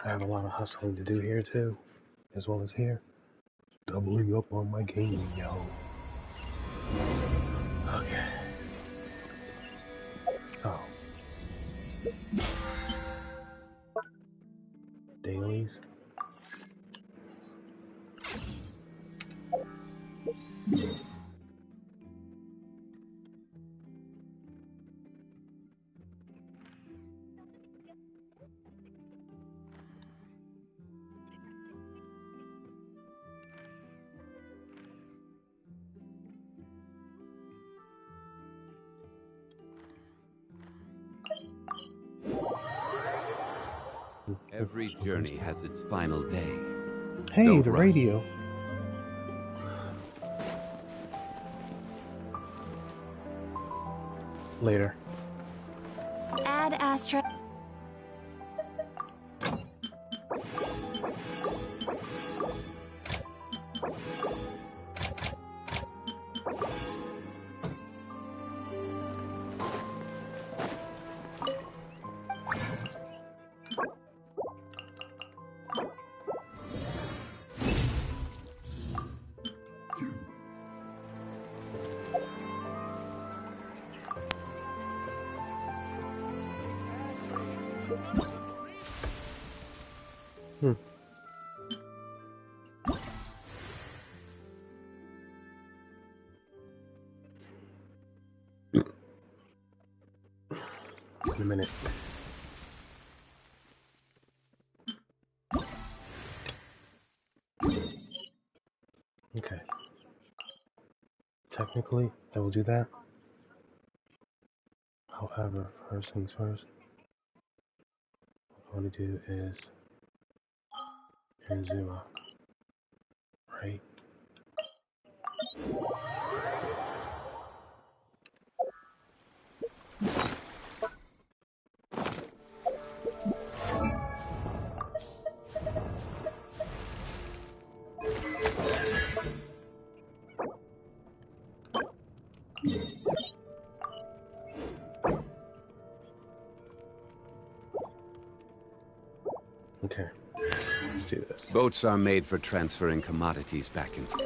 I have a lot of hustling to do here too, as well as here. Doubling up on my gaming, yo. Okay. So. Dailies. Every journey has its final day. Hey, Don't the rush. radio. Later. Add astra. In a minute. Okay. Technically, I will do that. However, first things first, what I want to do is Inazuma, right? Okay, let's do this. Boats are made for transferring commodities back and forth.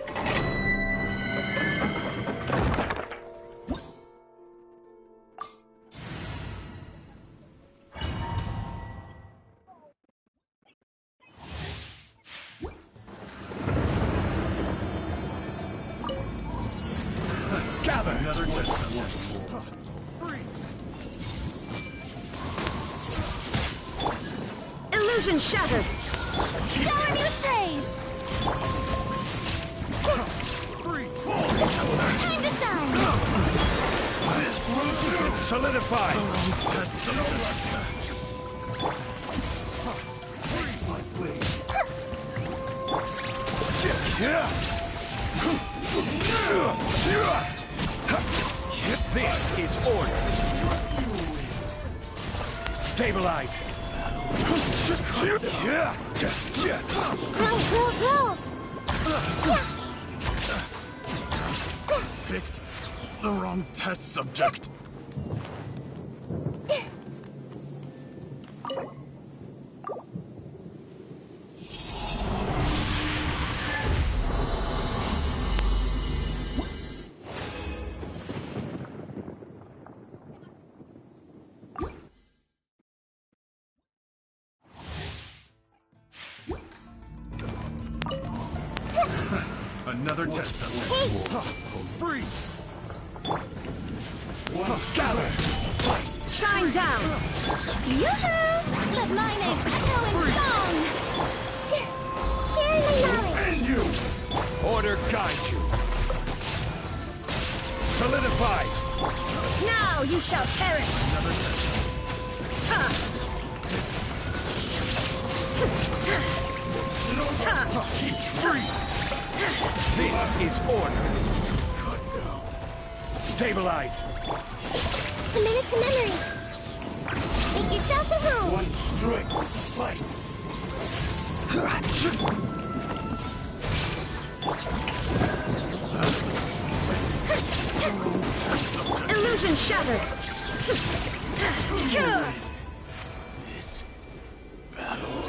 Illusion shattered! Shower me with praise! Time to shine! Solidify! This is order. Stabilize. Grow, grow, grow! Picked the wrong test subject. Another test subject. Freeze! Gather! Shine down! Yoo-hoo! Let my name echo in song! Share my knowledge! And you! Order guide you. Solidify. Now you shall perish! Freeze! This is order. Stabilize. A minute to memory! Make yourselves at home! One strike will suffice. Illusion shattered! This battle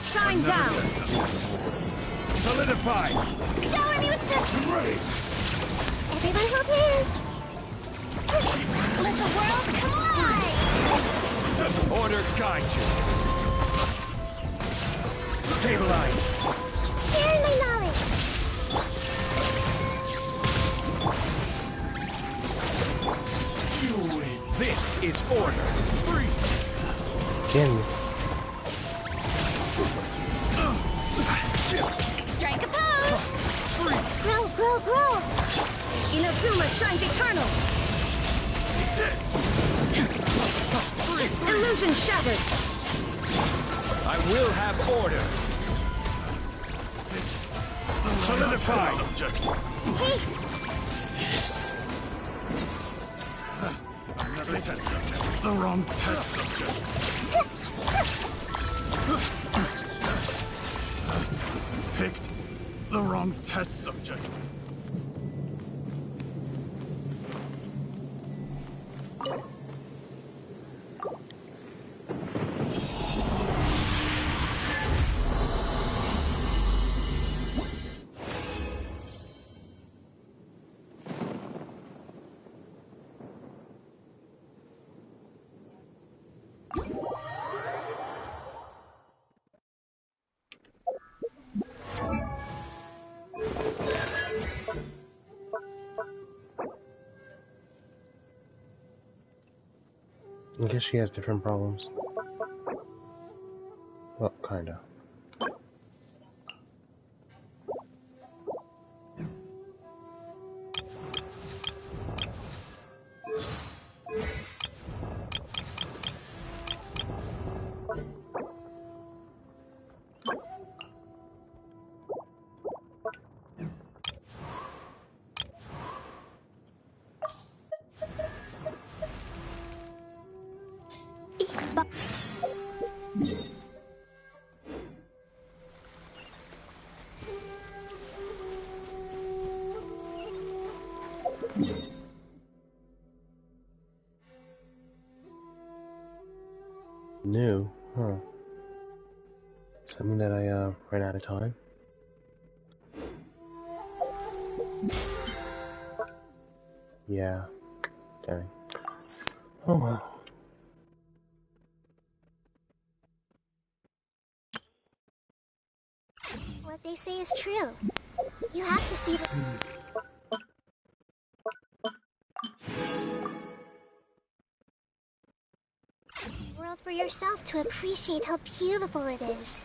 Shine Another down. test subject. Solidify! Shower me with the... Great. Everyone hold hands. Let the world come alive. Order guide you! Stabilize! Share my knowledge. You win! This is order! Again. Strike a pose. Grow, grow, grow. Inazuma shines eternal. Illusion shattered. I will have order! Solidify! Subject. Hey, Yes! Another test subject. The wrong test subject. Picked the wrong test subject. I guess she has different problems. Well, kinda. New? Huh. Does that mean that I, ran out of time? Yeah. Dang. Oh well. what they say is true. You have to see the world for yourself to appreciate how beautiful it is.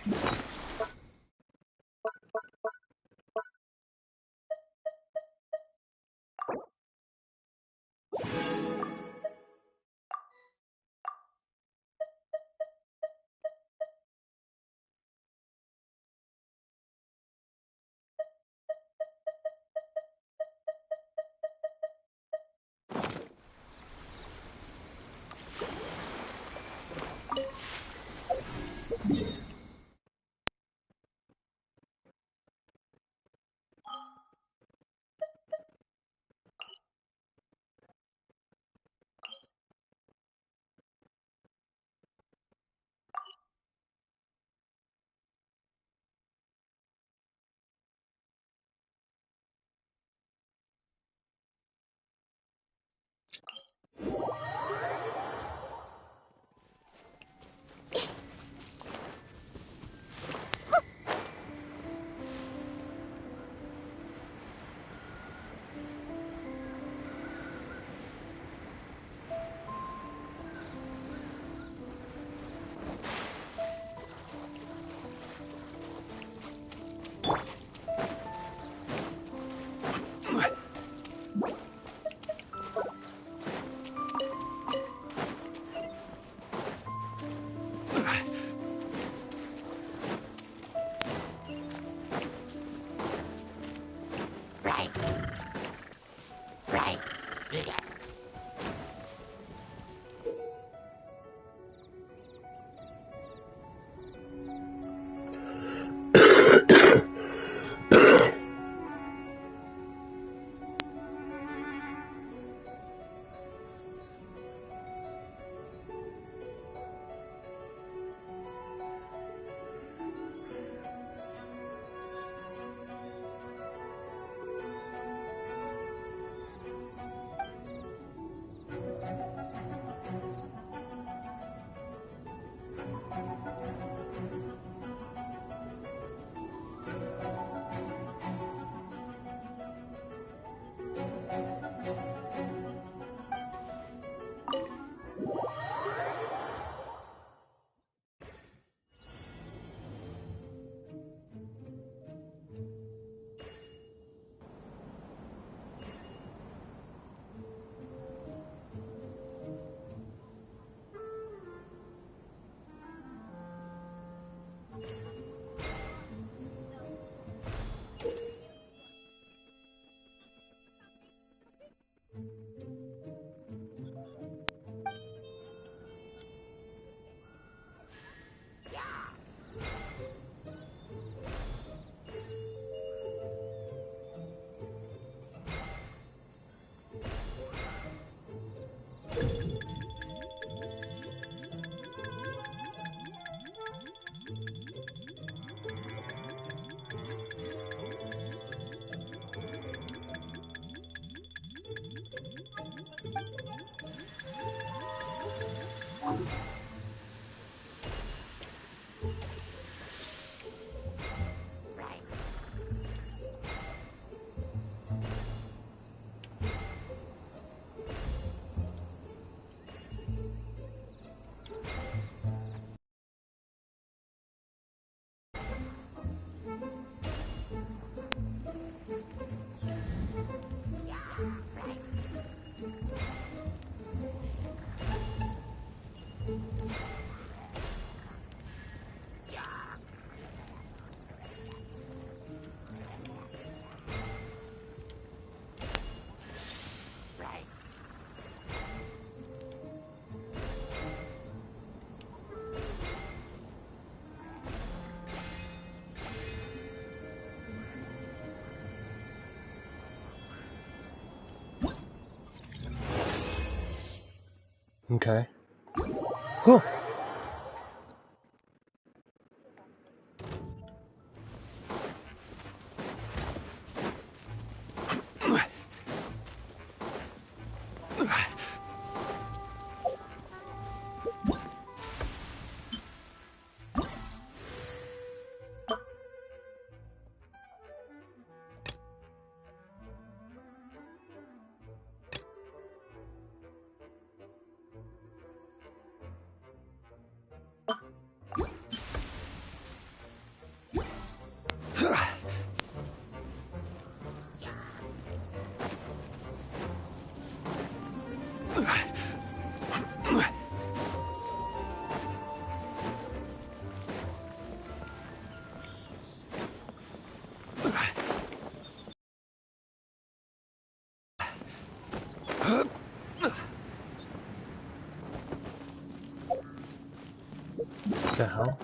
Okay. Cool. What the hell?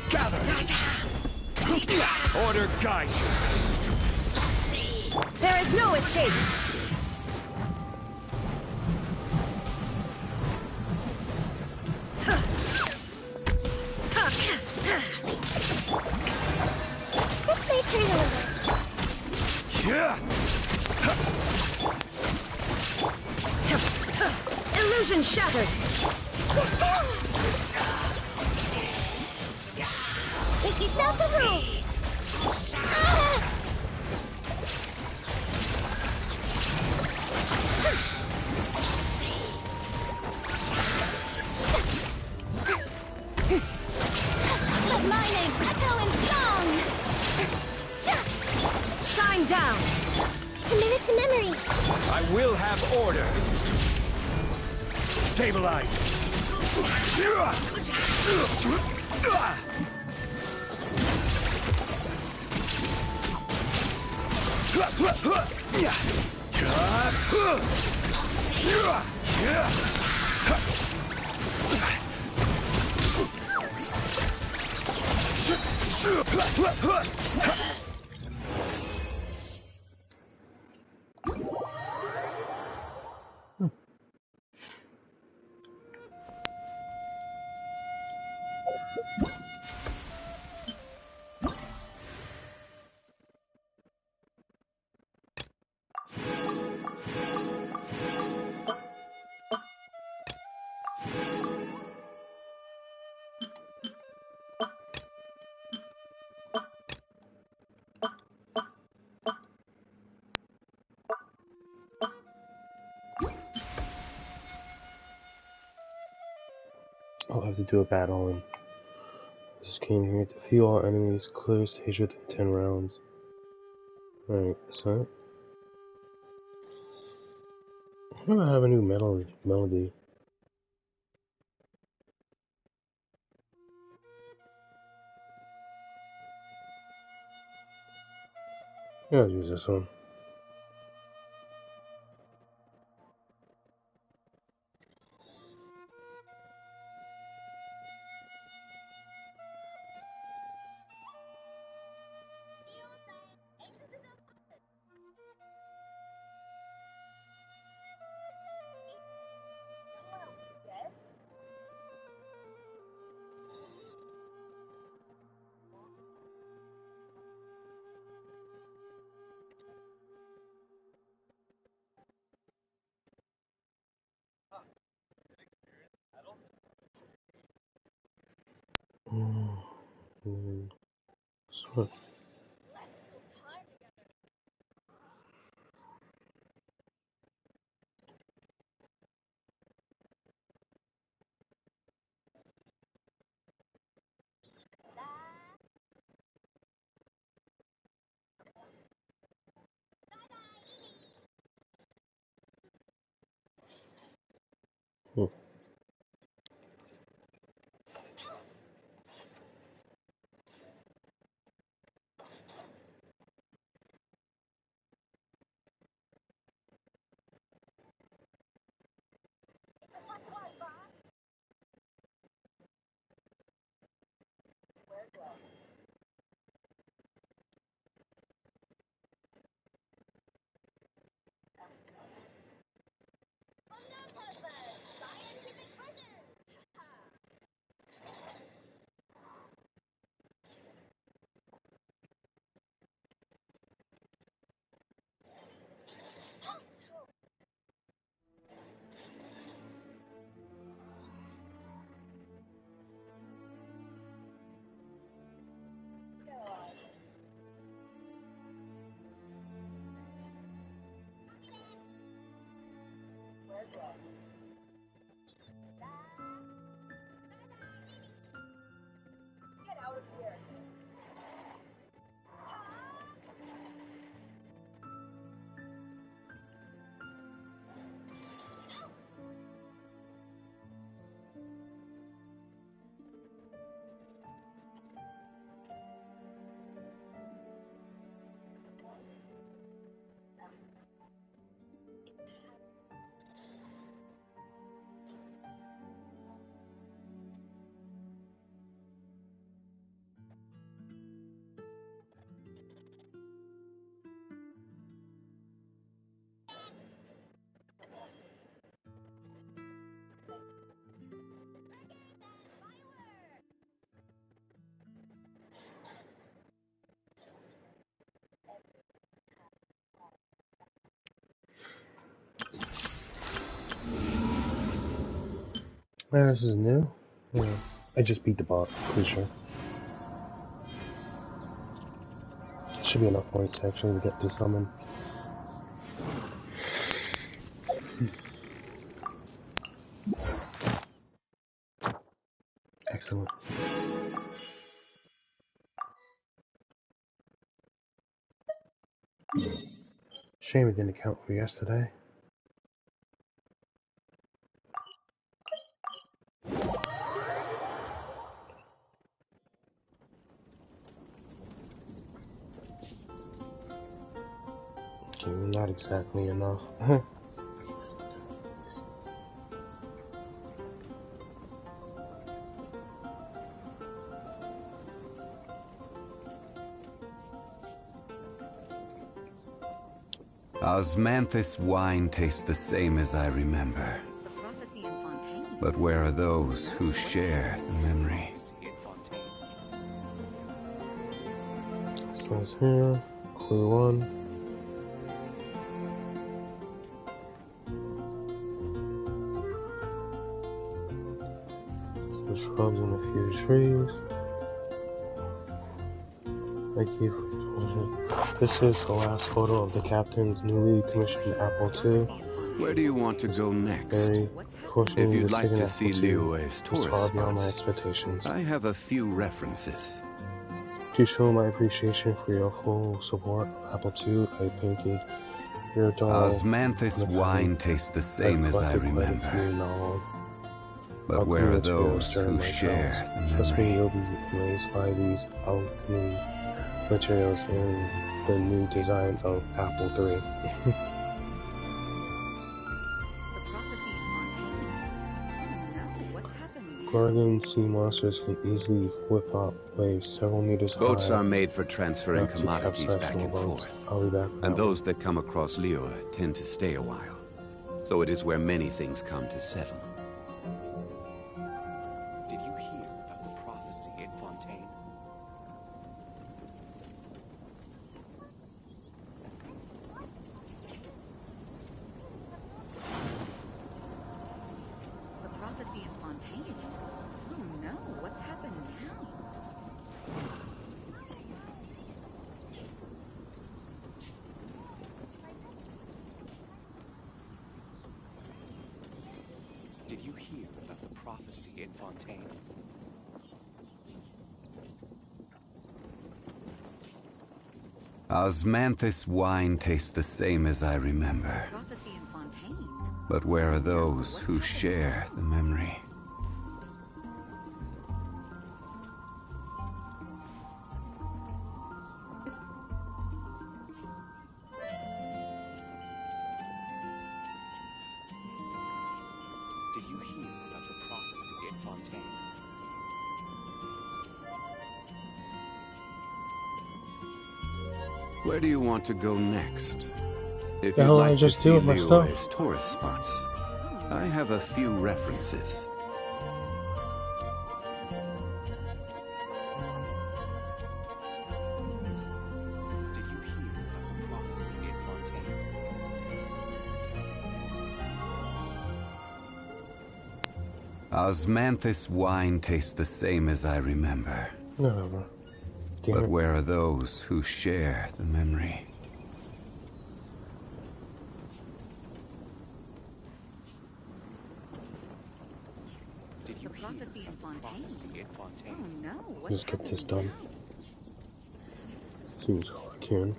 Gather! Order guide you! There is no escape! This may hurt a little. Yeah! Illusion shattered! Make yourself a room! Ah! Let my name echo in song! Shine down! Commit it to memory! I will have order! Stabilize! I'll have to do a battle in this game here. Defeat all enemies, clear stage within 10 rounds. Right, so I'm gonna have a new melody. Yeah, I'll use this one. Hmm. Man, this is new. Yeah. I just beat the bot, pretty sure. Should be enough points actually to get the summon. Excellent. Shame it didn't count for yesterday. Okay, not exactly enough. Osmanthus wine tastes the same as I remember. But where are those who share the memory? So it's here. Clue 1. Some shrubs and a few trees. Thank you for your pleasure. This is the last photo of the captain's newly commissioned Apple II. Where do you want to go next? Very fortunately, If you'd the like second to Apple see II Liyue's was far tourist beyond my spots, expectations. I have a few references. To show my appreciation for your full support of Apple II, I painted your doll. Osmanthus wine tastes the same as I remember. But where are those who share the Trust me, memory? you'll be amazed by these alchemy materials in the new design of Apple III. Gorgon sea monsters can easily whip up waves several meters Boats high. are made for transferring Enough to commodities capsize back small and boats. forth. I'll be back. And those that come across Liyue tend to stay a while. So it is where many things come to settle. Did you hear about the prophecy in Fontaine? The prophecy in Fontaine? Oh no, what's happened now? Did you hear about the prophecy in Fontaine? Osmanthus wine tastes the same as I remember. Prophecy in Fontaine? But where are those who share the memory? Did you hear about the prophecy in Fontaine? Where do you want to go next? If The you'd hell I like to just see do with my stuff? Liyue's tourist spots, I have a few references. Did you hear about the prophecy in Fontaine? Osmanthus wine tastes the same as I remember. Whatever. Damn But it. where are those who share the memory? Did you The hear prophecy in about the Fontaine? prophecy in Oh Fontaine? no, what's Just get this happening done. now? As soon as I can.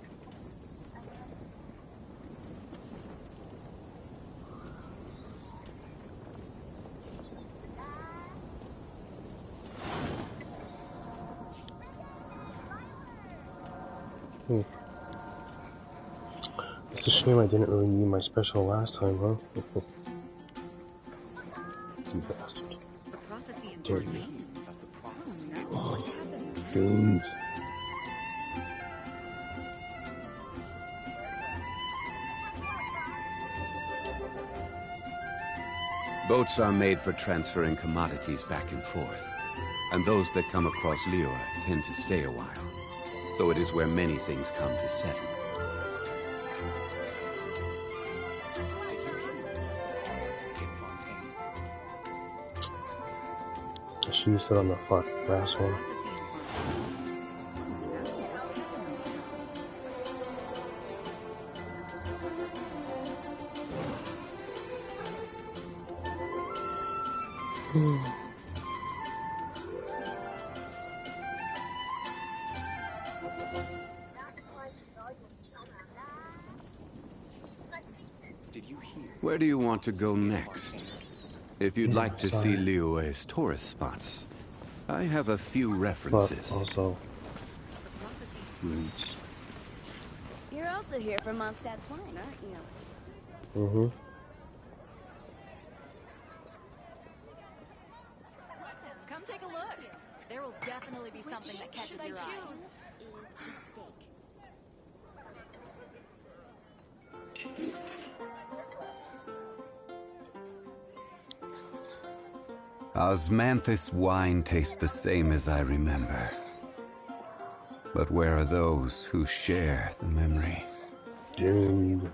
It's a shame I didn't really need my special last time, huh? You bastard. The prophecy in Dare you. Fontaine? About the Oh prophecy no, in what's happening now? Goons. Boats are made for transferring commodities back and forth, and those that come across Liyue tend to stay a while. So it is where many things come to settle. Did you hear about the prophecy in Fontaine? I should use it on the fucking grass one. Prophecy in Fontaine? Oh no, what's happening now? Did you hear? Where do you want to go next? If you'd Yeah, like to see sorry. Liyue's tourist spots, I have a few But references. also, You're also here for Mondstadt's wine, aren't you? Come take a look. There will definitely be something that catches your eye. Is the steak. Osmanthus wine tastes the same as I remember. But where are those who share the memory? dude.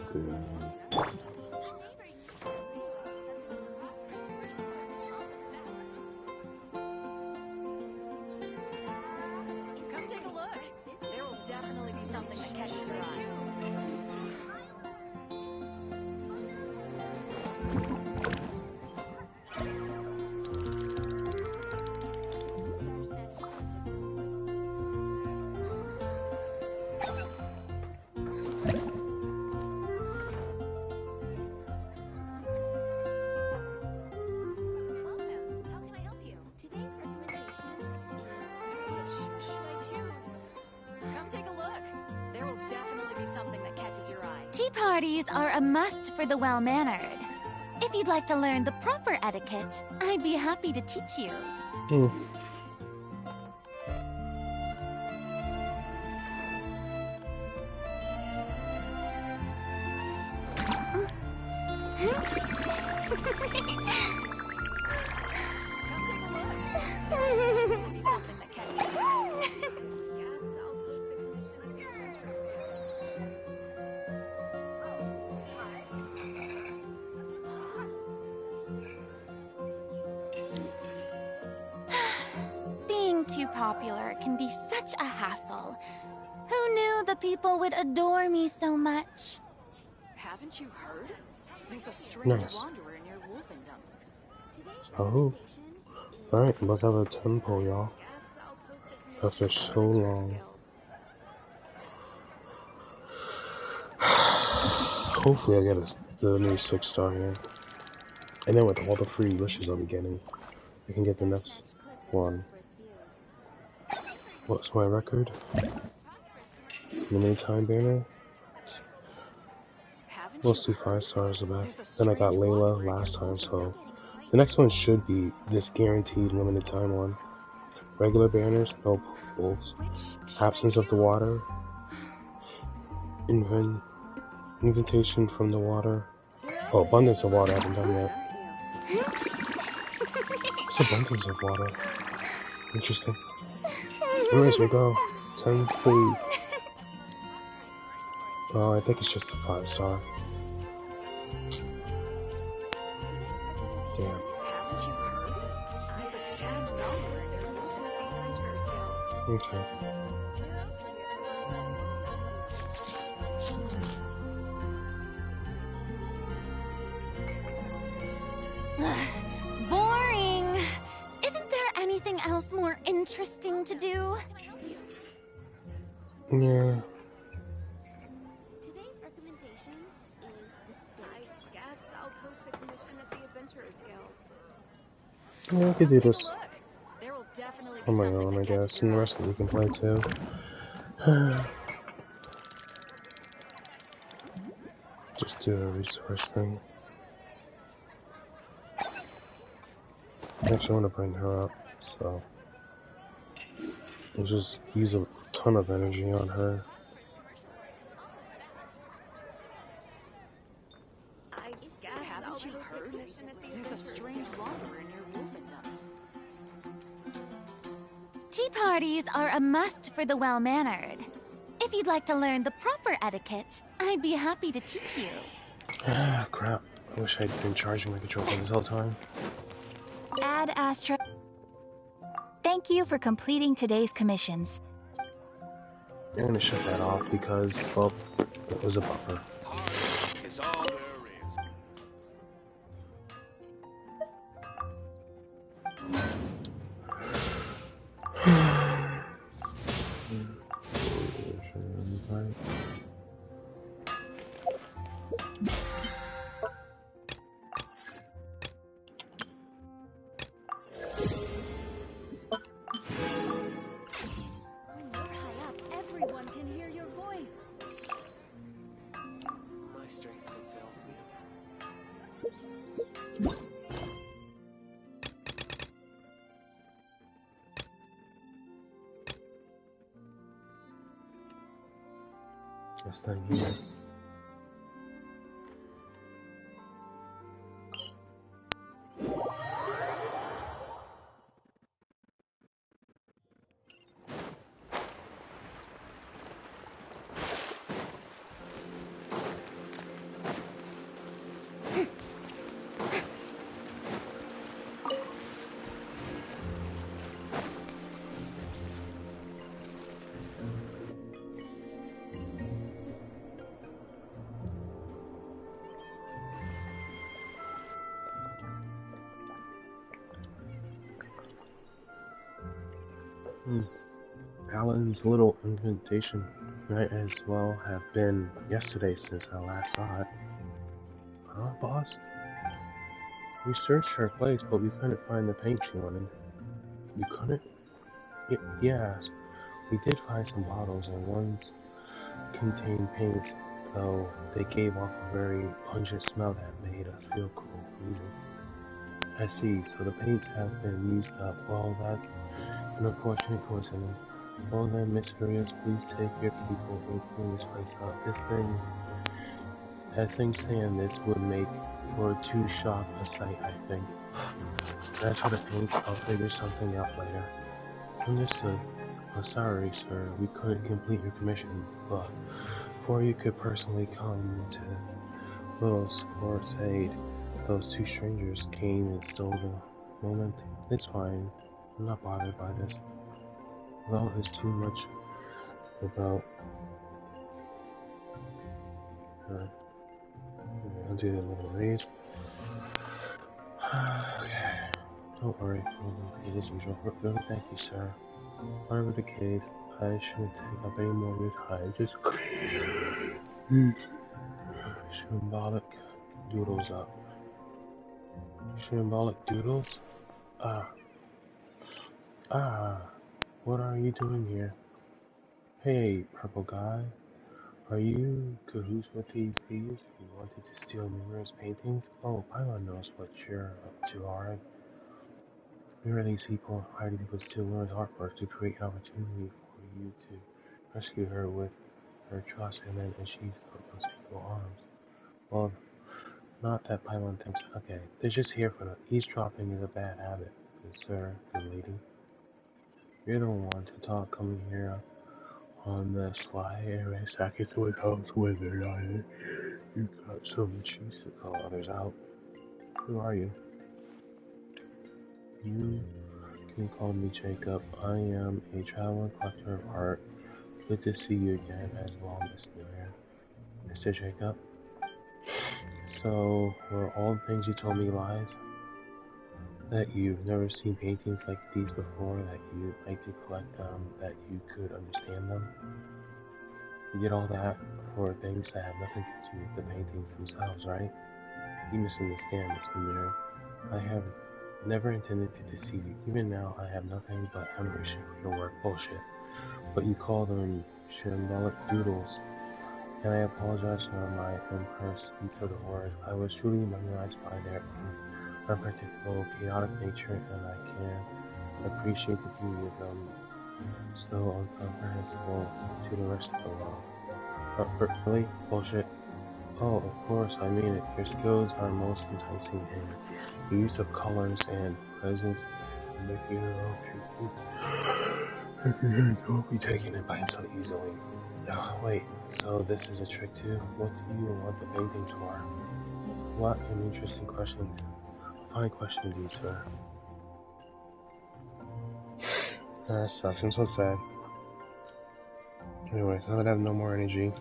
Come take a look. There will definitely be something that catches your eye. Welcome. How can I help you? Today's recommendation is which should I choose? Come take a look. There will definitely be something that catches your eye. Tea parties are a must for the well-mannered. If you'd like to learn the proper etiquette, I'd be happy to teach you. Come take a look. There will definitely be something that catches your eye. Yes, I'll post a commission if you're interested. Being too popular can be such a hassle. Who knew the people would adore me so much? Haven't you heard? There's a strange Nice. wanderer near Wolfendom. Oh. Alright, I'm about to have a tempo, y'all. After so long. Hopefully I get the new 6-star here. And then with all the free wishes I'll be getting, I can get the next one. What's my record? Limited time banner? Mostly 5 stars the best. Then I got Layla last time, so the next one should be this guaranteed limited time one. Regular banners, no potables. Absence of the water. Invitation from the water. Oh, abundance of water, I haven't done yet. What's abundance of water? Interesting. Anyways, we go. 10 free. Oh, I think it's just a 5 star. Damn. Okay. Boring! Isn't there anything else more interesting to do? Yeah. Today's recommendation is the steak. I guess I'll post a commission at the Adventurers Guild. Yeah, I could do this There will definitely be on my something own, I that catches guess, your and the eye. rest of you can play too. Just do a resource thing. Actually, I want to bring her up, so I'll just use a ton of energy on her. I guess haven't you heard? There's a strange walker in your Wolfendom. Tea parties are a must for the well-mannered. If you'd like to learn the proper etiquette, I'd be happy to teach you. Ah, crap. I wish I'd been charging my controller this whole time. Ad Astra. Thank you for completing today's commissions. I'm gonna shut that off because, well, it was a buffer. It's all there is. When you're high up, everyone can hear your voice. My strength still fails me. That's not here. Alan's little invitation might as well have been yesterday since I last saw it. Huh, boss? We searched her place, but we couldn't find the paint she wanted. You couldn't? Yes. We did find some bottles, and ones contained paint, though they gave off a very pungent smell that made us feel cool. I see, so the paints have been used up. Well, that's an unfortunate coincidence. Well then, Miss Furious, please take your people and clean this place up. As things stand, this would make for too sharp a sight, I think. As for the paints, I'll figure something out later. Understood. Oh, sorry, sir, we couldn't complete your commission, but before you could personally come to Little Sports Aid, those two strangers came and stole the moment. It's fine. I'm not bothered by this. Well, it's too much about... I'll do a little raise. Okay. Don't worry, it is usual. Really, thank you, sir. Whatever the case, I shouldn't take up any more of your time. Just symbolic doodles up. Shambolic doodles? Ah, what are you doing here? Hey, purple guy, are you cahoots with these thieves who wanted to steal numerous paintings? Oh, Paimon knows what you're up to, alright. Who are these people hiding conceal Laura's artwork to create an opportunity for you to rescue her with her trust and then achieve unspeakable arms? Well, not that Paimon thinks. Okay, they're just here for the eavesdropping is a bad habit, good sir, good lady. You're the one to talk coming here on the sly and ransack into a house when they're not in. You got some cheese to call others out. Who are you? You can call me Jacob. I am a traveling collector of art. Good to see you again as well, Miss Miller. Mr. Jacob? So, were all the things you told me lies? That you've never seen paintings like these before, that you like to collect them, that you could understand them? You did all that for things that have nothing to do with the paintings themselves, right? You misunderstand, Miss Miller. I have never intended to deceive you. Even now, I have nothing but admiration for your work. Bullshit. But you call them shambolic doodles. And I apologize for my impressed use of the words. I was truly memorized by their unpredictable, chaotic nature, and I can appreciate the beauty of them, so incomprehensible to the rest of the world. Really? Bullshit. Oh, of course, I mean it. Your skills are most enticing in the use of colors and presence and making your own treatment. Don't be taken in by it so easily. Oh, wait, so this is a trick too? What do you want the paintings for? What an interesting question. A funny question indeed, sir. That sucks, I'm so sad. Anyways, now that I have no more energy,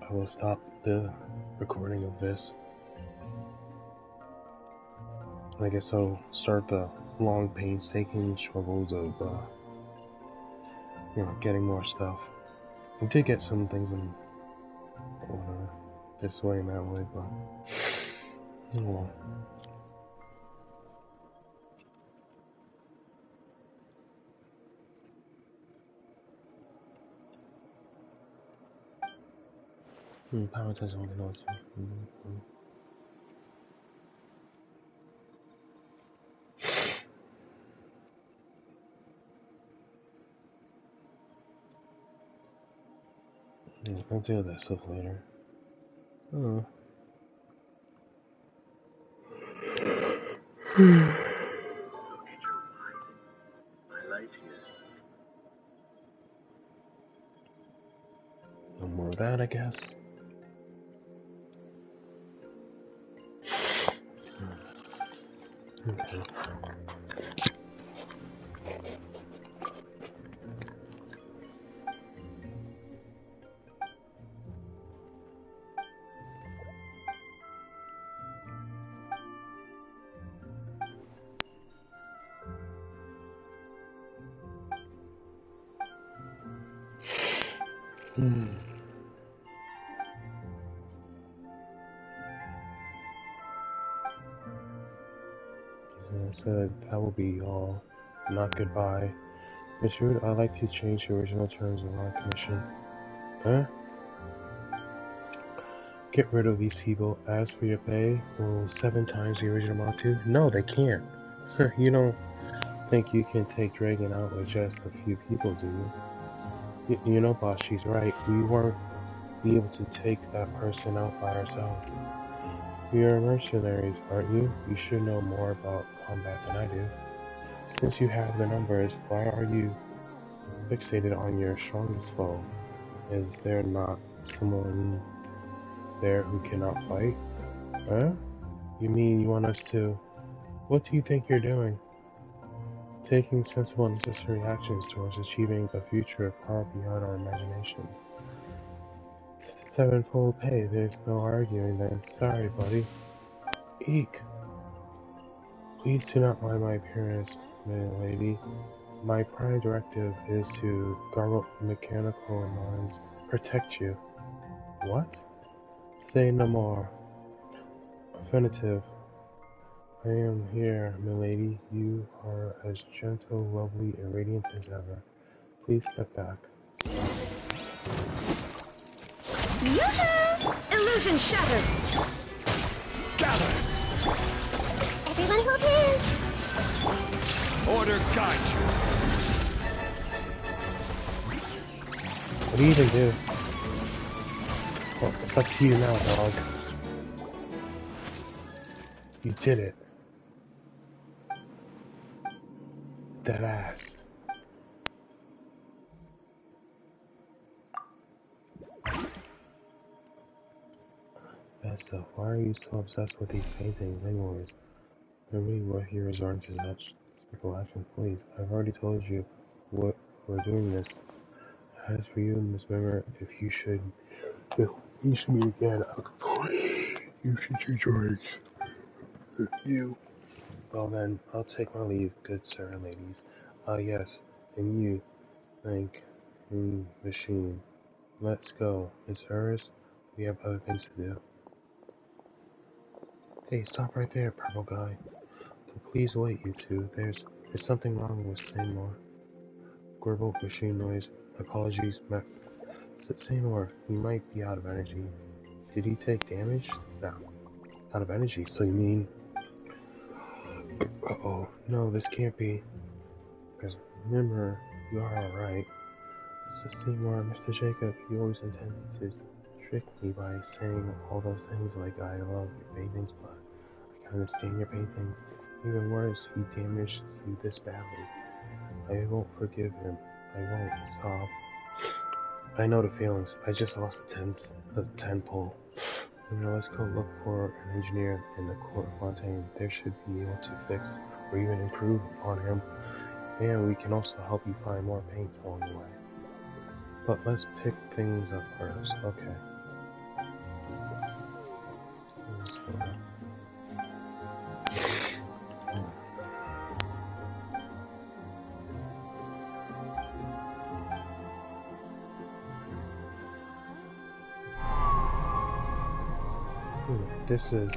I will stop the recording of this. I guess I'll start the long, painstaking struggles of, getting more stuff. I did get some things in order this way and that way, but oh well. Power test only knows. I'll deal with that stuff later. Oh. My life here. No more of that, I guess. Okay. I said that will be all, not goodbye. Richard, I'd like to change the original terms of our commission. Huh? Get rid of these people. As for your pay, will 7 times the original amount too? No, they can't. You don't think you can take Dragon out with just a few people, do you? You know, boss, she's right. We won't be able to take that person out by ourselves. We are mercenaries, aren't you? You should know more about combat than I do. Since you have the numbers, why are you fixated on your strongest foe? Is there not someone there who cannot fight? Huh? You mean you want us to... What do you think you're doing? Taking sensible and necessary actions towards achieving a future far beyond our imaginations. 7-fold pay, there's no arguing then. Sorry, buddy. Eek! Please do not mind my appearance, milady. My prime directive is to guard up mechanical minds, protect you. What? Say no more. Affirmative. I am here, milady. You are as gentle, lovely, and radiant as ever. Please step back. Yoo-hoo! Illusion shattered! Gather! Everyone hold hands! Order guide you. What do you even do? Well, it's up to you now, dog. You did it. That ass. Bad stuff. Why are you so obsessed with these paintings anyways? Nobody what heroes aren't just such simple action. Please, I've already told you what we're doing this. As for you, Miss Member, if you should meet again, you should choose your eggs. You. Well then, I'll take my leave, good sir and ladies. Yes, and you, thank machine. Let's go. It's hers. We have other things to do. Hey, stop right there, purple guy. Please wait, you two. There's something wrong with Seymour. Gurgle machine noise. Apologies, Seymour, he might be out of energy. Did he take damage? No. Out of energy, so you mean... Uh-oh. No, this can't be. Because remember, you are alright. Mr. Seymour, Mr. Jacob, he always intended to trick me by saying all those things like I love your paintings, but I can understand your paintings. Even worse, he damaged you this badly. I won't forgive him. I won't. Stop. I know the feelings. I just lost a 10 pole. Now let's go look for an engineer in the Court Fontaine. They should be able to fix or even improve upon him. And we can also help you find more paints along the way. But let's pick things up first. Okay. Let's go. This is...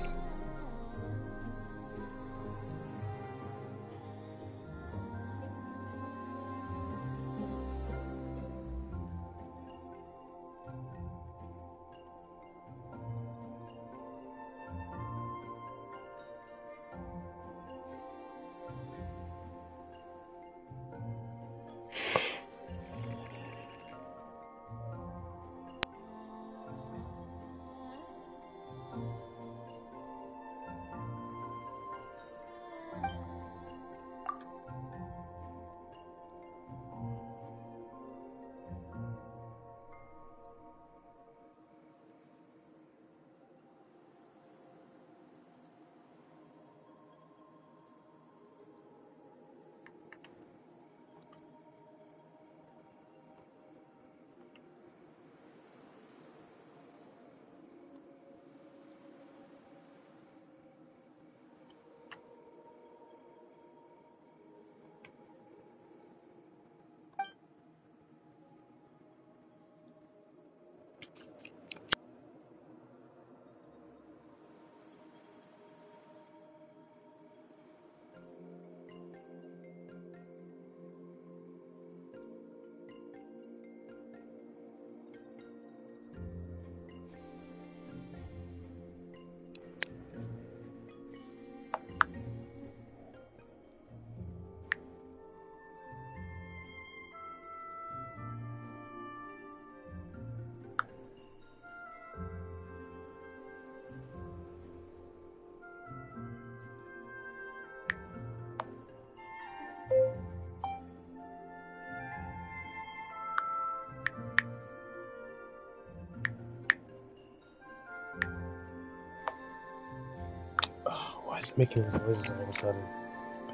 Oh, why is it making those noises all of a sudden?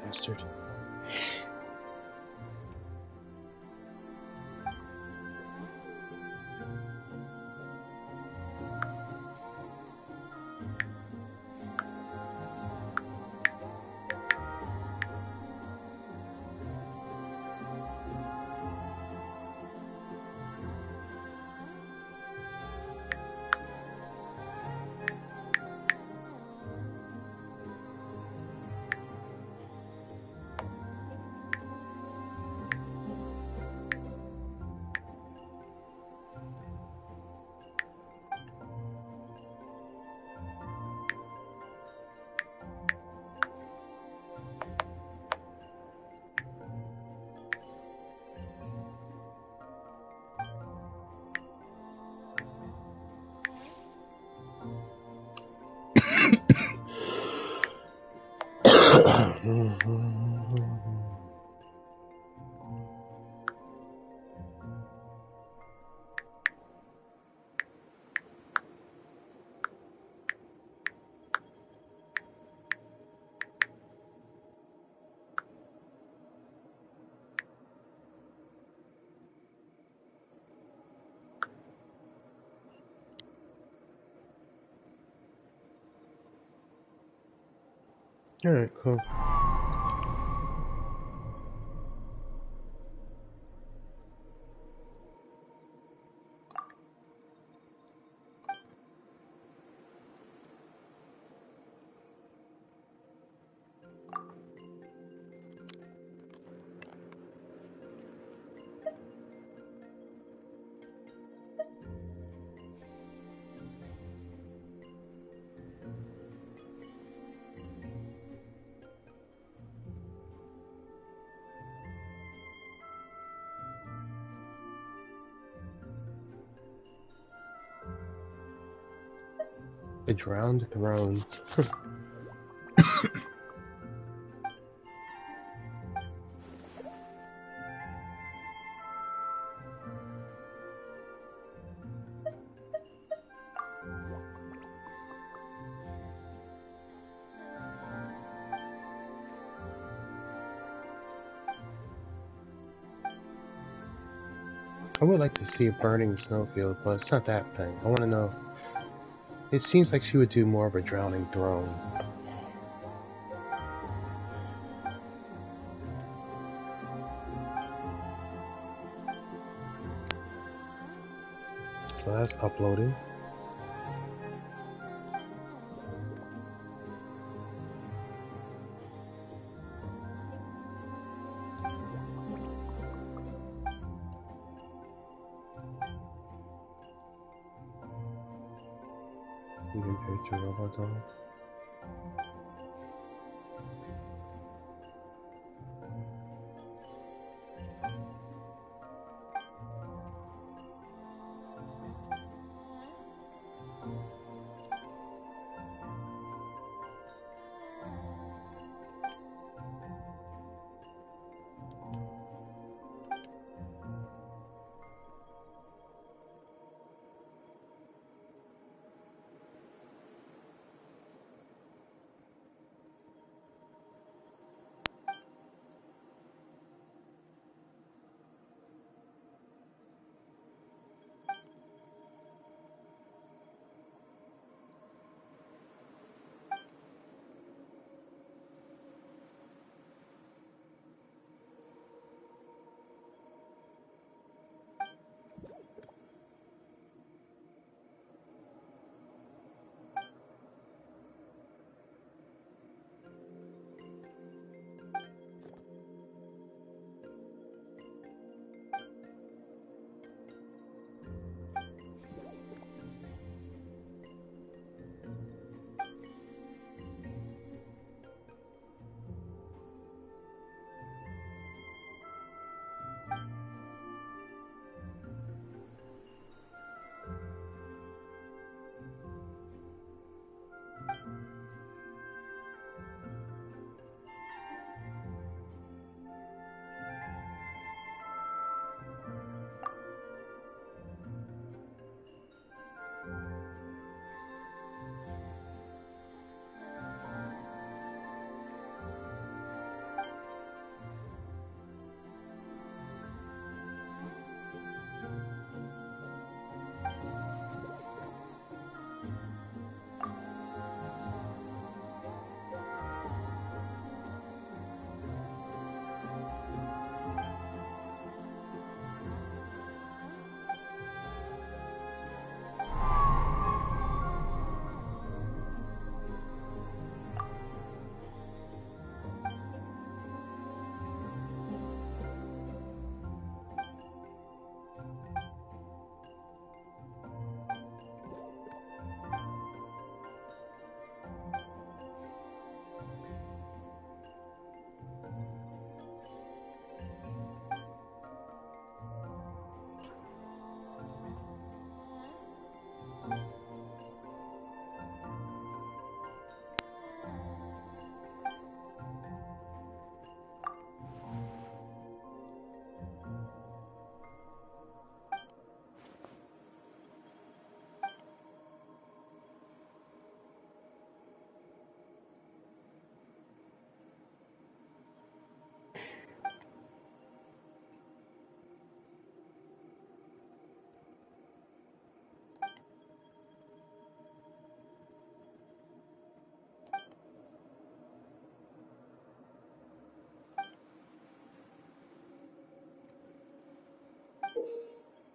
Bastard. Alright, cool. The drowned throne. I would like to see a burning snowfield, but it's not that thing. I want to know. It seems like she would do more of a drowning throne. So that's uploading. You can picture robot on it.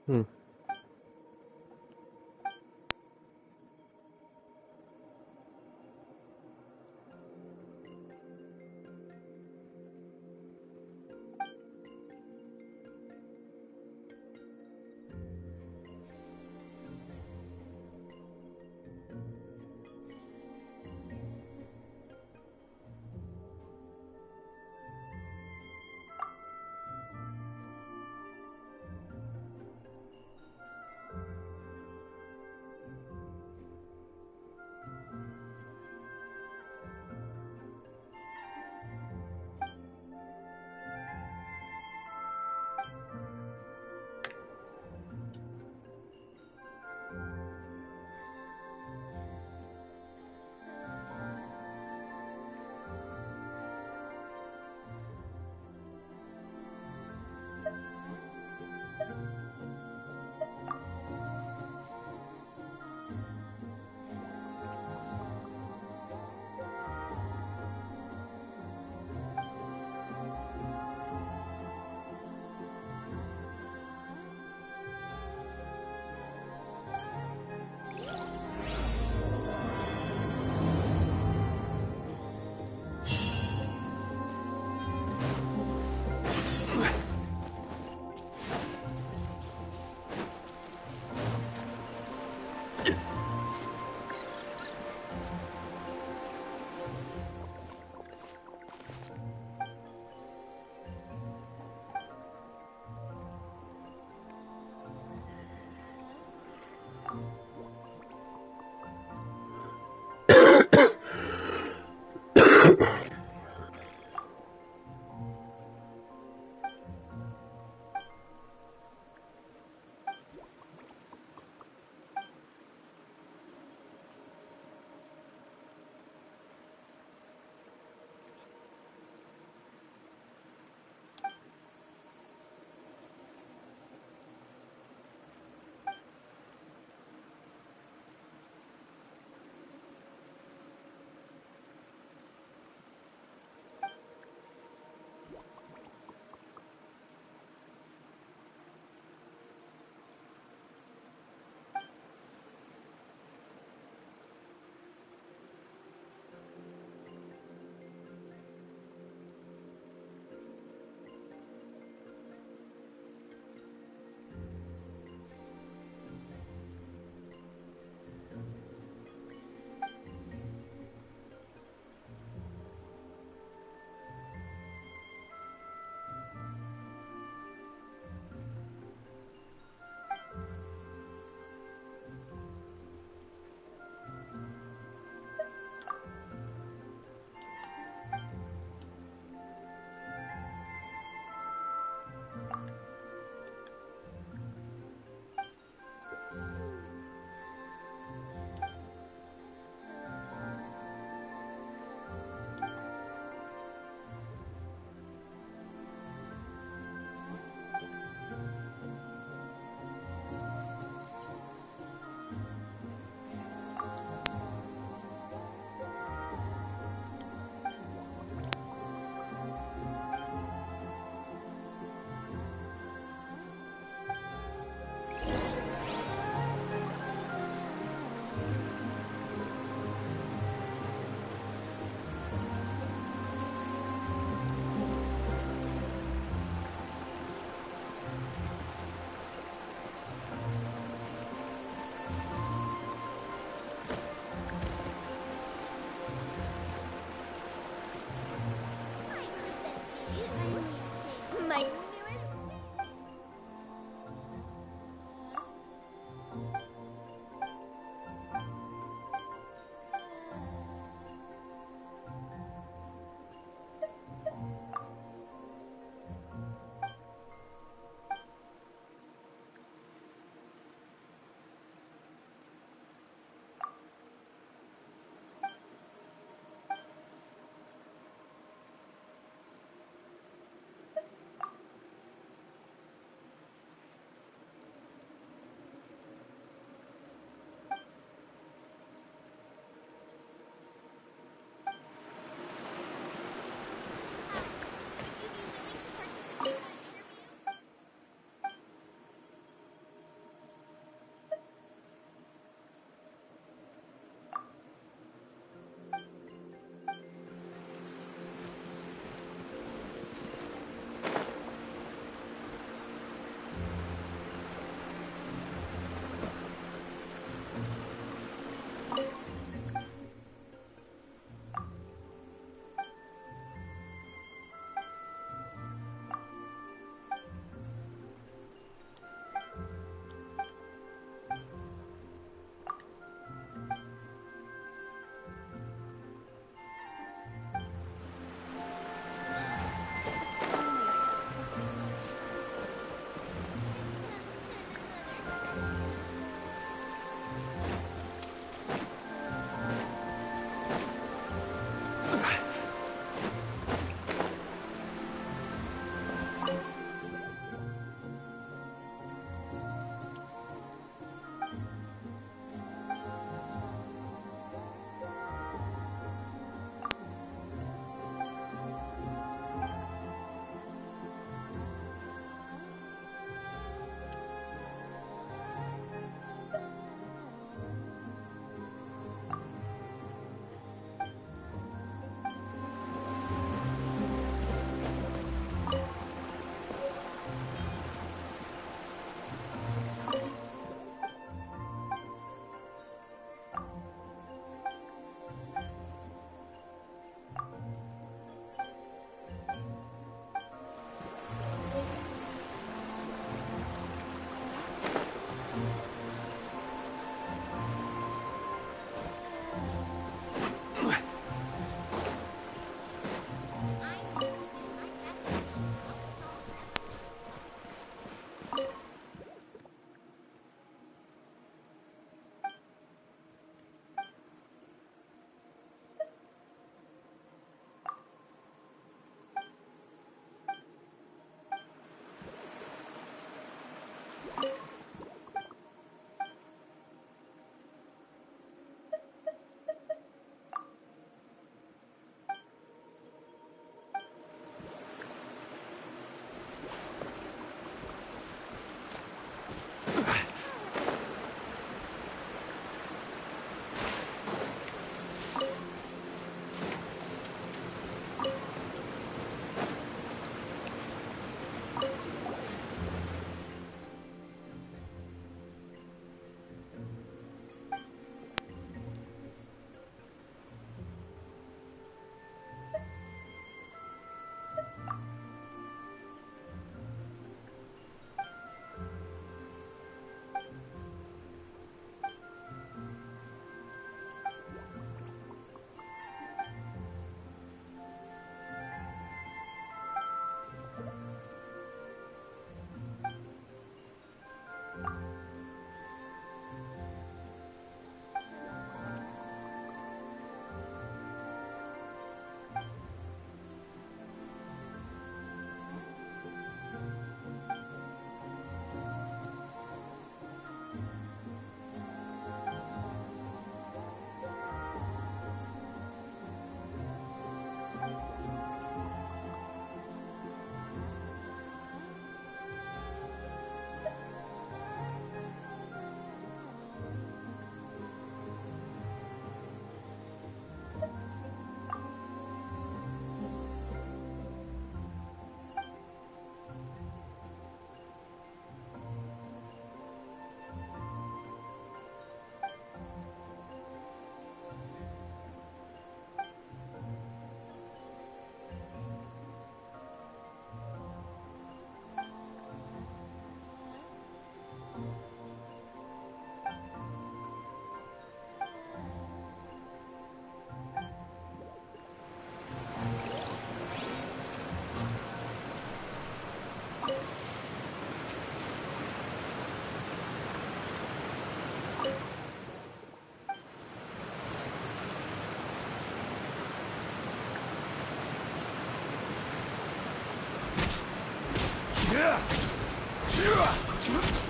Hmm.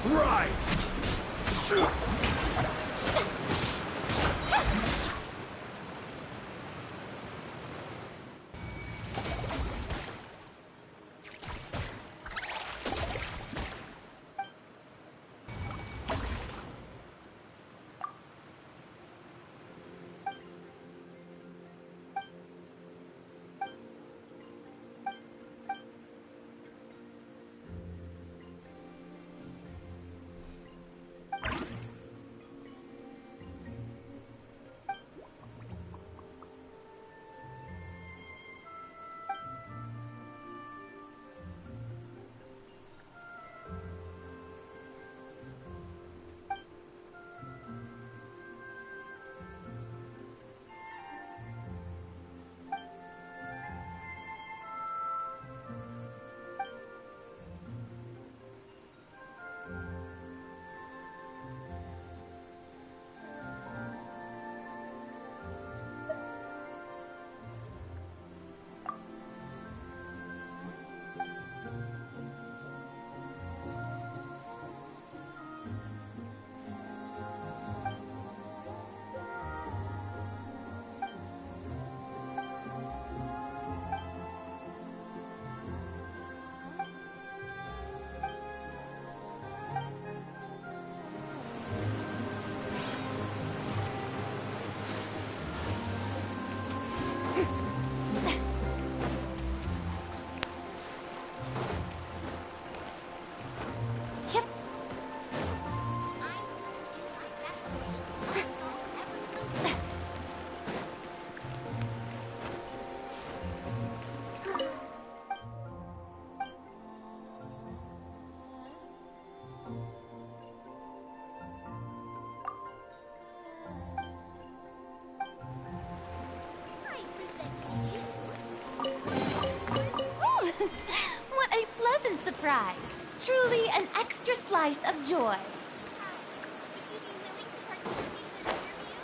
Rise! What a pleasant surprise! Truly an extra slice of joy. Would you be willing to participate in an interview?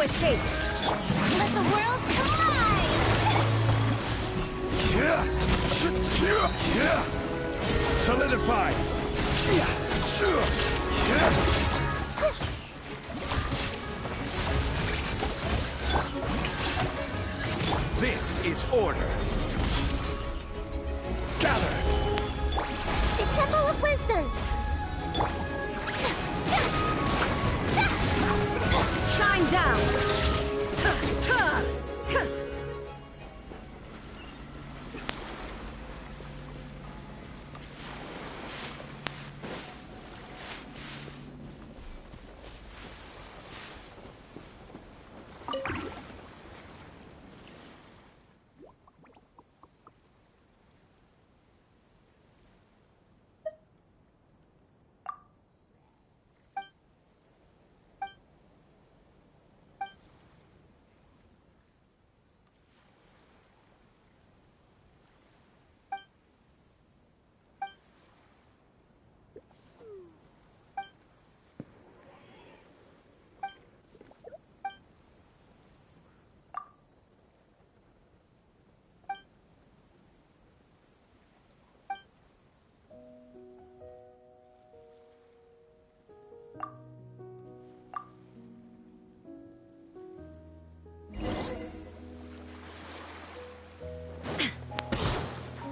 escape! Let the world collide! Solidify! This is order. Gather! The Temple of Wisdom! Shine down!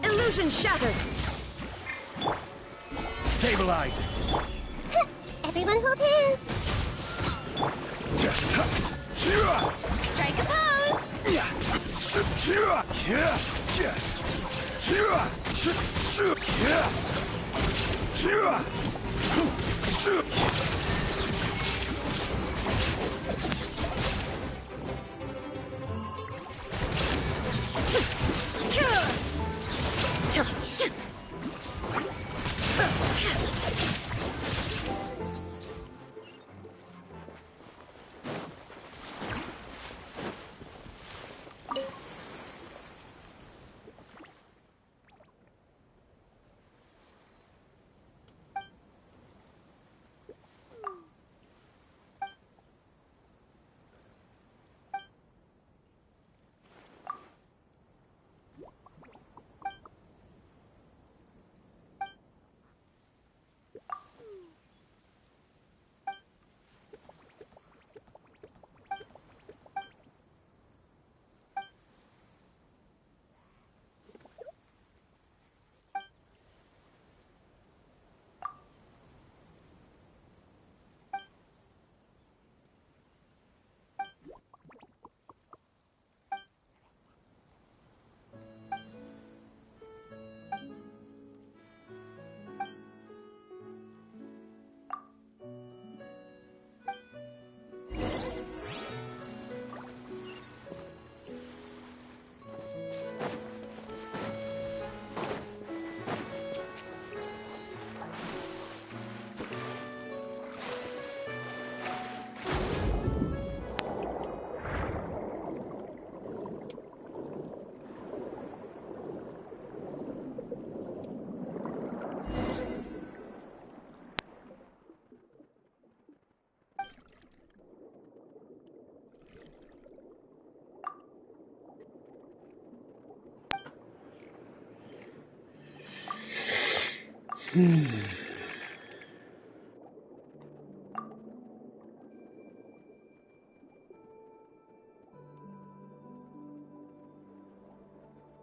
Illusion shattered! Stabilize! Everyone hold hands! Strike a pose!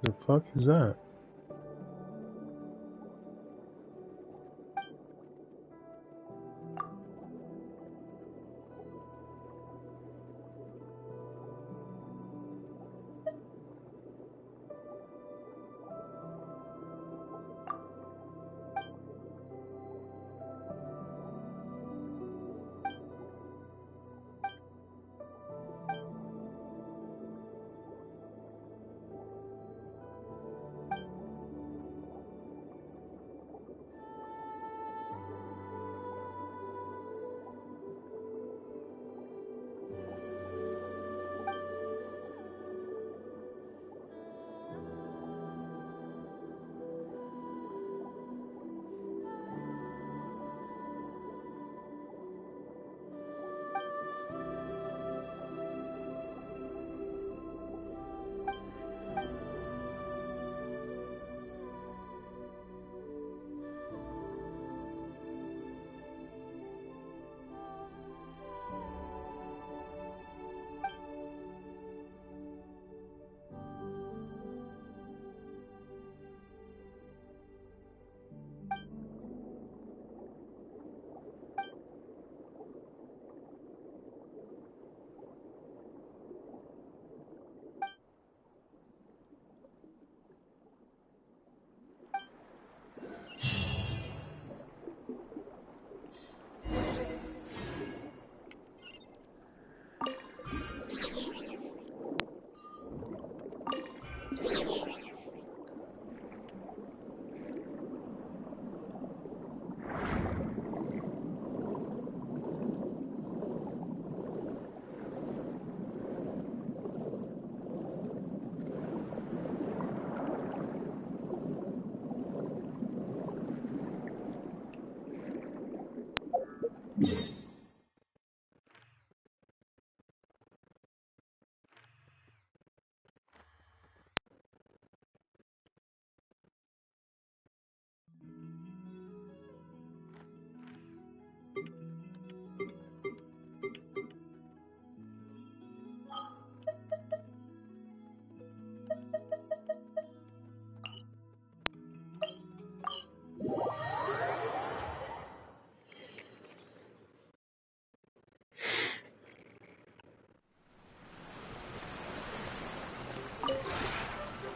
The fuck is that?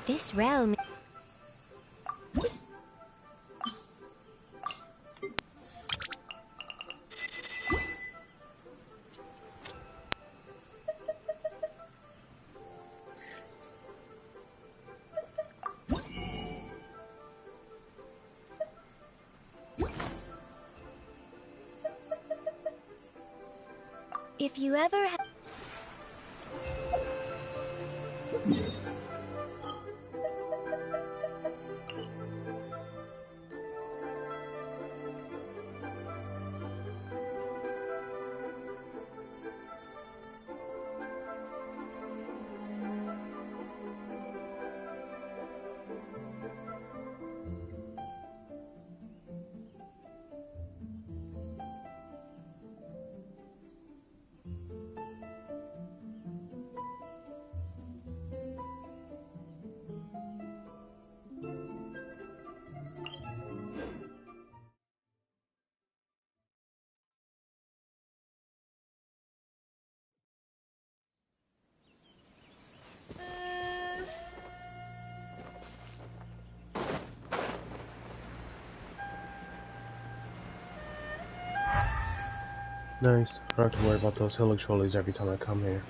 This realm... If you ever have... Nice. I don't have to worry about those hillock trolleys every time I come here.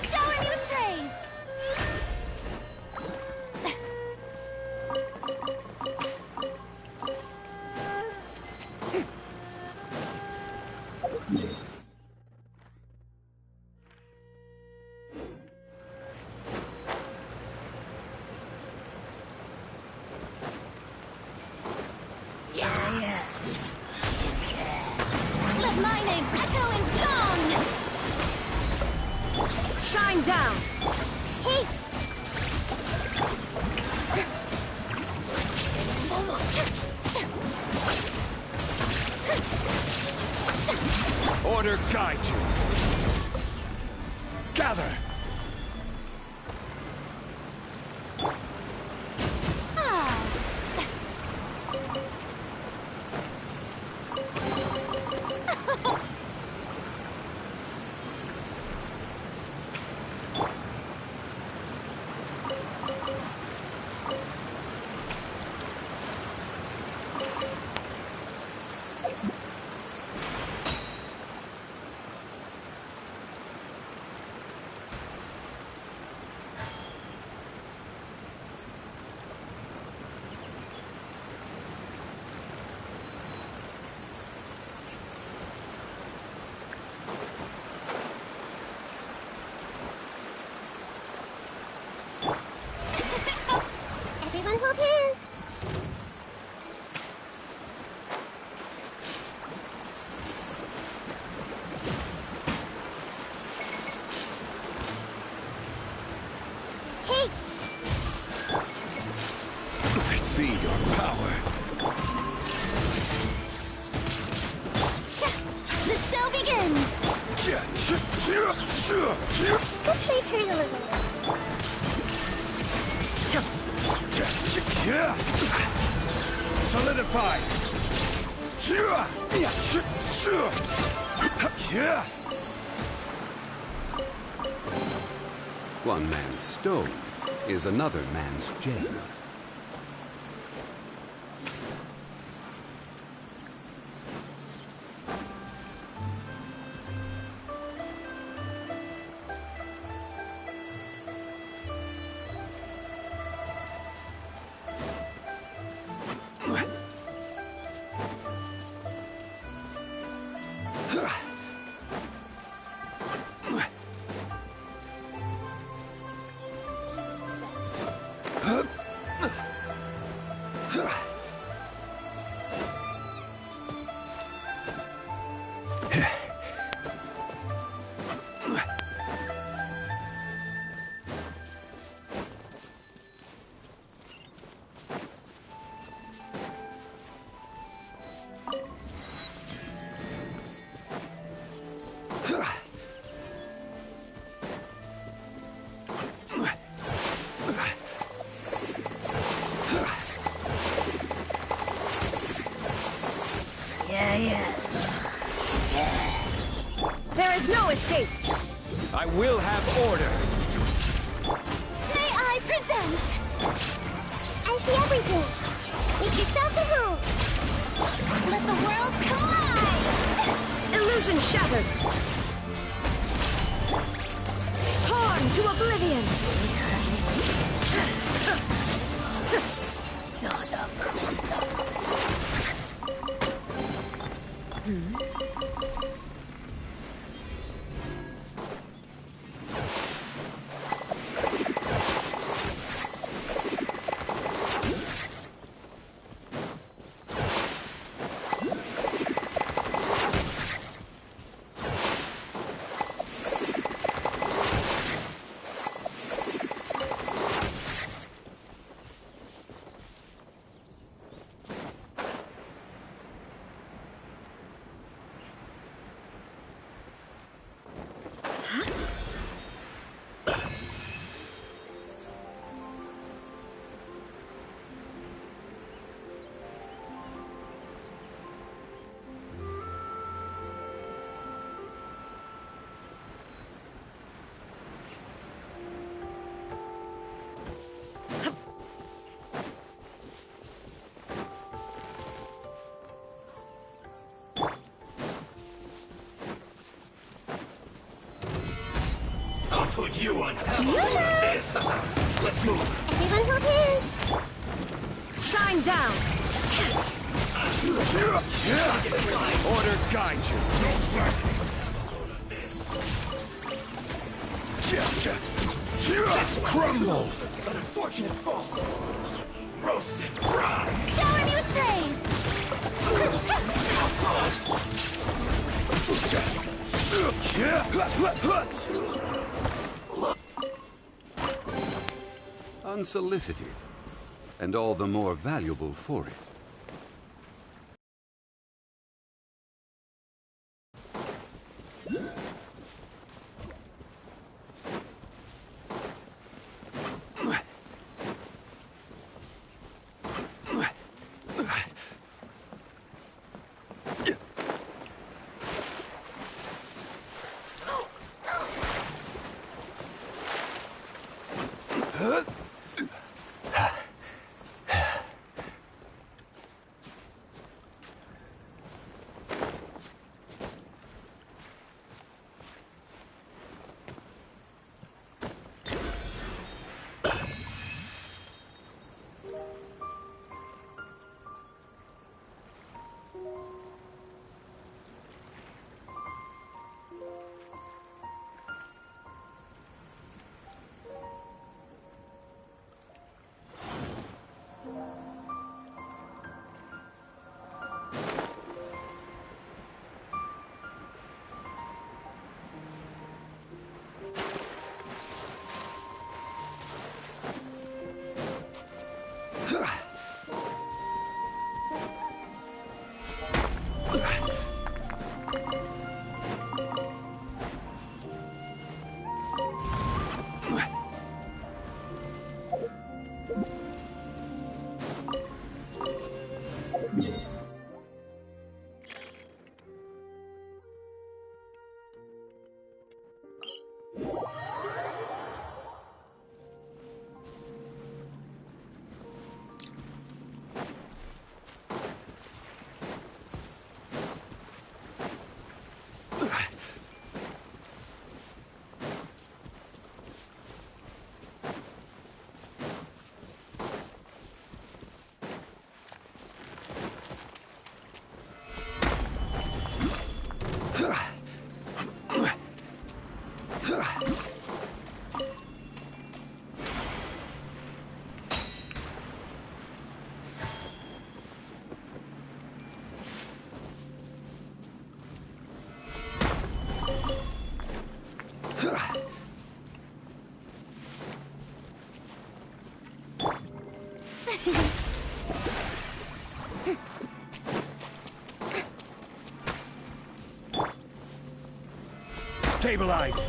Shower me with praise! Let my name echo in song! Shine down! Hey! Order guide you. Gather. This may hurt a little. Solidify. One man's stone is another man's gem. There is no escape! I will have order. May I present? I see everything. Make yourselves at home. Let the world collide! Illusion shattered! Torn to oblivion! I'll put you on hell with this. Let's move. Everyone hold hands. Shine down! Order guide you. No slacking. Crumble. An unfortunate fault. Roasted, fried. Shower me with praise! Unsolicited, and all the more valuable for it. Stabilize!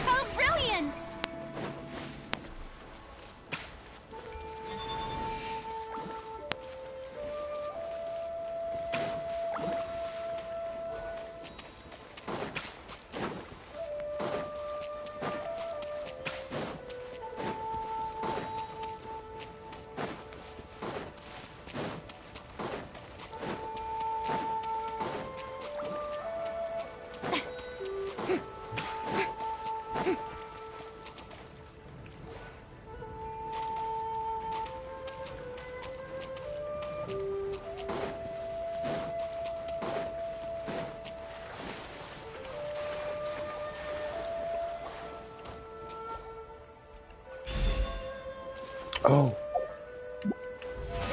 How brilliant! Oh, May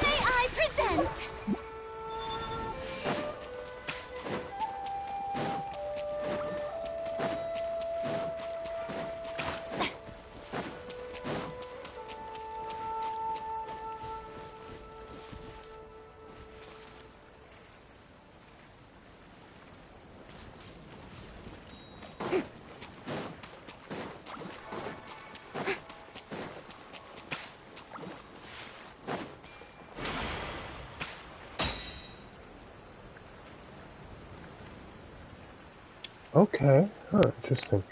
I present? okay. Huh, interesting.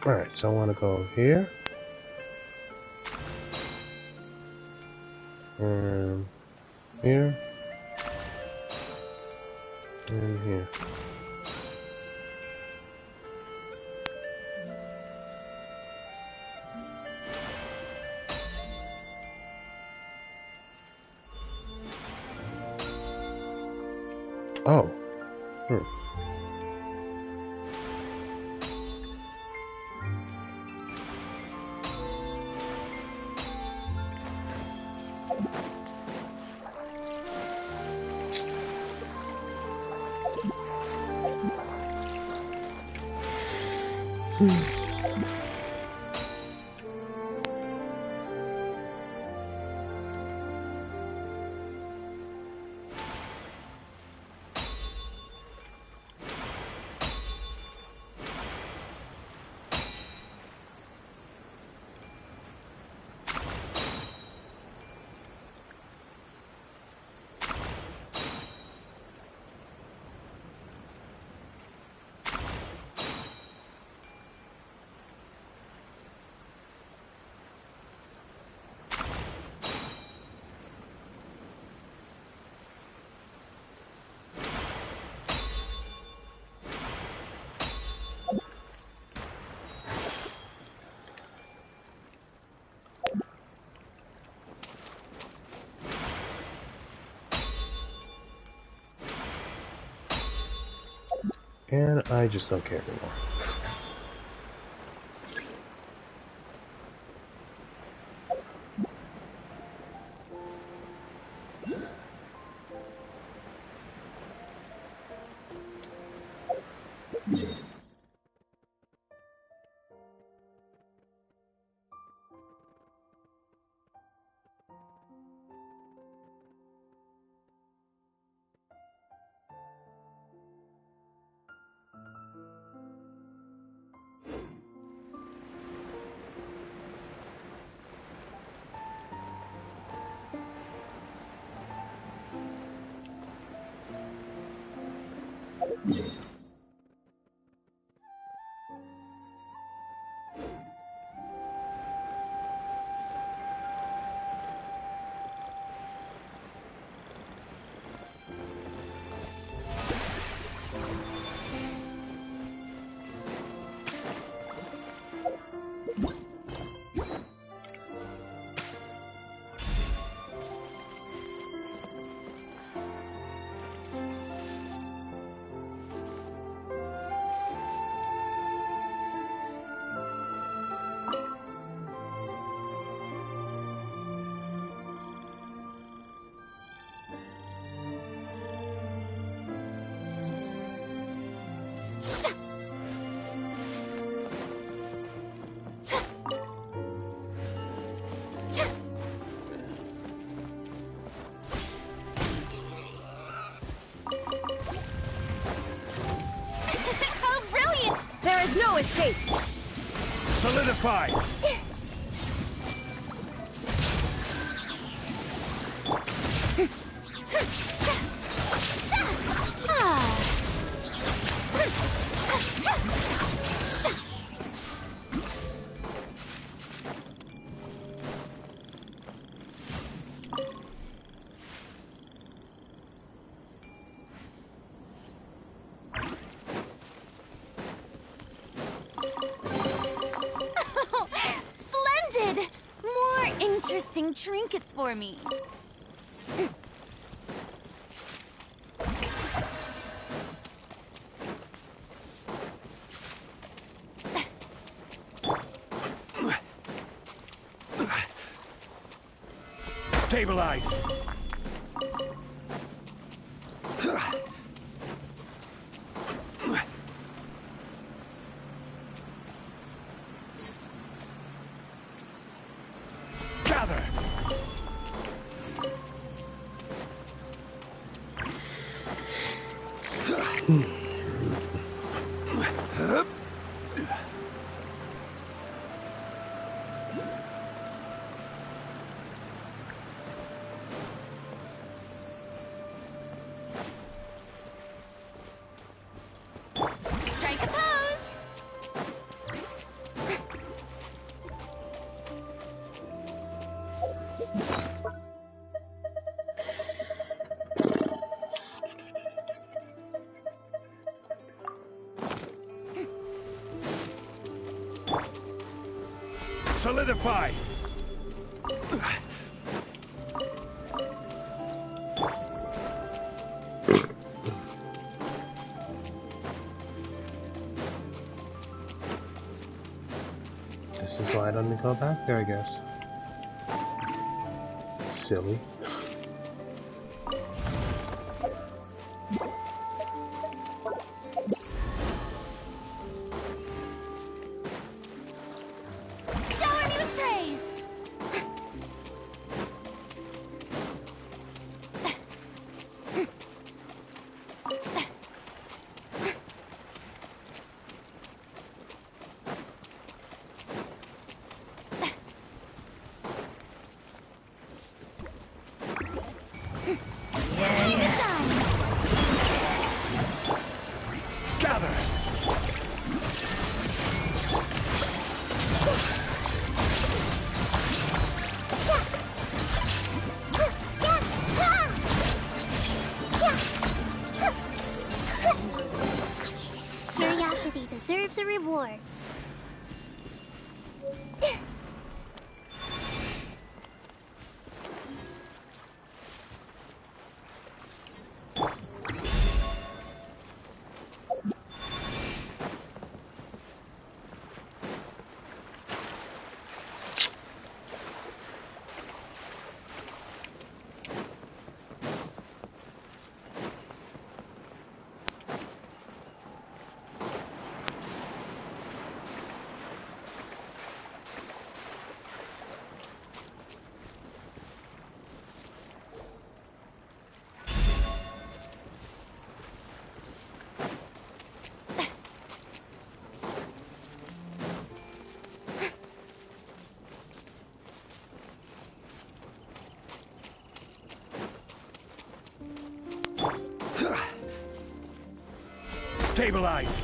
Alright, so I want to go here. And here. And here. Oh. And I just don't care anymore. How brilliant! There is no escape! Solidify! Splendid! More interesting trinkets for me. Stabilize! Gather! Strike a pose! Solidify! This is why I don't go back there, I guess. Silly. Shower me with praise! Stabilize!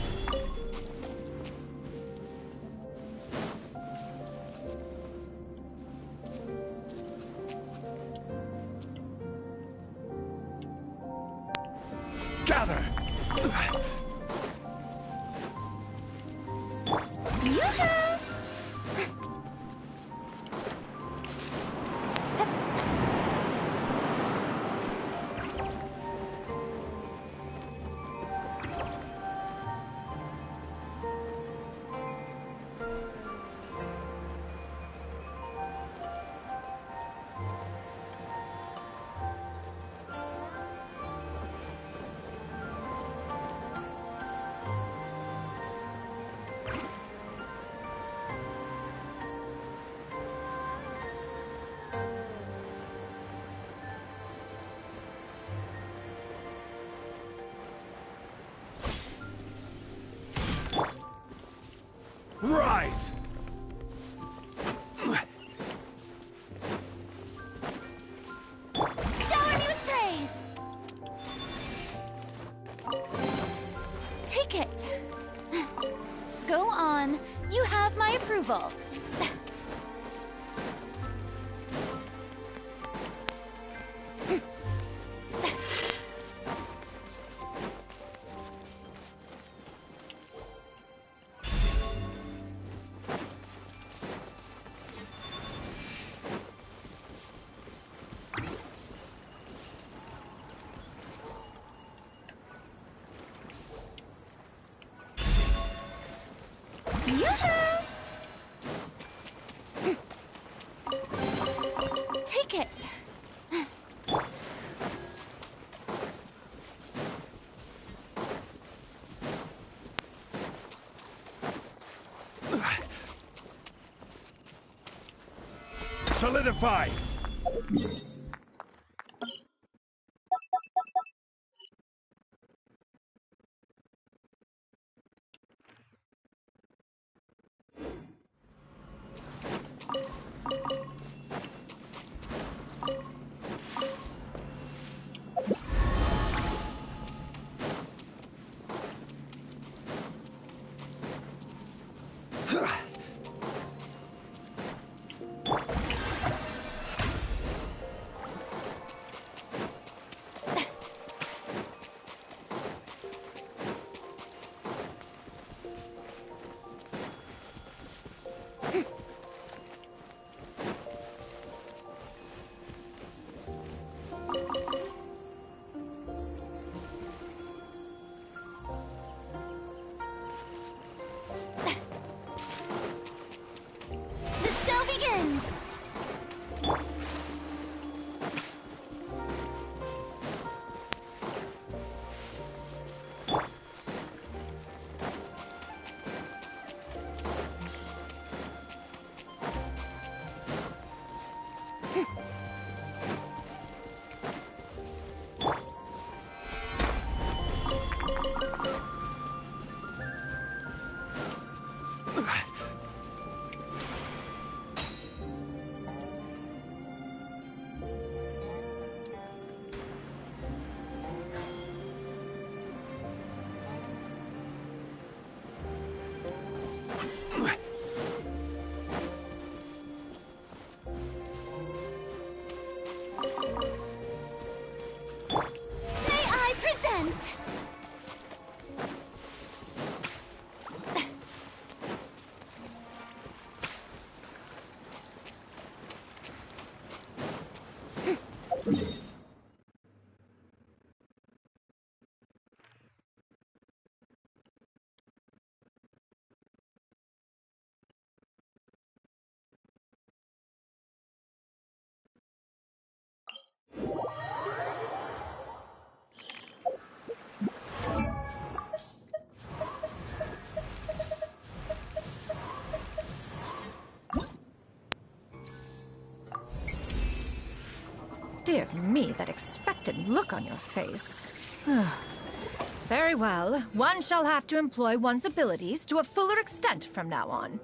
Gather! Yoo-hoo! Rise! Shower me with praise! Take it! Go on. You have my approval. Yoo-hoo! Take it! Solidify! The show begins! May I present? Dear me, that expectant look on your face. Very well. One shall have to employ one's abilities to a fuller extent from now on.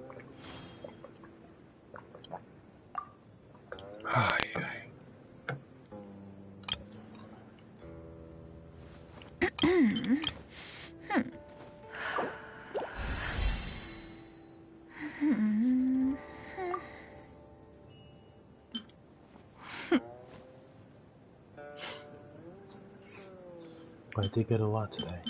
But I did get a lot today.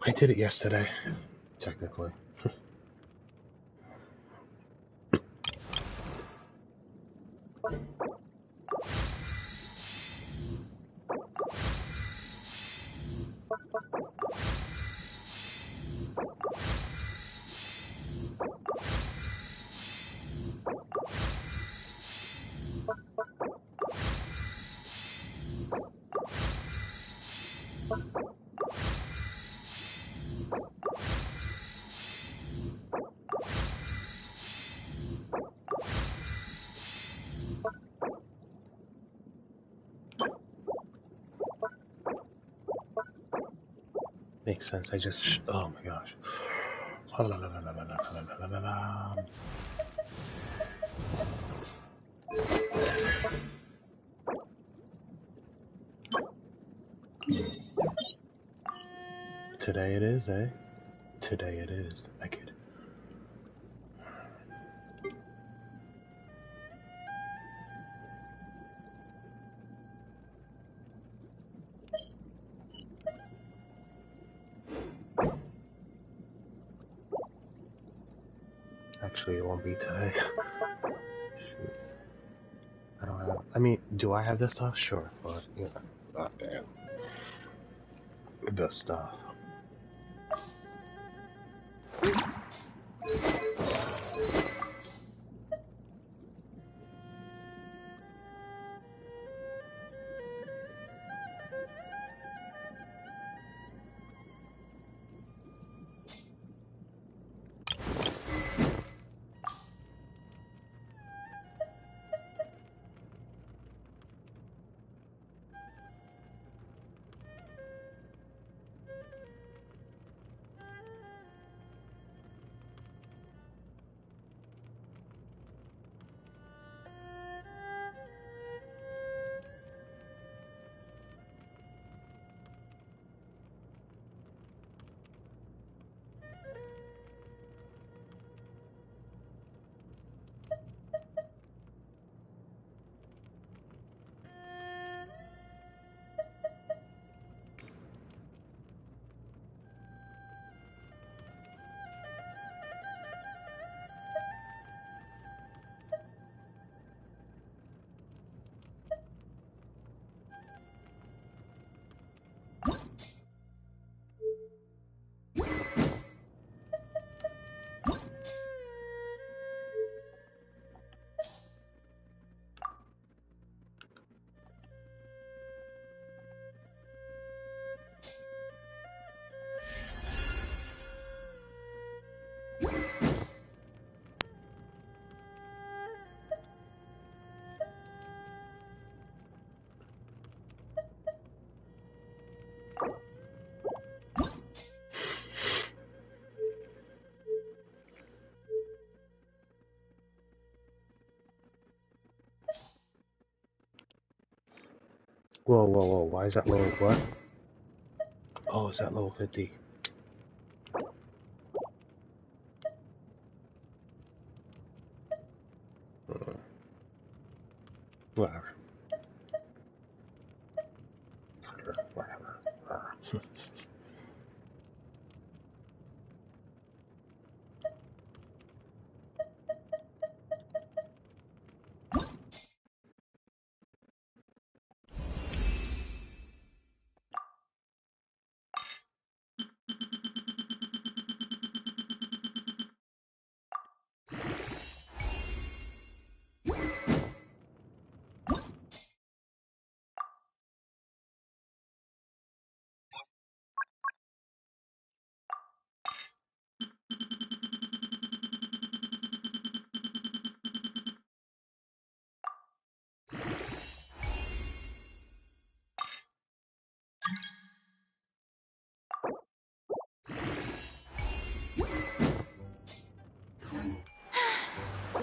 I did it yesterday, technically. Makes sense. I just. Oh my gosh. Today it is, eh? Today it is. I could. Actually, it won't be today. Shoot. I don't have. I mean, do I have this stuff? Sure, but you know, damn. The stuff. Whoa, whoa, whoa, why is that level what? Oh, is that level 50? Whatever. Whatever.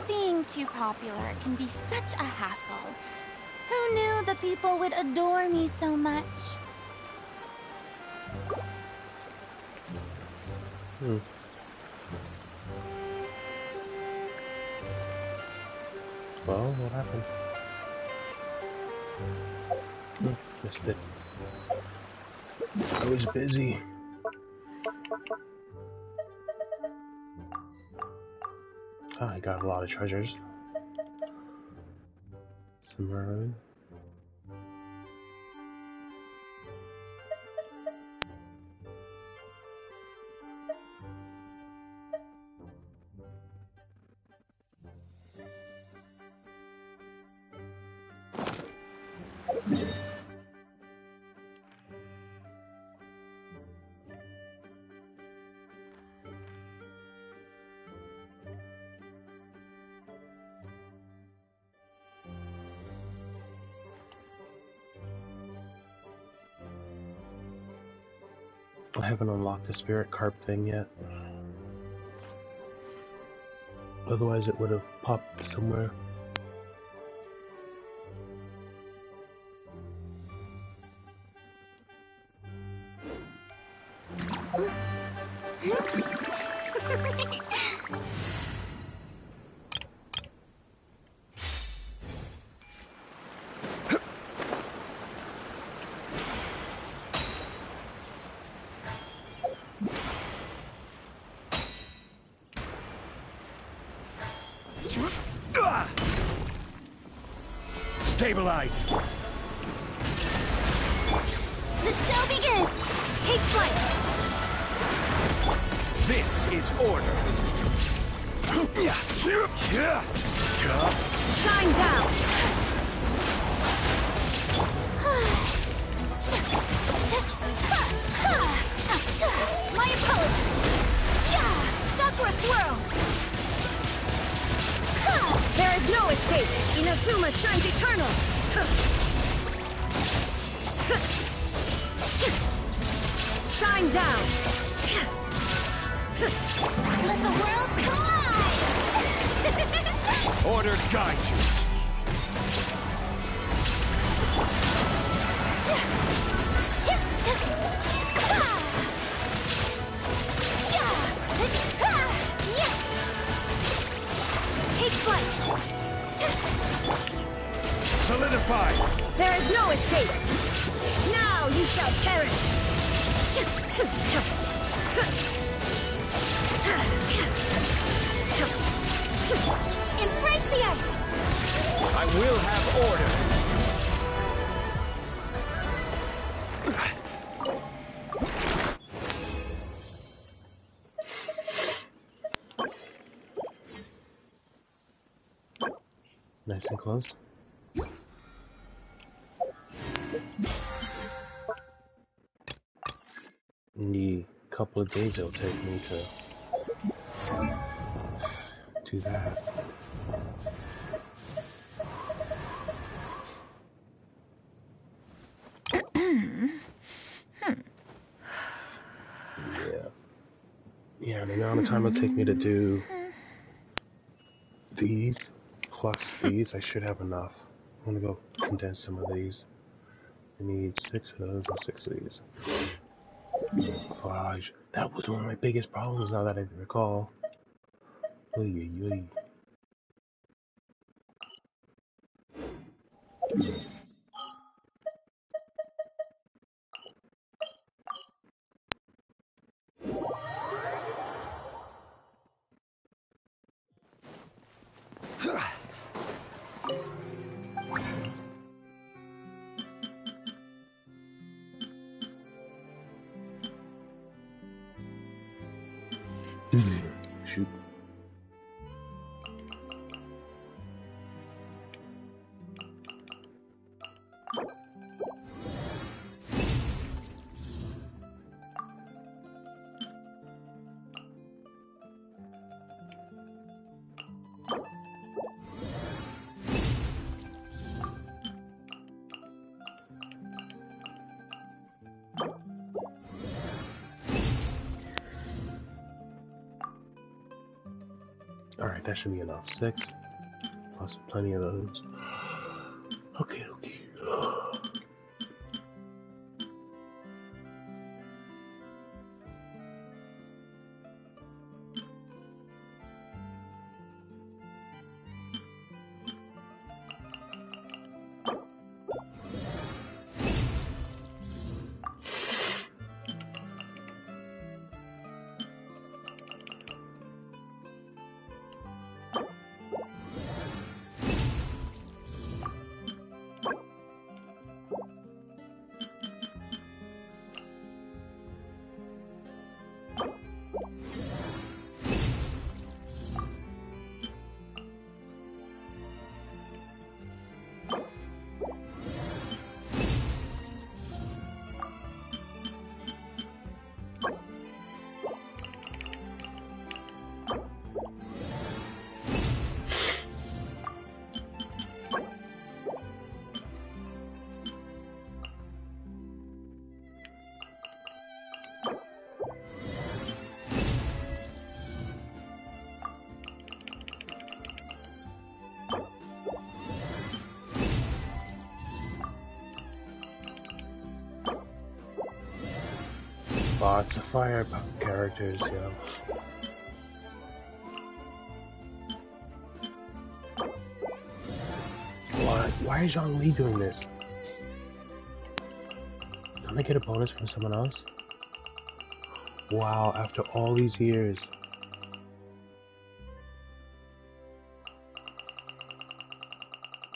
Being too popular can be such a hassle. Who knew the people would adore me so much? Well, what happened? Missed it. I was busy. I got a lot of treasures. Some maroon. I haven't unlocked the spirit carp thing yet. Otherwise it would have popped somewhere. Stabilize! The show begins! Take flight! This is order! Shine down! My apologies! Sakura swirl! There is no escape! Inazuma shines eternal! Shine down! Let the world collide! Order guide you! Take flight! Solidify! There is no escape! Now you shall perish! Embrace the ice! I will have order! Nice and closed. In the couple of days it'll take me to do that. Yeah, the amount of time it'll take me to do these plus these, I should have enough. I'm gonna go condense some of these. I need 6 of those and 6 of these. Wow, that was one of my biggest problems now that I recall. Oy, oy, oy. Shoot. Alright, that should be enough. 6 plus plenty of those. Okay, okay. Lots of fire characters, yo. What? Why is Zhongli doing this? Don't I get a bonus from someone else? Wow, after all these years.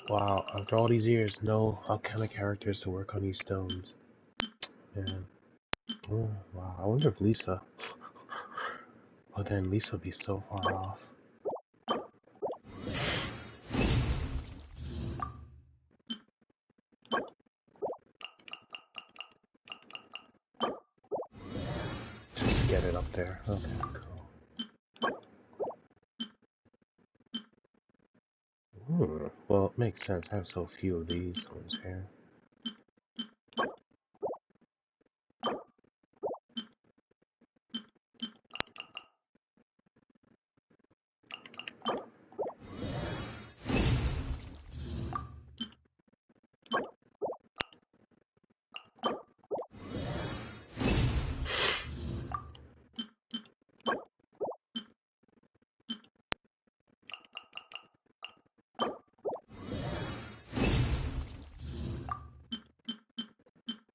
Wow, after all these years, no Alchemic characters to work on these stones. Man. Oh, wow, I wonder if Lisa. Well, then Lisa would be so far off. Just to get it up there. Okay, cool. Well, it makes sense. I have so few of these ones here.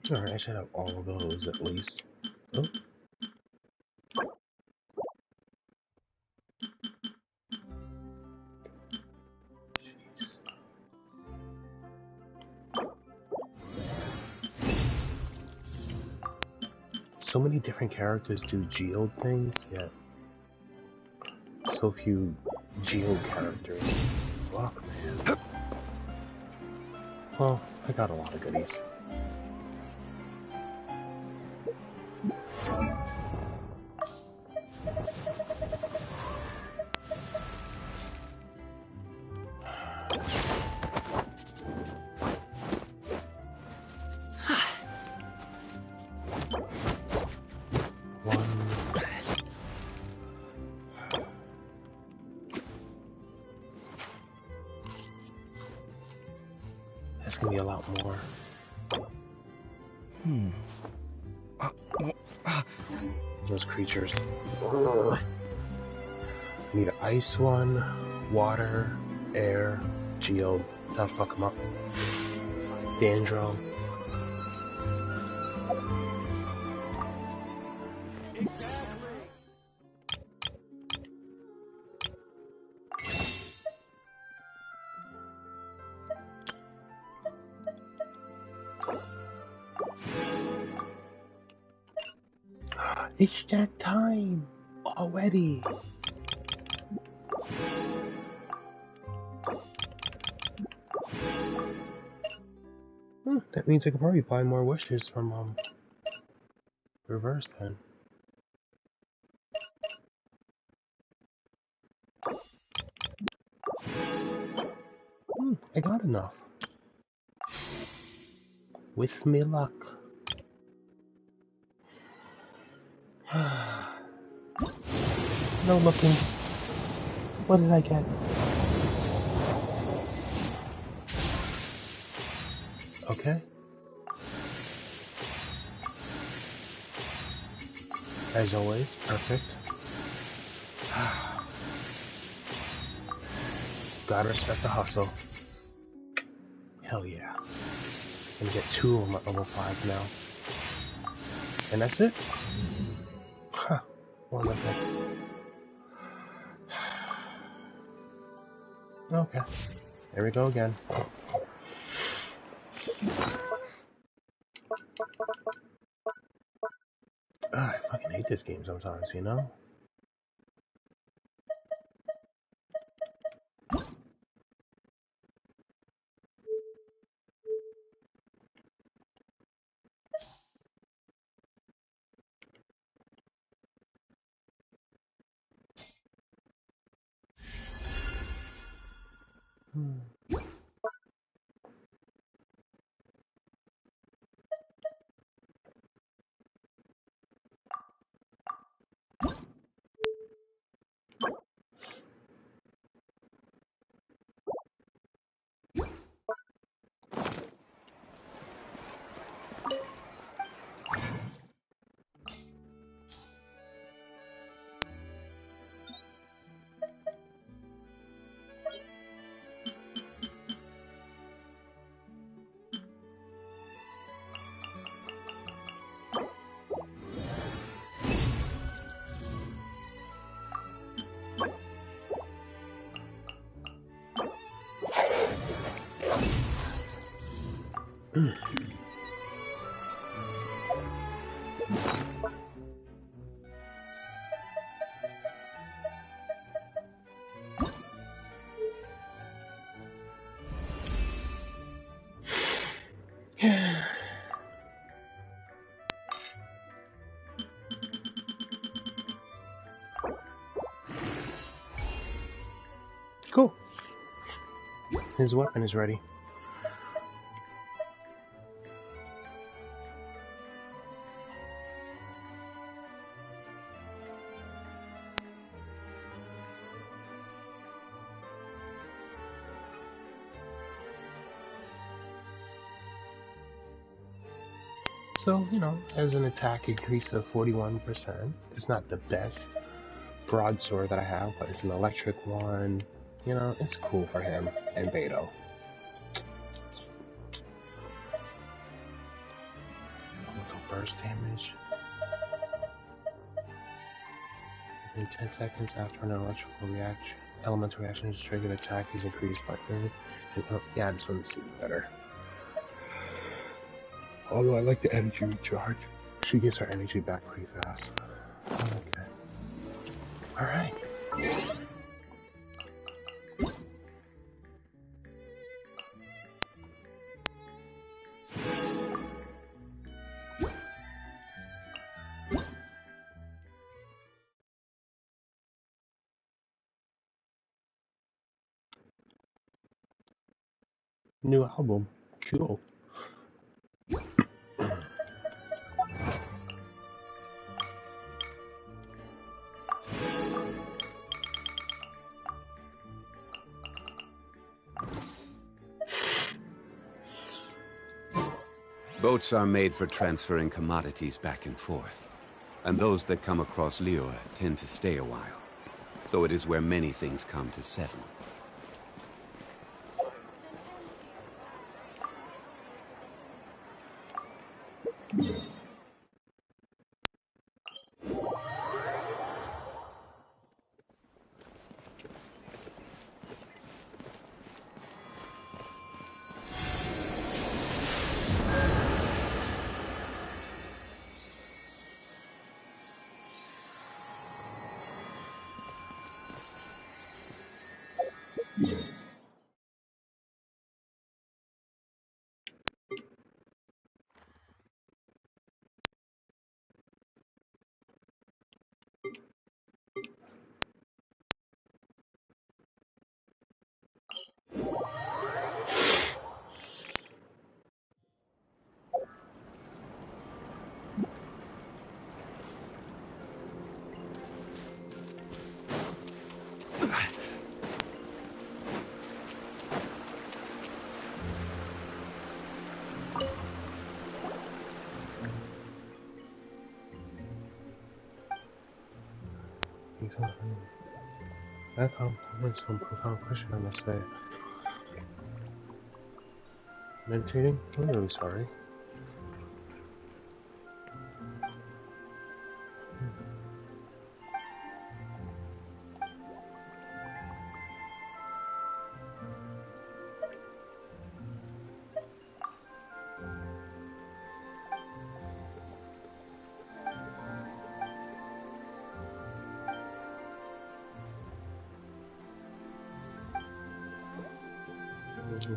Alright, I should have all of those at least. Oh. So many different characters do geode things, yet so few geode characters. Fuck, man. Well, I got a lot of goodies. There's gonna be a lot more. Those creatures. Ugh. Need an ice one, water, air, geode. That'll fuck them up. Dandro. It's that time already. That means I could probably buy more wishes from reverse then. I got enough. With me luck. No looking. What did I get? Okay. As always, perfect. Gotta respect the hustle. Hell yeah. Gonna get 2 of my level 5 now. And that's it? Huh. Wonderful. Okay. There we go again. I fucking hate this game sometimes, you know? Cool. His weapon is ready. So, you know, as an attack increase of 41%, it's not the best broadsword that I have, but it's an electric one. You know, it's cool for him and Beto. Burst damage. In 10 seconds after an electrical reaction, elemental reaction is triggered, attack is increased by 30. Yeah, this one's better. Although I like the energy recharge. She gets her energy back pretty fast. Okay. Alright. New album. Cool. Boats are made for transferring commodities back and forth. And those that come across Liyue tend to stay a while. So it is where many things come to settle. That compliments some profound question, I must say. Meditating? I'm really sorry. A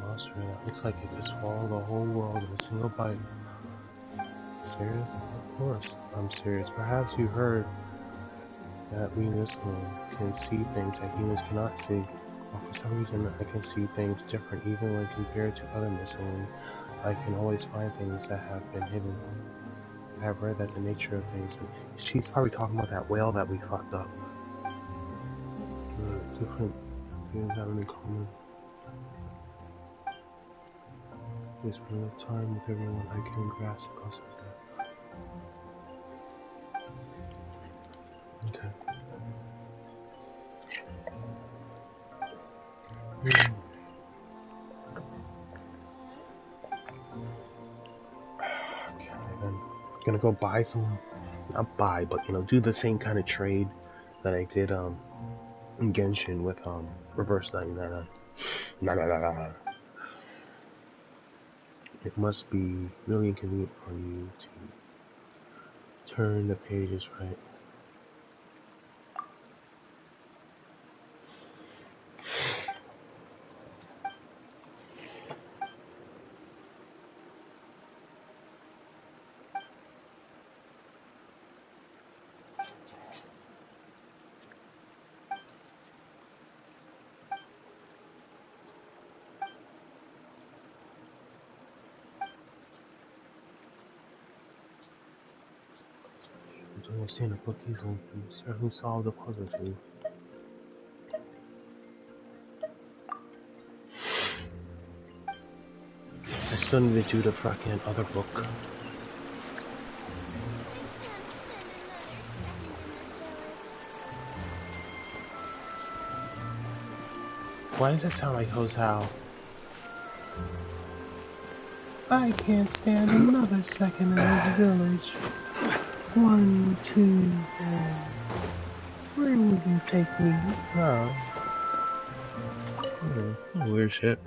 monster that looks like it could swallow the whole world in a single bite. Serious? Of course, I'm serious. Perhaps you heard that we listening can see things that humans cannot see. Well, for some reason, I can see things different, even when compared to other missing. I can always find things that have been hidden. I have read that the nature of things. She's probably talking about that whale that we fucked up. Different things having in common. We spend enough time with everyone I can grasp the concept of. Okay. I'm gonna go buy some, not buy, but do the same kind of trade that I did in Genshin with reverse 99. It must be really inconvenient for you to turn the pages right. To understand the book easily, you certainly solved the puzzle too. I still need to do the fucking other book. Why does that sound like Hozao? I can't stand another second in this village. 1, 2, 3. Where would you take me? Oh. Weird shit.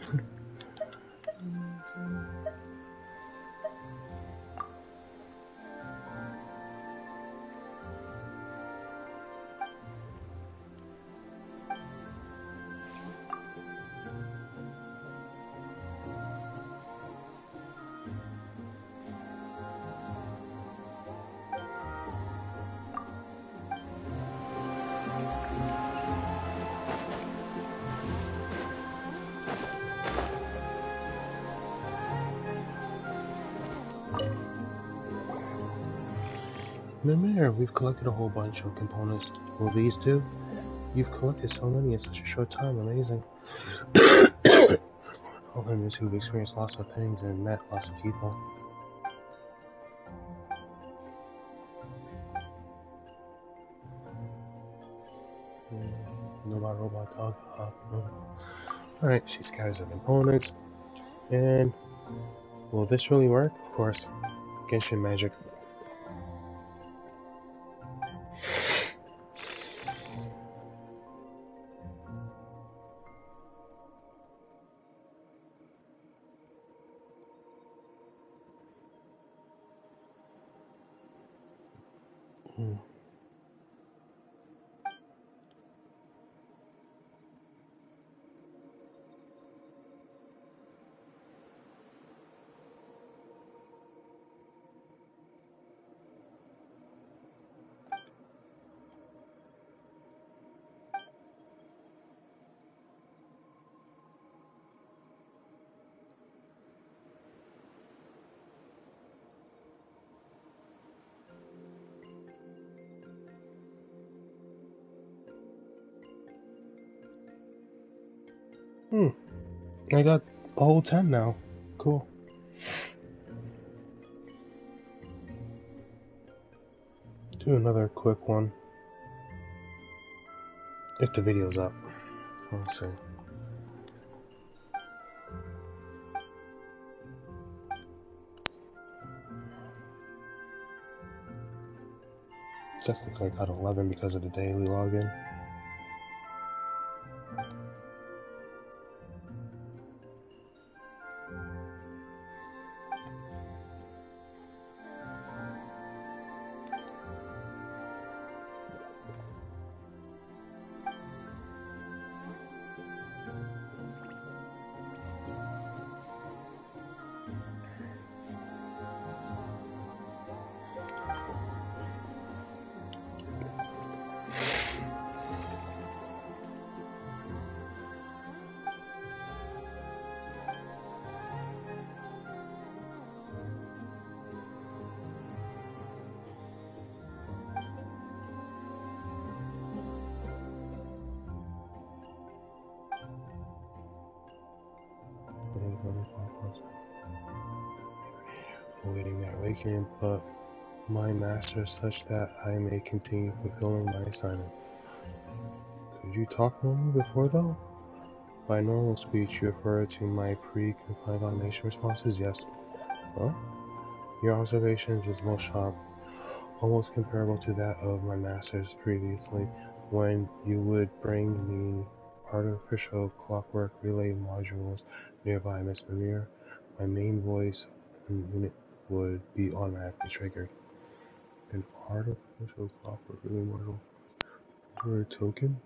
Remember, we've collected a whole bunch of components. Will these two? You've collected so many in such a short time. Amazing. All humans who've experienced lots of things and met lots of people. Robot, robot, dog, Alright, she scatters of opponents. And will this really work? Of course. Genshin magic. I got a whole 10 now. Cool. Do another quick one. If the video's up. Let's see. Technically I got 11 because of the daily login. Awaiting that awakening, but my master such that I may continue fulfilling my assignment. Could you talk normally before though? By normal speech you refer to my pre-confined automation responses? Yes. Huh? Your observations is most sharp, almost comparable to that of my masters previously, when you would bring me artificial clockwork relay modules nearby Miss Mimir. My main voice unit would be automatically triggered. An artificial clockwork relay module for a token?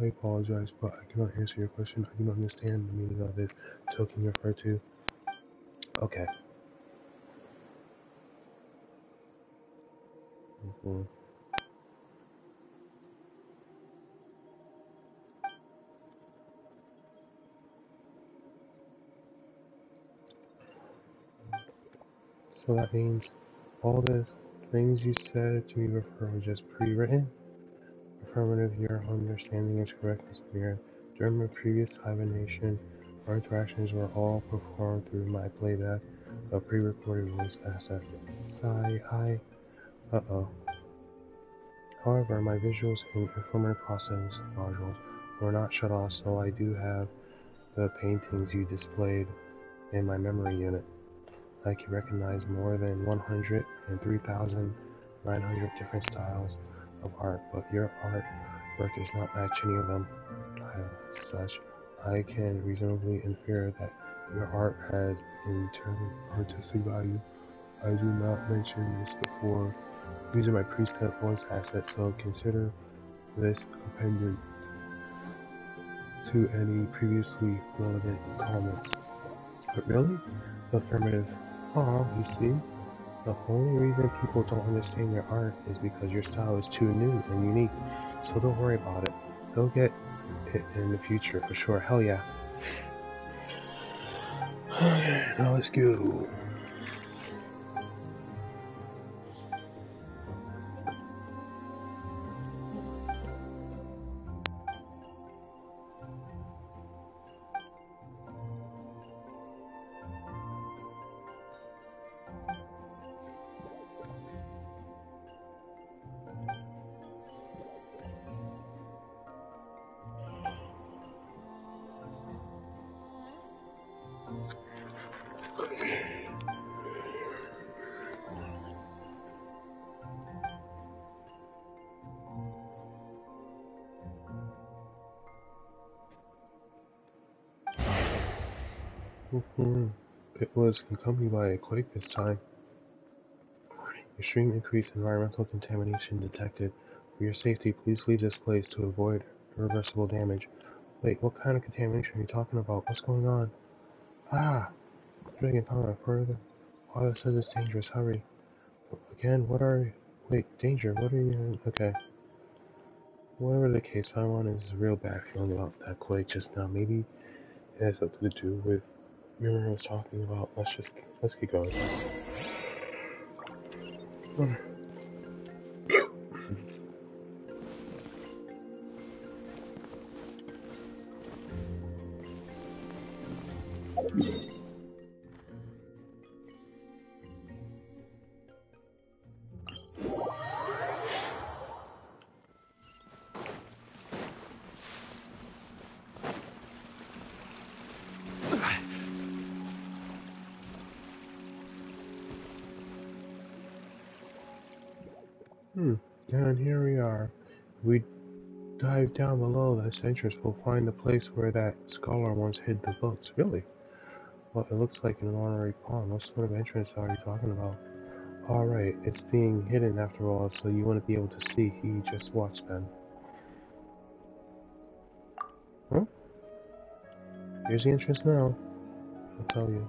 I apologize, but I cannot answer your question. I do not understand the meaning of this token you refer to. Okay. So that means all the things you said to me before were just pre-written? Affirmative, your understanding is correct, Ms. Mira. During my previous hibernation, our interactions were all performed through my playback of pre-recorded voice assets. Sigh, uh-oh. However, my visuals and informative processing modules were not shut off, so I do have the paintings you displayed in my memory unit. I can recognize more than 103,900 different styles of art, but your artwork does not match any of them. As such, I can reasonably infer that your art has internal artistic value. I do not mention this before using my pre-set voice asset, so consider this appended to any previously relevant comments. But really? Affirmative. Aw, you see? The only reason people don't understand your art is because your style is too new and unique. So don't worry about it. They'll get it in the future for sure. Hell yeah. Okay, now let's go. It was accompanied by a quake this time. Extreme increased environmental contamination detected. For your safety, please leave this place to avoid irreversible damage. Wait, what kind of contamination are you talking about? What's going on? Ah! Dragon power further. Father says it's dangerous. Hurry. Again, what are... Wait, danger, what are you... Okay. Whatever the case, Taiwan is a real bad feeling about that quake just now. Maybe it has something to do with... Remember I was talking about... Let's get going. And here we are. We dive down below this entrance, we'll find the place where that scholar once hid the books. Really? Well, it looks like an ordinary pond. What sort of entrance are you talking about? Alright, it's being hidden after all, so you wouldn't be able to see. He just watched then. Huh? Here's the entrance now. I'll tell you.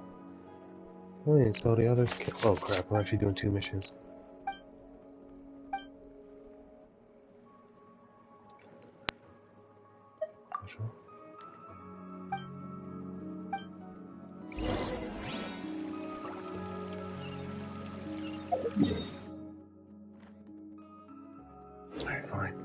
Wait, so the others can... Oh crap, we're actually doing 2 missions. Alright, fine.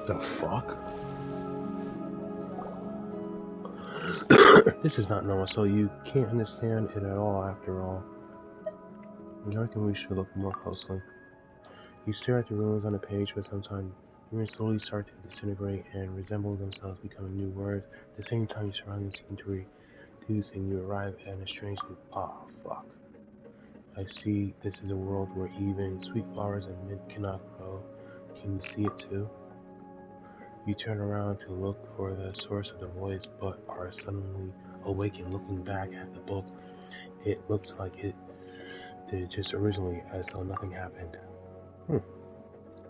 The fuck? This is not normal, so you can't understand it at all after all. I reckon we should look more closely. You stare at the runes on the page for some time. The runes slowly start to disintegrate and resemble themselves, becoming new words. At the same time, your surroundings seem to reduce and you arrive at a strange... Ah, fuck. I see this is a world where even sweet flowers and mint cannot grow. Can you see it too? You turn around to look for the source of the voice, but are suddenly awakened looking back at the book. It looks like it did just originally, as though nothing happened.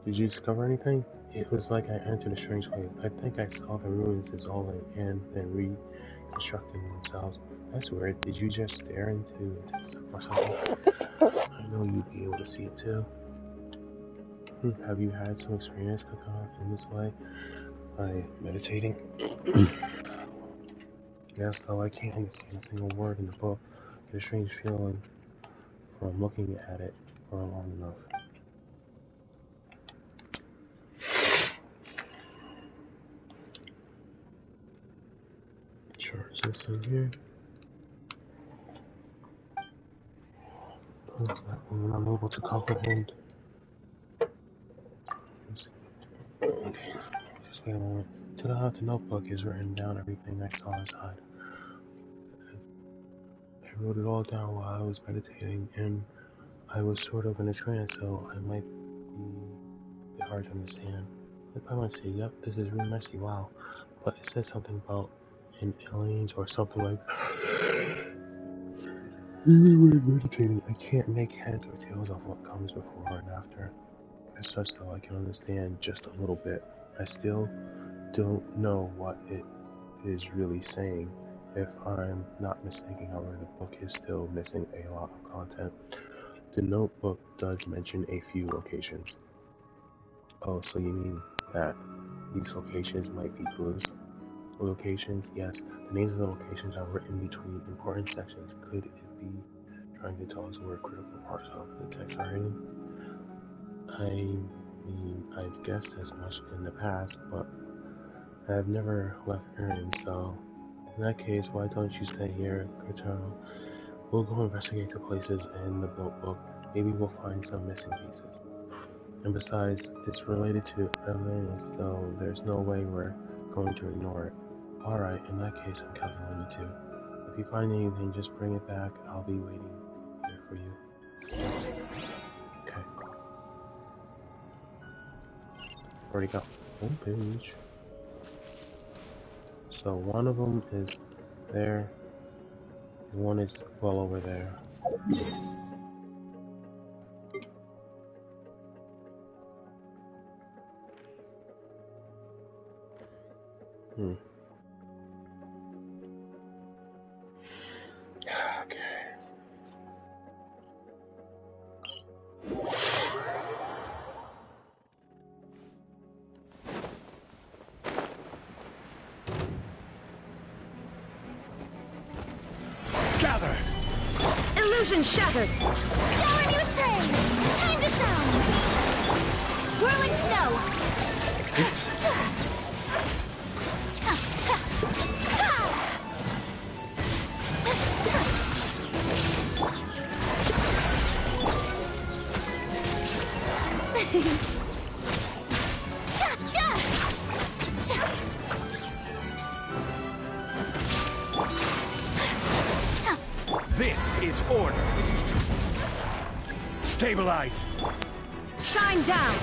Did you discover anything? It was like I entered a strange place. I think I saw the ruins dissolving and then reconstructing themselves. That's weird. Did you just stare into or something? I know you'd be able to see it too. Have you had some experience, Katana, in this way? Meditating? Yes, though I can't understand a single word in the book. I get a strange feeling from looking at it for long enough. Sure, is this in here? I'm unable to comprehend. Okay, just wait a moment. To the notebook is written down everything I saw inside. I wrote it all down while I was meditating, and I was sort of in a trance, so I might be hard to understand. I might say, yep, this is really messy, wow. But it says something about an aliens or something like that. When meditating, I can't make heads or tails of what comes before and after. As such, though, I can understand just a little bit. I still don't know what it is really saying. If I'm not mistaken, however, the book is still missing a lot of content. The notebook does mention a few locations. Oh, so you mean that these locations might be clues? Locations, yes. The names of the locations are written between important sections. Could it be trying to tell us where critical parts of the text are hidden? I mean, I've guessed as much in the past, but I've never left Erin, so in that case, why don't you stay here, Cortano? We'll go investigate the places in the notebook. Maybe we'll find some missing pieces. And besides, it's related to Evelyn, so there's no way we're going to ignore it. Alright, in that case, I'm counting on you two. If you find anything, just bring it back. I'll be waiting here for you. Okay. Already got one page. So one of them is there, and one is well over there. Okay. Gather! Illusion shattered! Shower me with praise! Time to shine! Whirling snow! This is order. Stabilize. Shine down!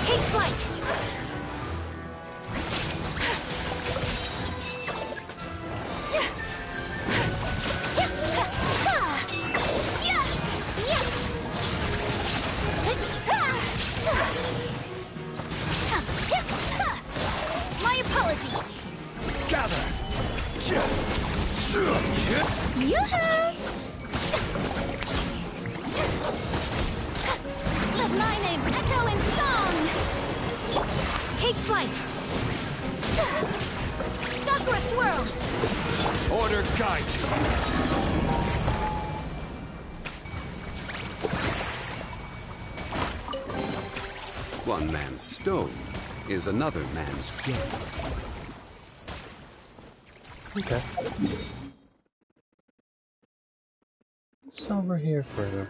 Take flight! My apology! Gather! Yoo-hoo! Let my name echo in song! Take flight! Sakura swirl! Order guide you. One man's stone is another man's gem. Okay. It's over here further.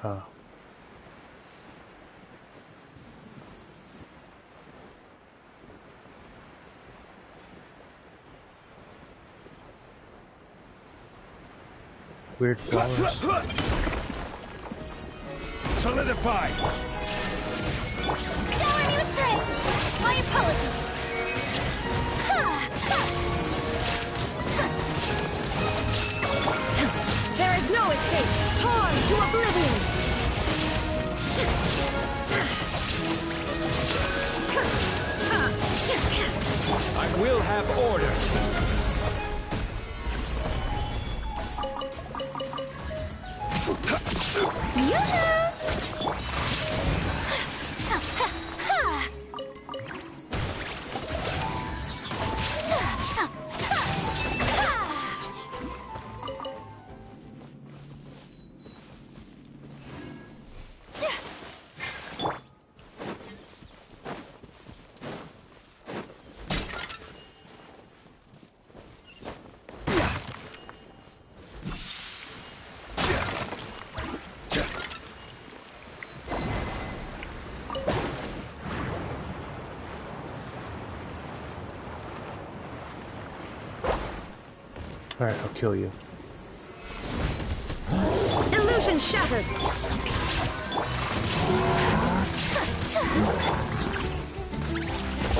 Huh. Weird flowers. Solidify. Shower me with praise! My apologies! There is no escape! Torn to oblivion! I will have order. Alright, I'll kill you. Illusion shattered!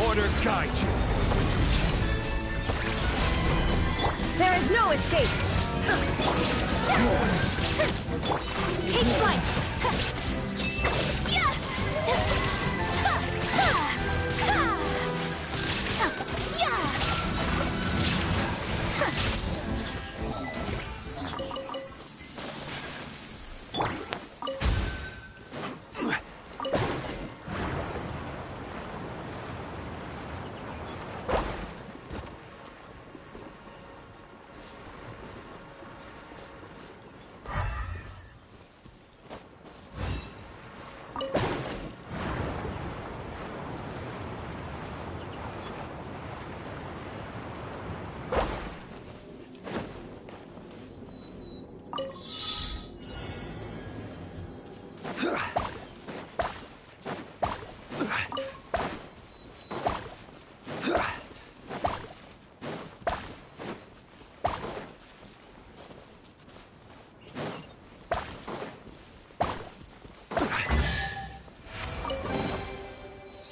Order guide you. There is no escape! Take flight!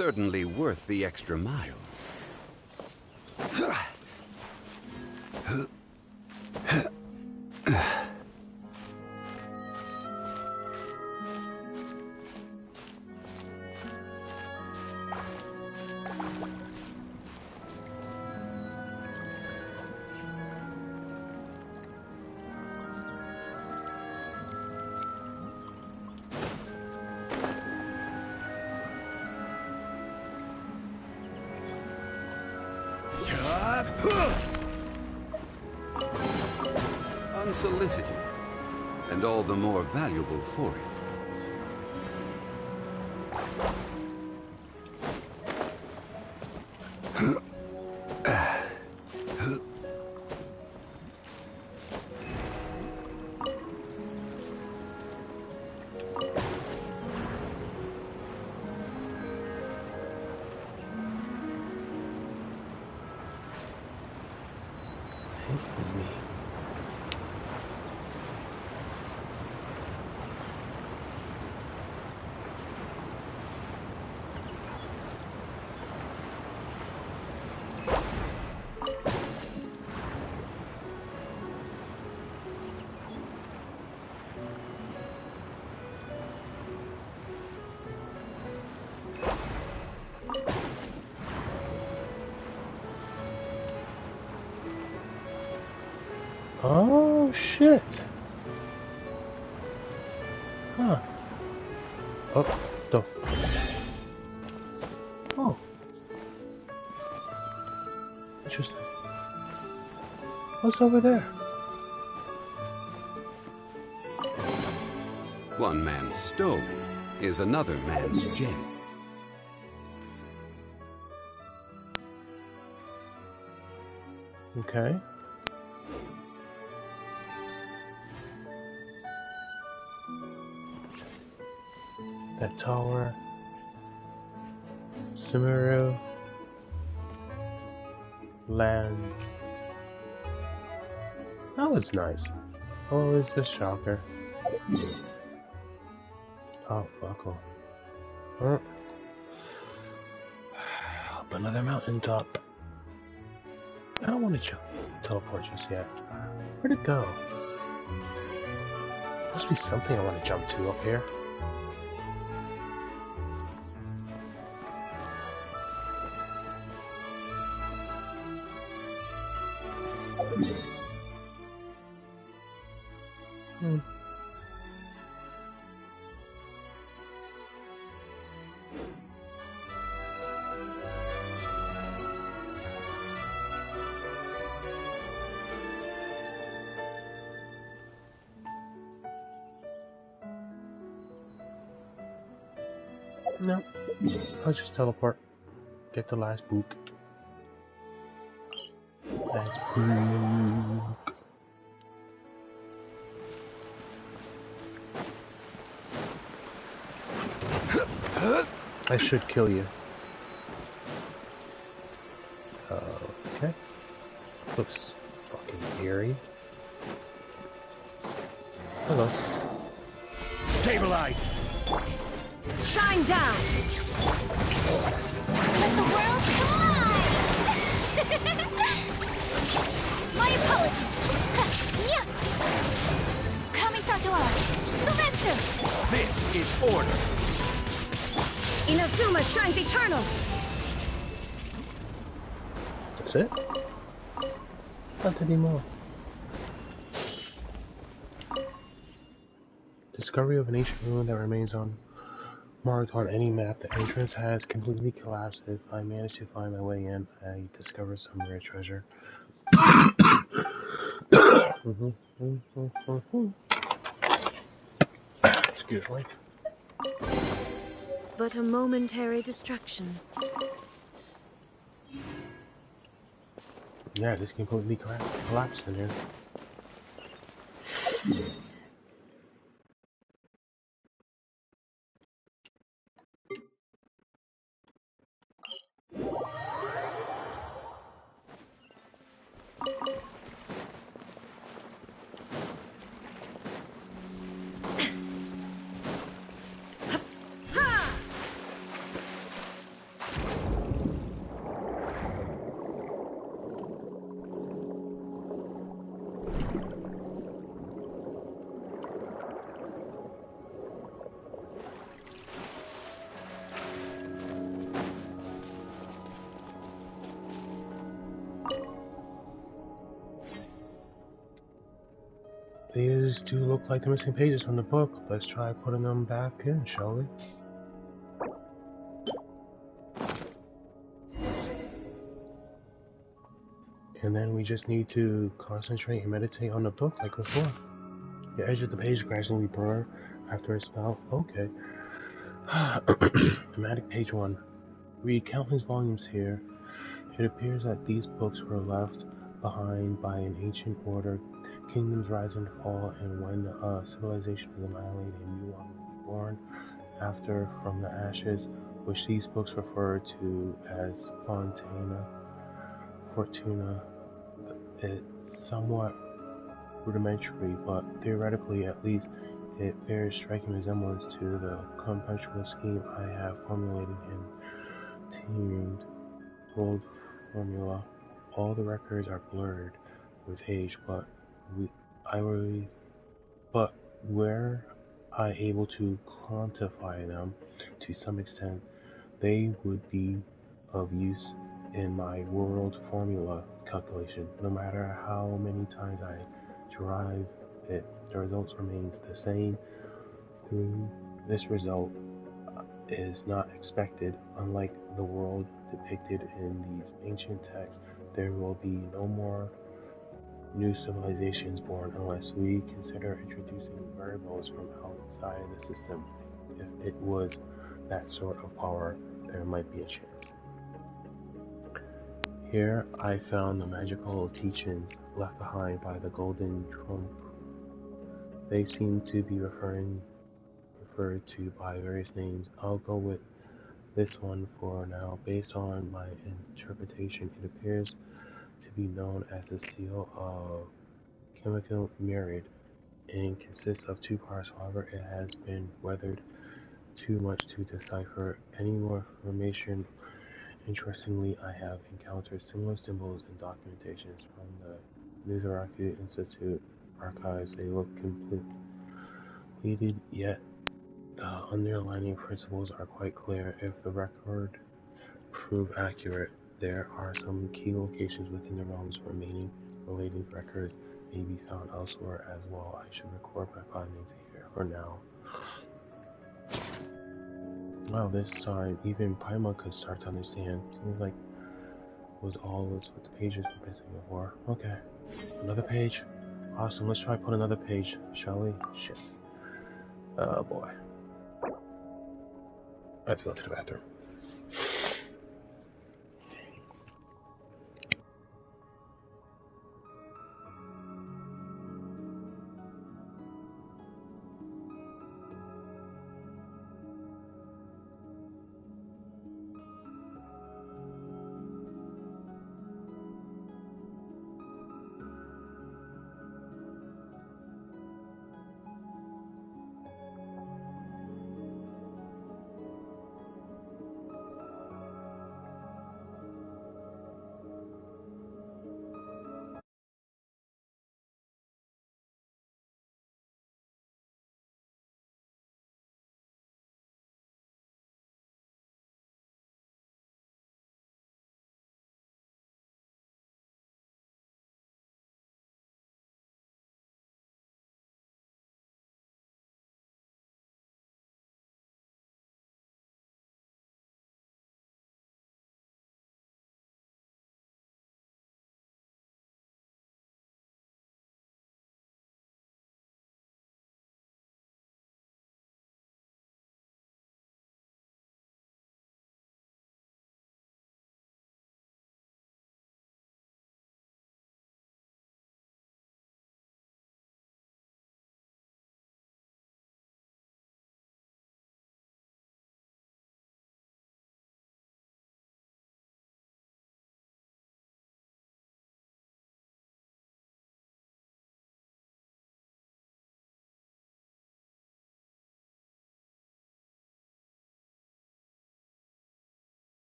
certainly worth the extra mile. Unsolicited, and all the more valuable for it. Oh shit! Huh. Oh, the. Oh. Interesting. What's over there? One man's stone is another man's gem. Okay. That tower. Sumeru. Land. That was nice. Oh, is this shocker? Oh, fuck off. Up another mountain top. I don't want to teleport just yet. Where'd it go? Must be something I want to jump to up here. No. I'll just teleport. Get the last book. Last book. I should kill you. Okay. Looks fucking eerie. Hello. Stabilize! Shine down! Let the world collide! My apologies! Yeah. Kamisato, Sumetsu! This is order! Inazuma shines eternal! That's it? Not anymore. Discovery of an ancient ruin that remains marked on any map. The entrance has completely collapsed. If I manage to find my way in, I discover some rare treasure. Excuse me. But a momentary distraction. Yeah, this completely collapsed in here. These do look like the missing pages from the book. Let's try putting them back in, shall we? And then we just need to concentrate and meditate on the book like before. The edge of the page gradually blur after a spell. Okay. Thematic page 1. Read countless volumes here. It appears that these books were left behind by an ancient order. Kingdoms rise and fall, and when a civilization is annihilated, a new one will be born after from the ashes, which these books refer to as Fortuna. It's somewhat rudimentary, but theoretically at least, it bears striking resemblance to the conventional scheme I have formulated in Teamed World Formula. All the records are blurred with age, but were I able to quantify them to some extent, they would be of use in my world formula calculation. No matter how many times I derive it, the result remains the same. Through this result is not expected. Unlike the world depicted in these ancient texts, there will be no more new civilizations born unless we consider introducing variables from outside the system. If it was that sort of power, there might be a chance. Here I found the magical teachings left behind by the Golden Trump. They seem to be referred to by various names. I'll go with this one for now. Based on my interpretation, it appears to be known as the Seal of Chemical Merit and consists of 2 parts. However, it has been weathered too much to decipher any more information. Interestingly, I have encountered similar symbols and documentations from the Mizrahi Institute archives. They look completed, yet the underlying principles are quite clear. If the record prove accurate, there are some key locations within the realms remaining. Related records may be found elsewhere as well. I should record my findings here for now. Wow, this time even Paimon could start to understand. Seems like it was all what the pages were missing before. Okay, another page. Awesome, let's try put another page, shall we? Shit. Oh boy. I have to go to the bathroom.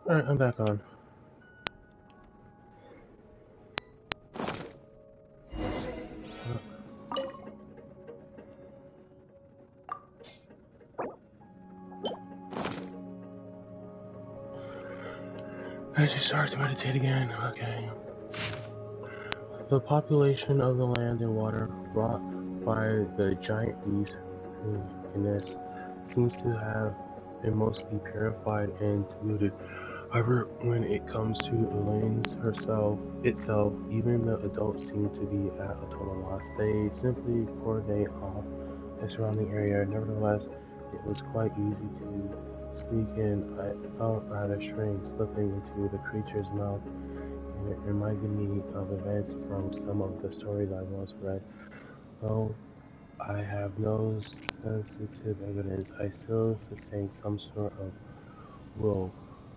Alright, I'm back on. As you start to meditate again, okay. The population of the land and water brought by the giant beast in this seems to have been mostly purified and diluted. However, when it comes to Elaine itself, even the adults seem to be at a total loss. They simply coordinate off the surrounding area. Nevertheless, it was quite easy to sneak in. I felt rather strange slipping into the creature's mouth, and it reminded me of events from some of the stories I once read. Though I have no sensitive evidence, I still sustain some sort of will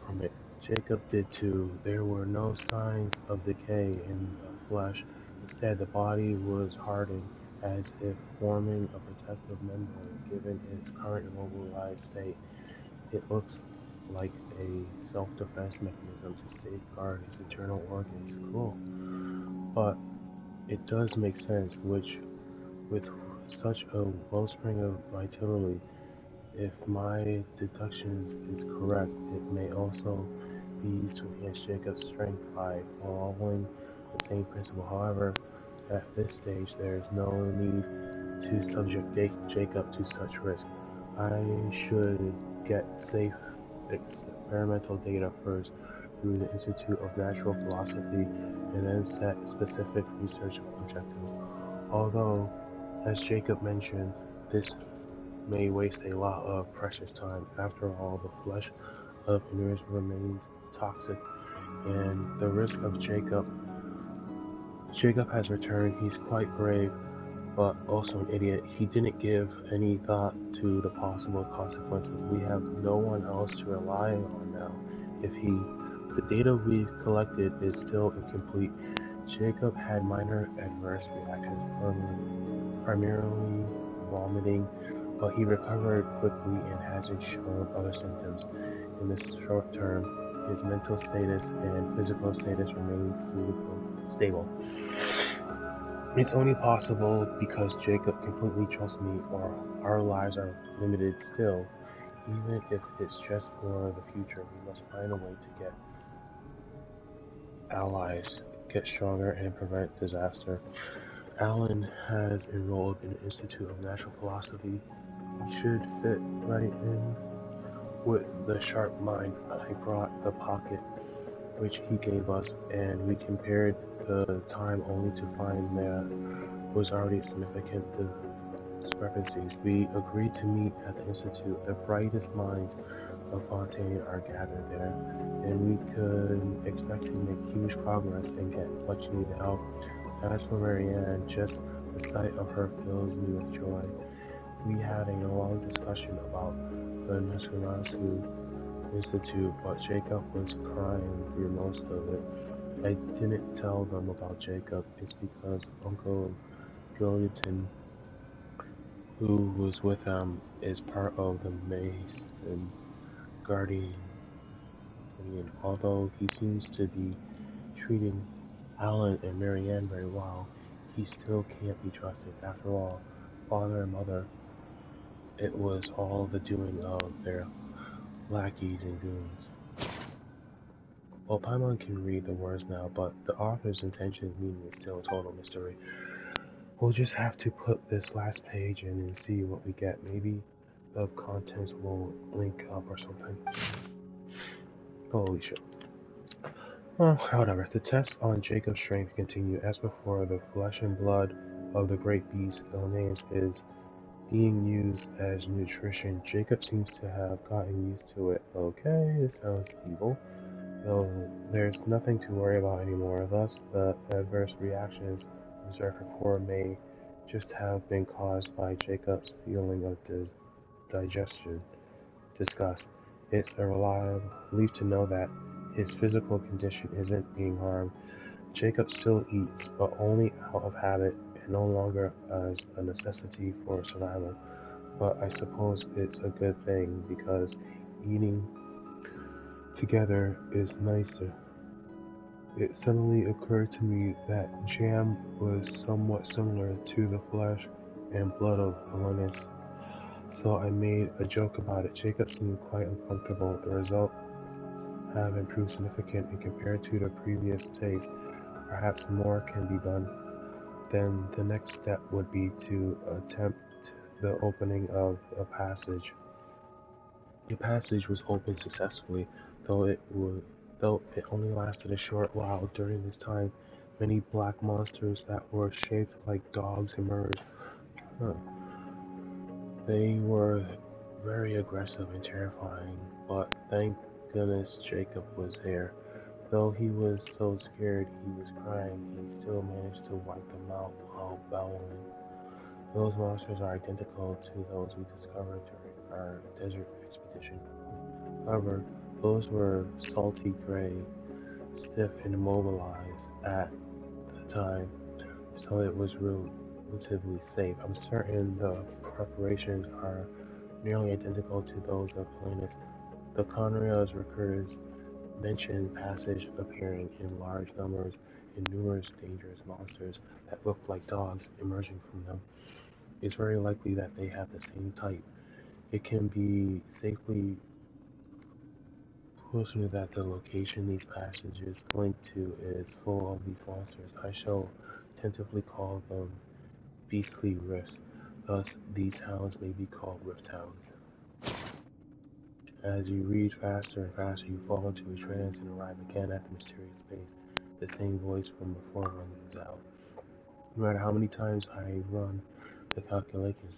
from it. Jacob did too. There were no signs of decay in the flesh. Instead, the body was hardened, as if forming a protective membrane. Given its current immobilized state, it looks like a self-defense mechanism to safeguard its internal organs. Cool. But it does make sense, with such a wellspring of vitality. If my deductions is correct, it may also be used to enhance Jacob's strength by following the same principle. However, at this stage, there is no need to subject Jacob to such risk. I should get safe experimental data first through the Institute of Natural Philosophy and then set specific research objectives. Although, as Jacob mentioned, this may waste a lot of precious time. After all, the flesh of Inuit remains toxic, and the risk of Jacob has returned. He's quite brave, but also an idiot. He didn't give any thought to the possible consequences. We have no one else to rely on now. The data we've collected is still incomplete. Jacob had minor adverse reactions, primarily vomiting, but he recovered quickly and hasn't shown other symptoms. In the short term, his mental status and physical status remain stable. It's only possible because Jacob completely trusts me, or our lives are limited still. Even if it's just for the future, we must find a way to get allies, get stronger, and prevent disaster. Alan has enrolled in the Institute of Natural Philosophy. He should fit right in with the sharp mind. I brought the pocket which he gave us, and we compared the time only to find there was already significant discrepancies. We agreed to meet at the Institute. The brightest minds of Fontaine are gathered there, and we could expect to make huge progress and get much needed help. As for Marianne, just the sight of her fills me with joy. We had a long discussion about the Nosferatu Institute, but Jacob was crying through most of it. I didn't tell them about Jacob. It's because Uncle Gilliton, who was with them, is part of the Mace and Guardian. Although he seems to be treating Alan and Marianne very well, he still can't be trusted. After all, father and mother, it was all the doing of their lackeys and goons. Well, Paimon can read the words now, but the author's intention meaning is still a total mystery. We'll just have to put this last page in and see what we get. Maybe the contents will link up or something. Holy shit. Well, however, the tests on Jacob's strength continue. As before, the flesh and blood of the great beast, Elnaeus, is being used as nutrition. Jacob seems to have gotten used to it. Okay, this sounds evil. Though there's nothing to worry about anymore. Thus, the adverse reactions observed before may just have been caused by Jacob's feeling of digestion. Disgust. It's a relief to know that his physical condition isn't being harmed. Jacob still eats, but only out of habit and no longer as a necessity for survival. But I suppose it's a good thing, because eating together is nicer. It suddenly occurred to me that jam was somewhat similar to the flesh and blood of Alanis, so I made a joke about it. Jacob seemed quite uncomfortable. The results have improved significantly compared to the previous taste. Perhaps more can be done. Then the next step would be to attempt the opening of a passage. The passage was opened successfully, though it only lasted a short while. During this time, many black monsters that were shaped like dogs emerged. Huh. They were very aggressive and terrifying, but thank goodness Jacob was there. Though he was so scared he was crying, he still managed to wipe them out while bellowing. Those monsters are identical to those we discovered during our desert expedition. However, those were salty gray, stiff and immobilized at the time, so it was relatively safe. I'm certain the preparations are nearly identical to those of Planet. The Conrail's records mention passage appearing in large numbers and numerous dangerous monsters that look like dogs emerging from them. It's very likely that they have the same type. It can be safely posited that the location these passages link to is full of these monsters. I shall tentatively call them beastly rifts. Thus, these towns may be called rift towns. As you read faster and faster, you fall into a trance and arrive again at the mysterious space. The same voice from before runs out. No matter how many times I run the calculations,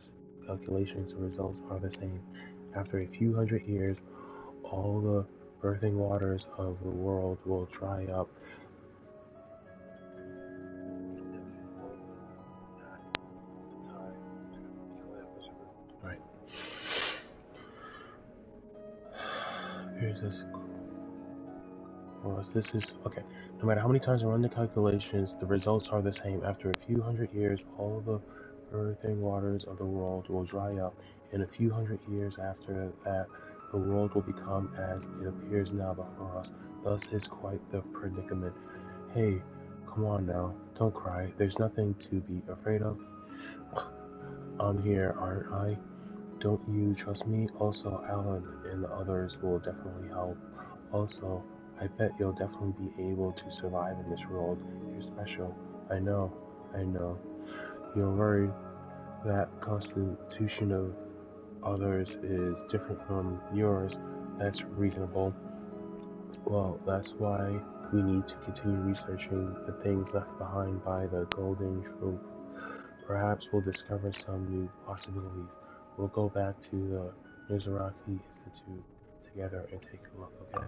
the results are the same. After a few hundred years, all the birthing waters of the world will dry up. Right. Here's this. This is okay. No matter how many times I run the calculations, the results are the same. After a few hundred years, all the birthing waters of the world will dry up. In a few hundred years after that, the world will become as it appears now before us. Thus is quite the predicament. Hey, come on now, don't cry. There's nothing to be afraid of. I'm here, aren't I? Don't you trust me? Also, Alan and the others will definitely help. Also, I bet you'll definitely be able to survive in this world. You're special. I know. I know. You're worried that constitution of others is different from yours. That's reasonable. Well, that's why we need to continue researching the things left behind by the Golden Troop. Perhaps we'll discover some new possibilities. We'll go back to the Mizrahi Institute together and take a look, okay?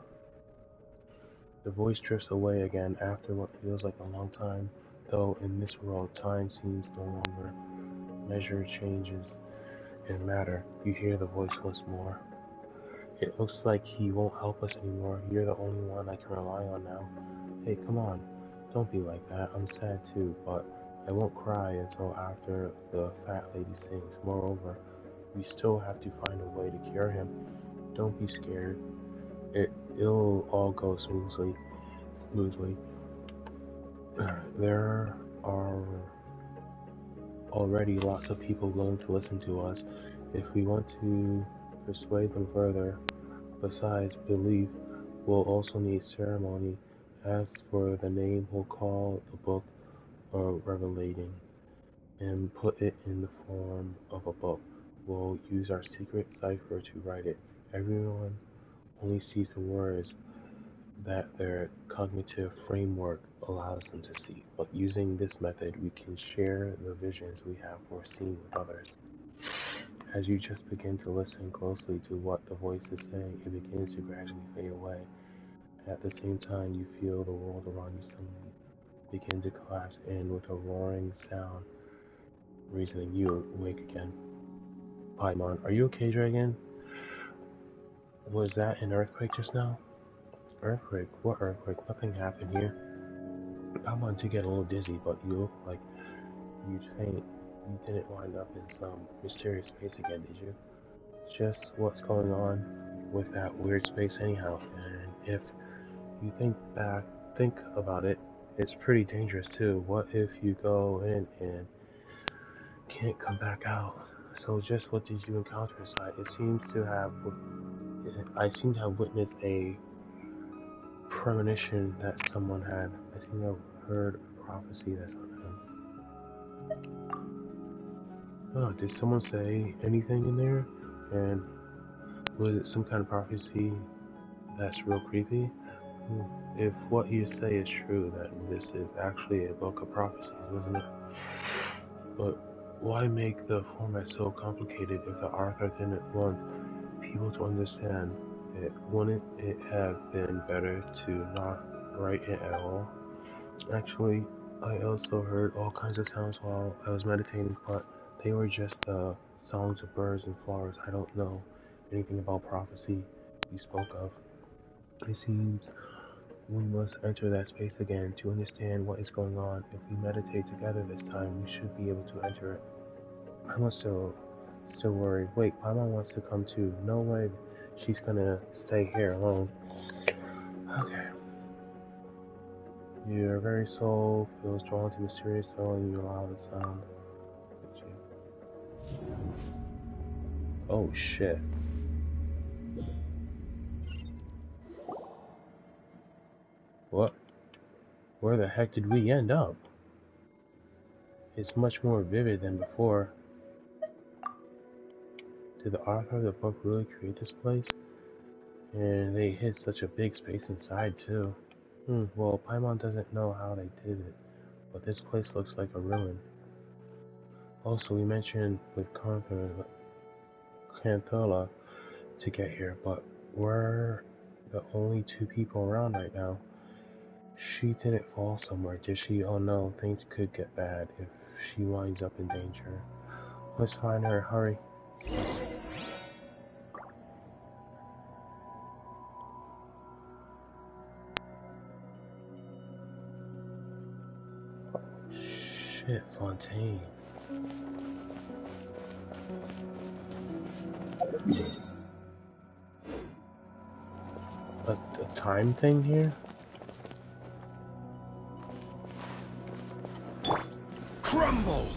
The voice drifts away again after what feels like a long time, though in this world time seems no longer. Measure changes in matter. You hear the voice once more. It looks like he won't help us anymore. You're the only one I can rely on now. Hey, come on. Don't be like that. I'm sad too, but I won't cry until after the fat lady sings. Moreover, we still have to find a way to cure him. Don't be scared. It'll all go smoothly. There are already lots of people willing to listen to us. If we want to persuade them further, besides belief, we'll also need ceremony. As for the name, we'll call the book Revelating and put it in the form of a book. We'll use our secret cipher to write it. Everyone only sees the words that their cognitive framework allows them to see, but using this method we can share the visions we have foreseen with others. As you just begin to listen closely to what the voice is saying, it begins to gradually fade away. At the same time, you feel the world around you suddenly begin to collapse in with a roaring sound, raising you awake again. Paimon, are you okay, Dragon? Was that an earthquake just now? Earthquake? What earthquake? Nothing happened here. Paimon did get a little dizzy, but you look like you'd faint. You didn't wind up in some mysterious space again, did you? Just what's going on with that weird space anyhow, if you think about it, it's pretty dangerous too. What if you go in and can't come back out? So just what did you encounter inside? I seem to have witnessed a premonition that someone had. I seem to have heard a prophecy that's on him. Oh, did someone say anything in there? And was it some kind of prophecy that's real creepy? If what you say is true, then this is actually a book of prophecies, isn't it? But why make the format so complicated if the author didn't want people to understand it? Wouldn't it have been better to not write it at all? Actually, I also heard all kinds of sounds while I was meditating, but they were just the songs of birds and flowers. I don't know anything about prophecy you spoke of. It seems we must enter that space again to understand what is going on. If we meditate together this time, we should be able to enter it. I'm still worried. Wait, Paimon wants to come too. No way she's gonna stay here alone. Okay. Your very soul feels drawn to mysterious soul and you allow the sound. Oh shit. What? Where the heck did we end up? It's much more vivid than before. Did the author of the book really create this place? And they hid such a big space inside too. Well, Paimon doesn't know how they did it, but this place looks like a ruin. Also, we mentioned with Canthola to get here, but we're the only two people around right now. She didn't fall somewhere, did she? Oh no, things could get bad if she winds up in danger. Let's find her, hurry. Shit, Fontaine. A time thing here? Crumble!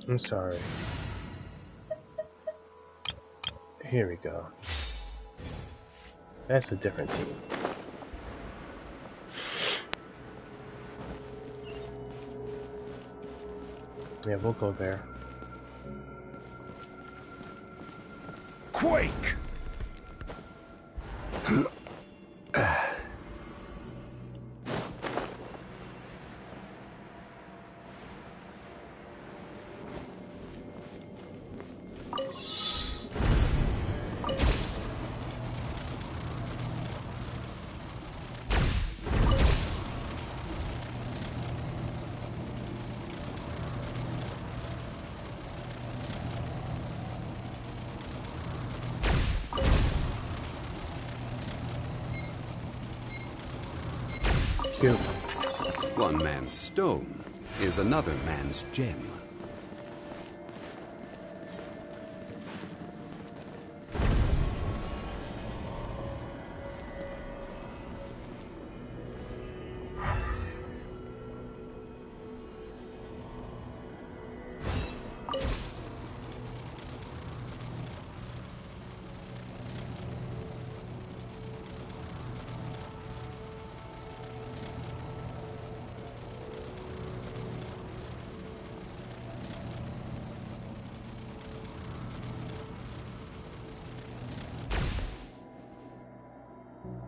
I'm sorry. Here we go. That's a different team. Yeah, we'll go there. Quake! Cute. One man's stone is another man's gem.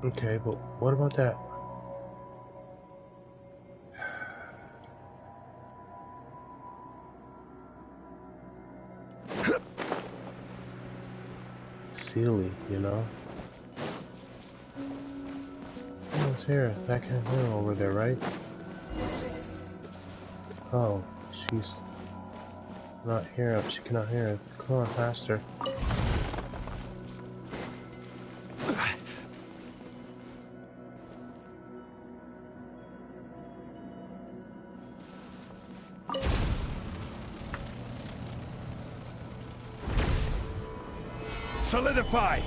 Okay, but what about that? Sealy, you know? Oh, it's here. That can't go over there, right? Oh, she's not here. She cannot hear us. Come on, faster. Solidify!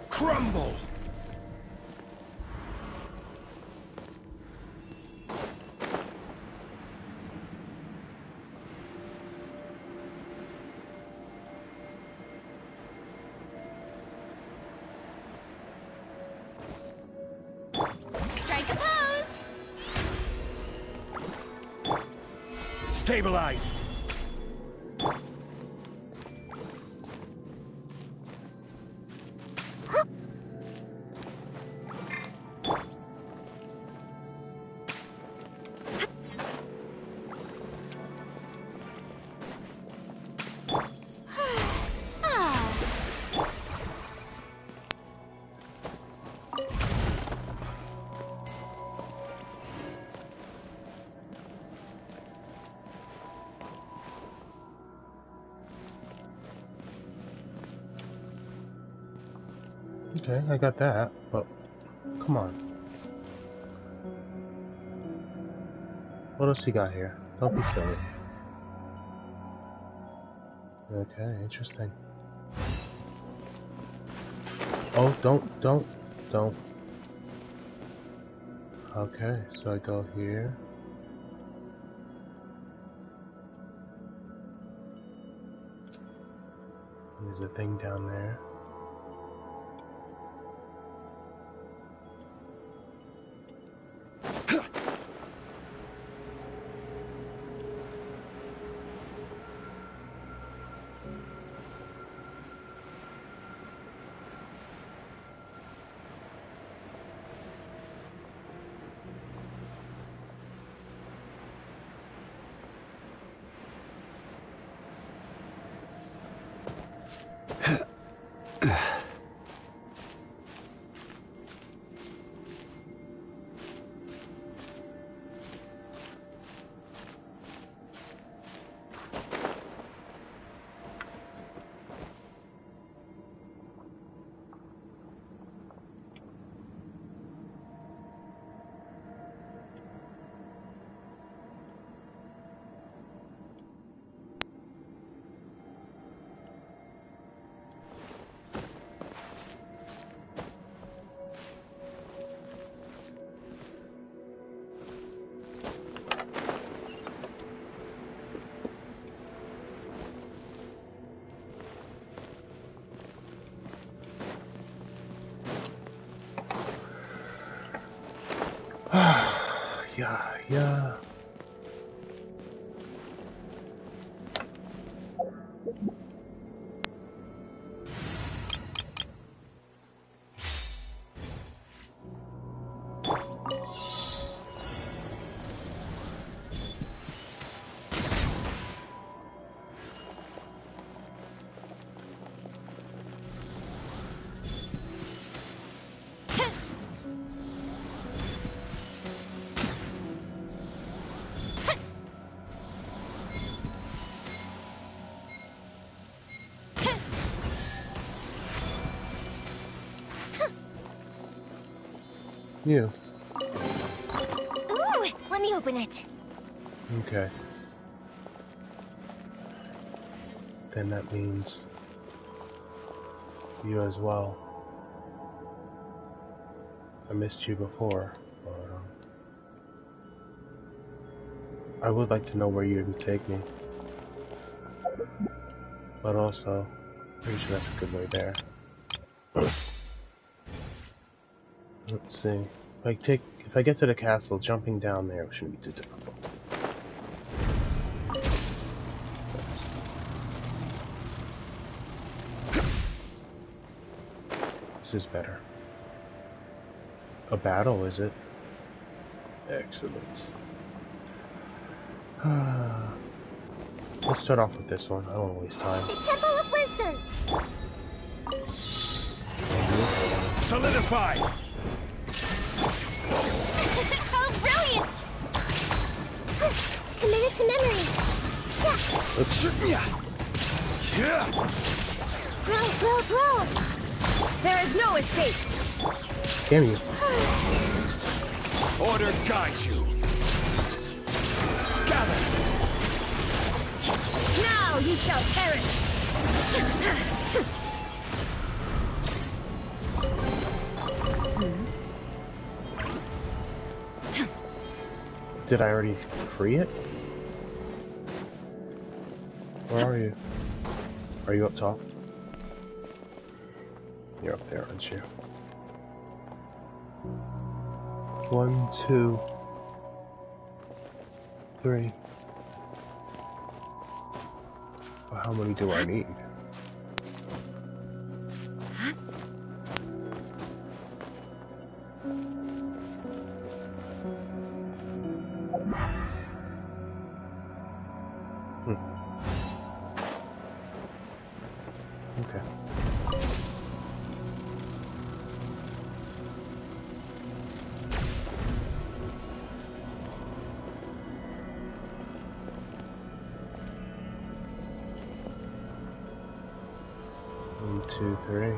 Crumble! Strike a pose! Stabilize! Okay, I got that, but come on. What else you got here? Don't be silly. Okay, interesting. Oh, don't. Okay, so I go here. There's a thing down there. Yeah. You. Ooh, let me open it. Okay. Then that means you as well. I missed you before, but I would like to know where you would take me. But also, pretty sure that's a good way there. Let's see. If I get to the castle, jumping down there shouldn't be too difficult. This is better. A battle, is it? Excellent. Let's start off with this one. I don't want to waste time. The Temple of Wisdom! Solidify! How brilliant! Committed to memory! Yeah. Grow! There is no escape! Damn you. Order guide you. Gather! Now you shall perish! Did I already free it? Where are you? Are you up top? You're up there, aren't you? 1, 2, 3. Well, how many do I need? Okay. One, two, three.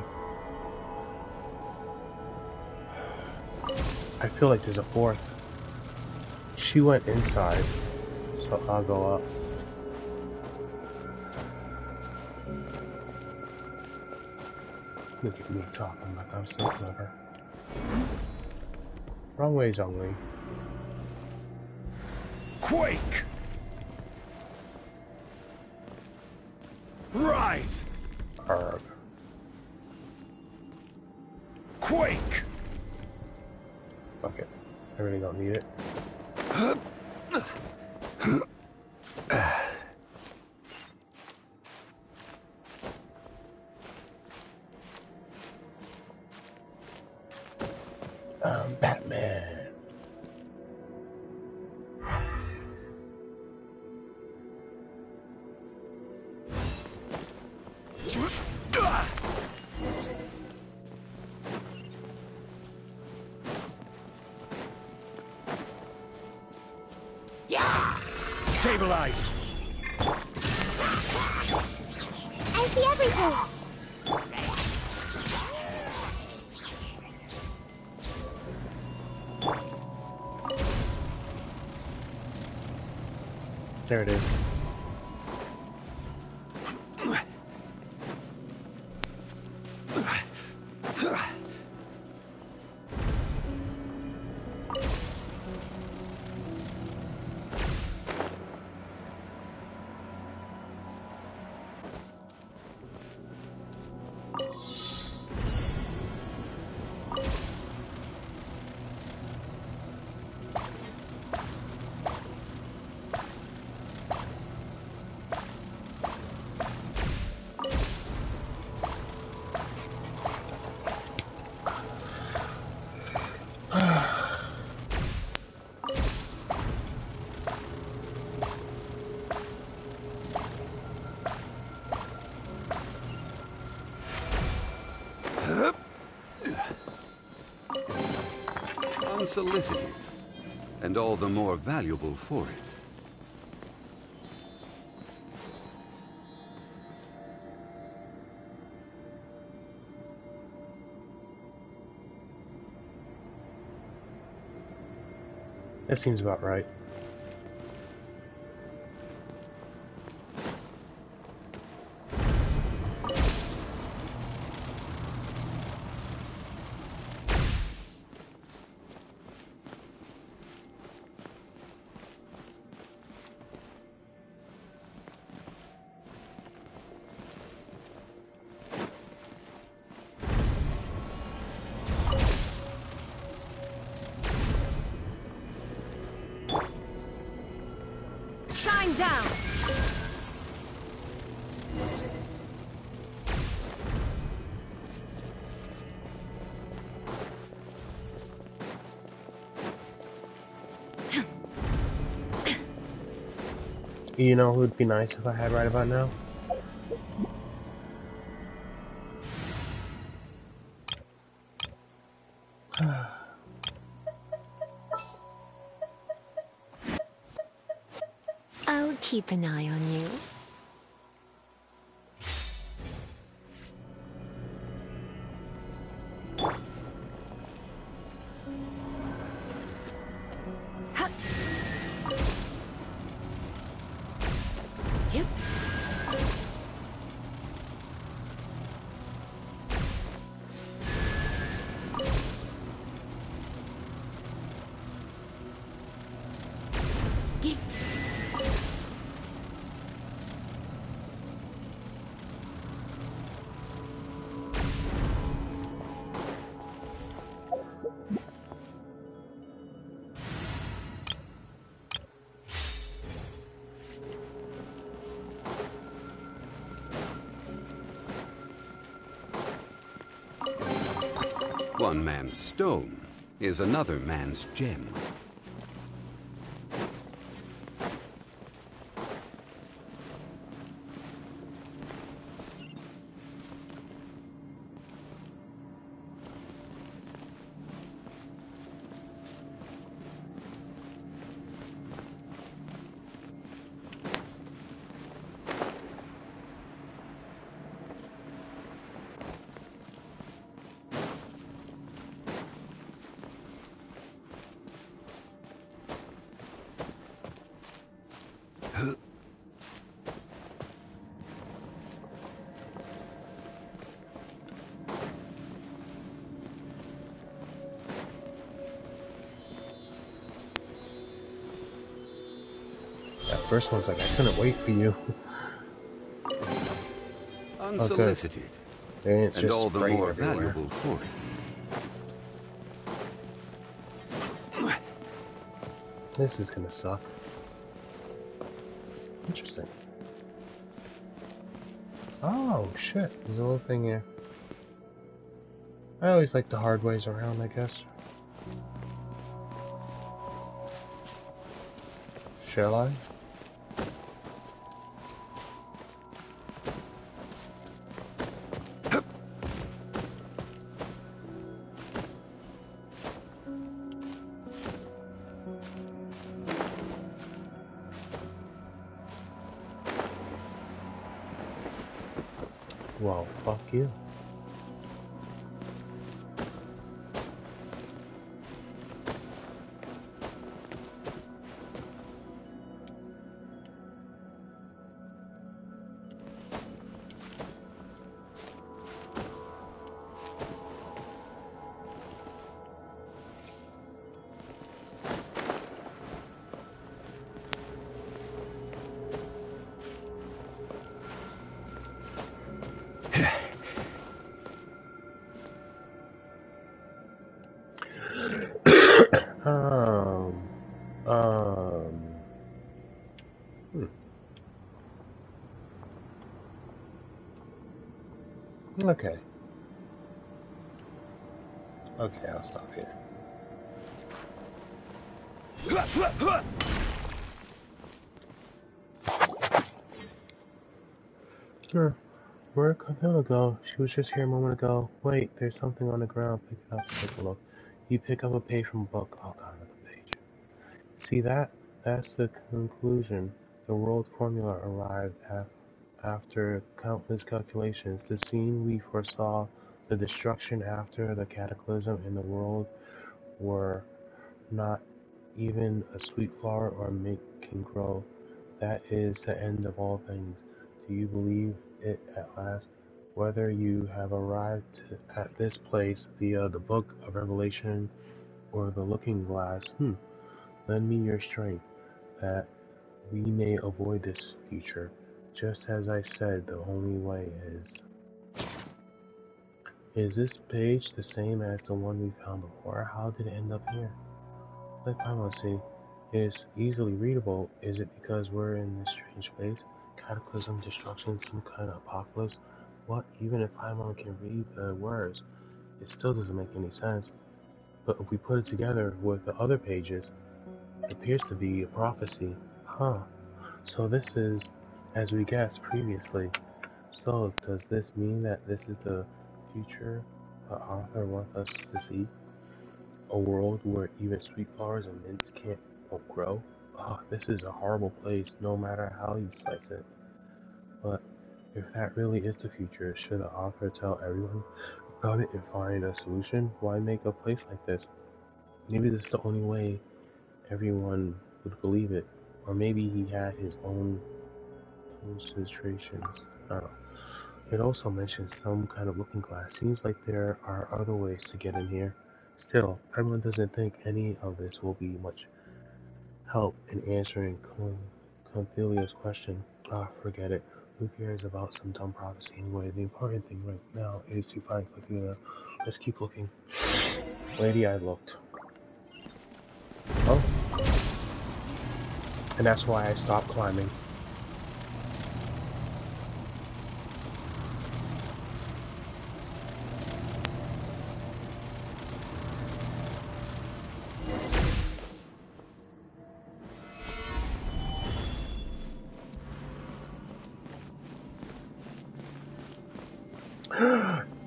I feel like there's a fourth. She went inside, so I'll go up. Look at me talking like I'm so clever. Wrong way, Zhongli. Quake! Rise! Arg. Quake! Fuck it. I really don't need it. Batman. Stabilize! I see everything! There it is. Unsolicited, and all the more valuable for it. That seems about right. Shine down! You know who would be nice if I had right about now? I'll keep an eye on you. One man's stone is another man's gem. First one's like, I couldn't wait for you. Unsolicited, and all the more valuable for it. This is gonna suck. Interesting. Oh shit, there's a little thing here. I always like the hard ways around, I guess. Shall I? Well, fuck you. Okay. Okay, I'll stop here. Sure. Where'd Camilla go? She was just here a moment ago. Wait, there's something on the ground. Pick it up, take a look. You pick up a page from a book. Oh god, another page. See that? That's the conclusion. The world formula arrived after countless calculations. The scene we foresaw, the destruction after the cataclysm in the world, were not even a sweet flower or mint can grow. That is the end of all things. Do you believe it at last? Whether you have arrived at this place via the Book of Revelation or the Looking Glass, lend me your strength, that we may avoid this future. Just as I said, the only way is... Is this page the same as the one we found before? How did it end up here? Let Paimon see. It's easily readable. Is it because we're in this strange place? Cataclysm, destruction, some kind of apocalypse? What? Even if Paimon can read the words, it still doesn't make any sense. But if we put it together with the other pages, it appears to be a prophecy. Huh. So this is, as we guessed previously. So does this mean that this is the future the author wants us to see? A world where even sweet flowers and mints won't grow? Oh, this is a horrible place, no matter how you slice it. But if that really is the future, should the author tell everyone about it and find a solution? Why make a place like this? Maybe this is the only way everyone would believe it. Or maybe he had his own concentrations. I don't know. It also mentions some kind of looking glass. Seems like there are other ways to get in here. Still, everyone doesn't think any of this will be much help in answering Conthelia's question. Ah, forget it. Who cares about some dumb prophecy anyway? The important thing right now is to find Conthelia. Let's keep looking. Lady, I looked. Oh. And that's why I stopped climbing.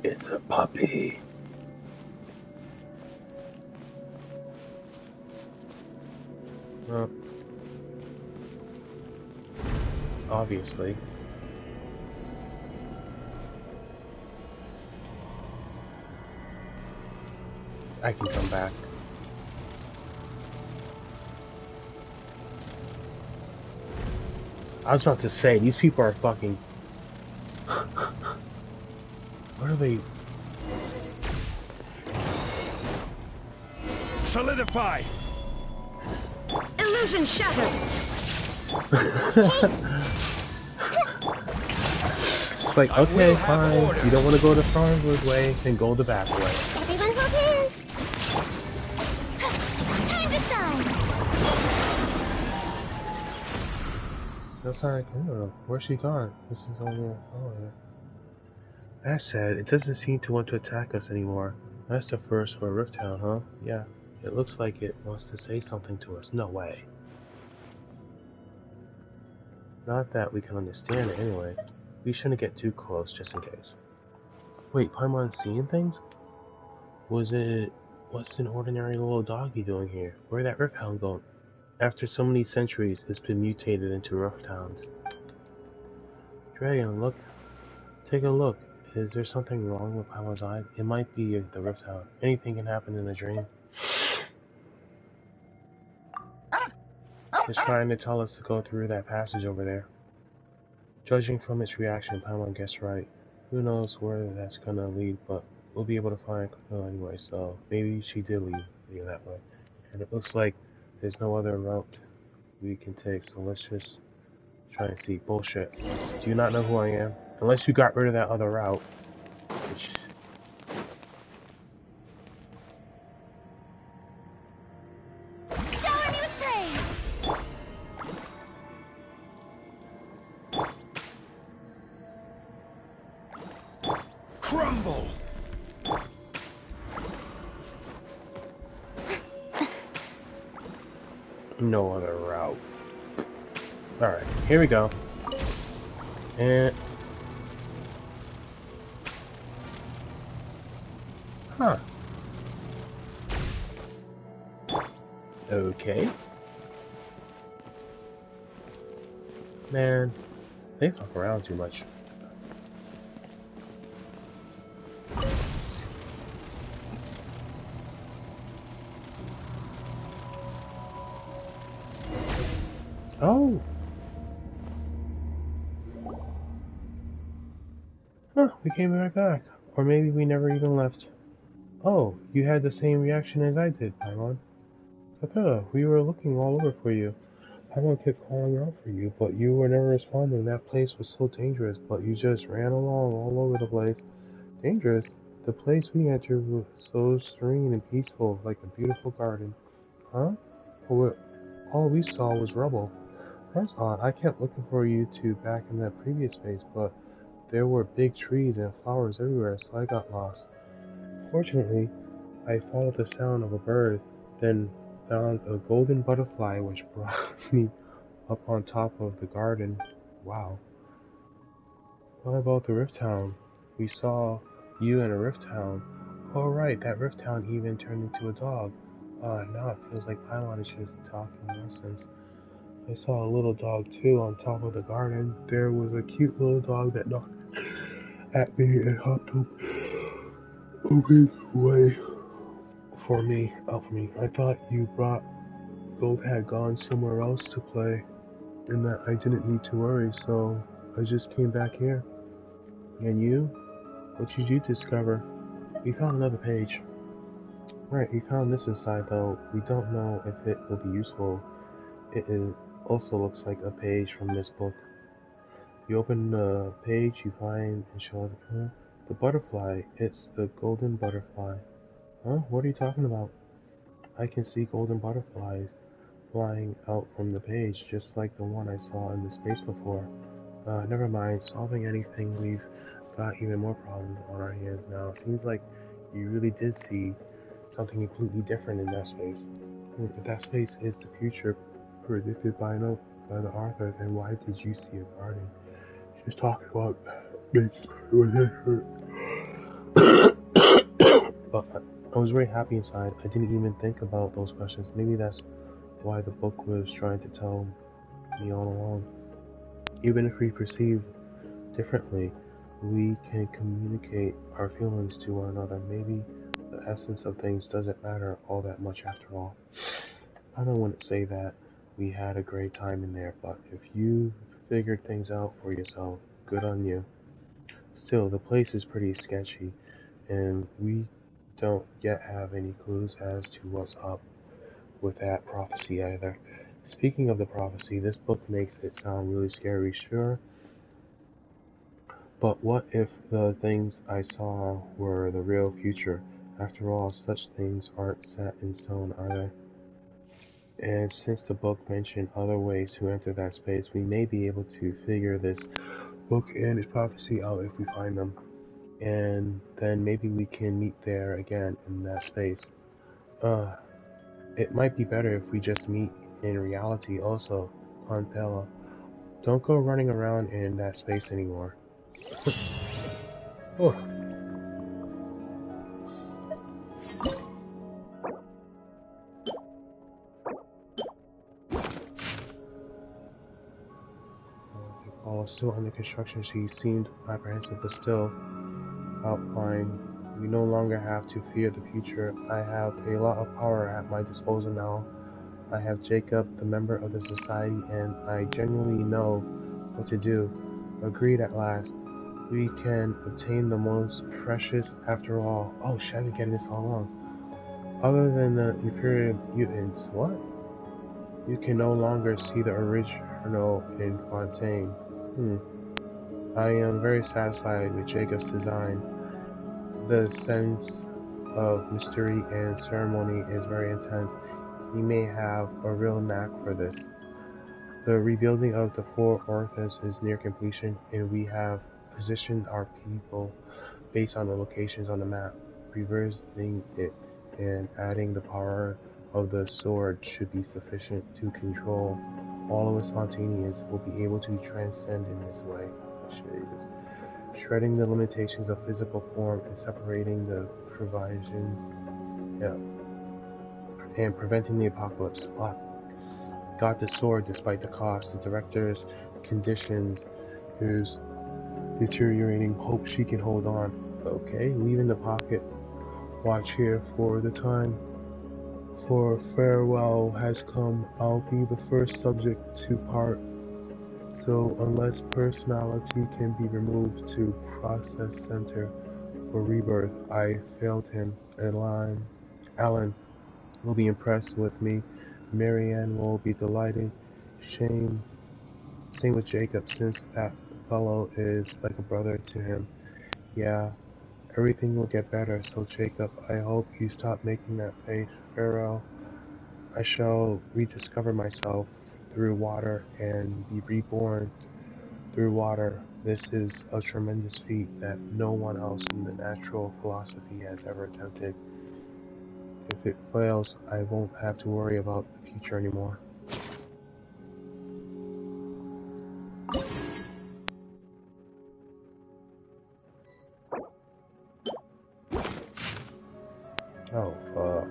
It's a puppy. Obviously. I can come back. I was about to say, these people are fucking... What are they... Solidify! Illusion shattered! It's like, okay, fine. You don't want to go the Farnsworth way, then go the back way. Everyone hold hands! Time to shine! That's like, oh, where's she gone? This is only oh yeah. That said, it doesn't seem to want to attack us anymore. That's the first for Rift Town, huh? Yeah. It looks like it wants to say something to us. No way. Not that we can understand it anyway. We shouldn't get too close just in case. Wait, Paimon's seeing things? What's an ordinary little doggy doing here? Where'd that Rift Hound go? After so many centuries, it's been mutated into Rift Hounds. Dragon, look. Take a look. Is there something wrong with Paimon's eye? It might be the Rift Hound. Anything can happen in a dream. It's trying to tell us to go through that passage over there. Judging from its reaction, Paimon guessed right. Who knows where that's gonna lead, but we'll be able to find Camille anyway, so maybe she did lead that way. And it looks like there's no other route we can take, so let's just try and see. Bullshit. Do you not know who I am? Unless you got rid of that other route. Which... Shower me with praise! Crumble! No other route. Alright, here we go. And... Huh. Okay. Man, they fuck around too much. Oh! Huh, we came right back. Or maybe we never even left. Oh, you had the same reaction as I did, Paimon. Capella, we were looking all over for you. Paimon kept calling out for you, but you were never responding. That place was so dangerous, but you just ran along all over the place. Dangerous? The place we entered was so serene and peaceful, like a beautiful garden. Huh? But all we saw was rubble. That's odd. I kept looking for you two back in that previous phase, but there were big trees and flowers everywhere, so I got lost. Fortunately, I followed the sound of a bird, then found a golden butterfly which brought me up on top of the garden. Wow. What about the Rift Town? We saw you in a Rift Town. Oh right, that Rift Town even turned into a dog. Now it feels like Paimon is just talking nonsense. I saw a little dog too on top of the garden. There was a cute little dog that knocked at me and hopped up a big way for me, out for me. I thought you both had gone somewhere else to play and that I didn't need to worry, so I just came back here. And you? What did you discover? We found another page. Right, we found this inside though. We don't know if it will be useful. It also looks like a page from this book. You open the page, you find and show the butterfly. It's the golden butterfly. Huh? What are you talking about? I can see golden butterflies flying out from the page, just like the one I saw in the space before. Never mind, solving anything, we've got even more problems on our hands now. Seems like you really did see something completely different in that space. If that space is the future predicted by the author, then why did you see a garden? She's talking about makes her. But I was very happy inside. I didn't even think about those questions. Maybe that's why the book was trying to tell me all along. Even if we perceive differently, we can communicate our feelings to one another. Maybe the essence of things doesn't matter all that much after all. I wouldn't say that we had a great time in there, but if you figured things out for yourself, good on you. Still, the place is pretty sketchy, and we don't yet have any clues as to what's up with that prophecy either. Speaking of the prophecy, this book makes it sound really scary, sure. But what if the things I saw were the real future? After all, such things aren't set in stone, are they? And since the book mentioned other ways to enter that space, we may be able to figure this book and its prophecy out if we find them. And then maybe we can meet there again in that space. It might be better if we just meet in reality also, Pantella. Don't go running around in that space anymore. Oh. While was still under construction, she seemed apprehensive, but still outlined. We no longer have to fear the future. I have a lot of power at my disposal now. I have Jacob, the member of the society, and I genuinely know what to do. Agreed at last. We can obtain the most precious after all. Oh shit, I've been getting this all wrong. Other than the inferior mutants, what? You can no longer see the original in Fontaine. I am very satisfied with Jacob's design. The sense of mystery and ceremony is very intense. He may have a real knack for this. The rebuilding of the four orifices is near completion, and we have positioned our people based on the locations on the map. Reversing it and adding the power of the sword should be sufficient to control all of us spontaneous. Will be able to transcend in this way. Shredding the limitations of physical form and separating the provisions, and preventing the apocalypse. What? Got the sword despite the cost. The director's conditions is deteriorating. Hope she can hold on. Okay, leaving the pocket watch here for the time. For farewell has come. I'll be the first subject to part. So unless personality can be removed to process center for rebirth, I failed him. Alan will be impressed with me. Marianne will be delighted. Same with Jacob, since that fellow is like a brother to him. Yeah, everything will get better. So Jacob, I hope you stop making that face. Farewell. I shall rediscover myself through water and be reborn through water. This is a tremendous feat that no one else in the natural philosophy has ever attempted. If it fails, I won't have to worry about the future anymore. Oh, fuck.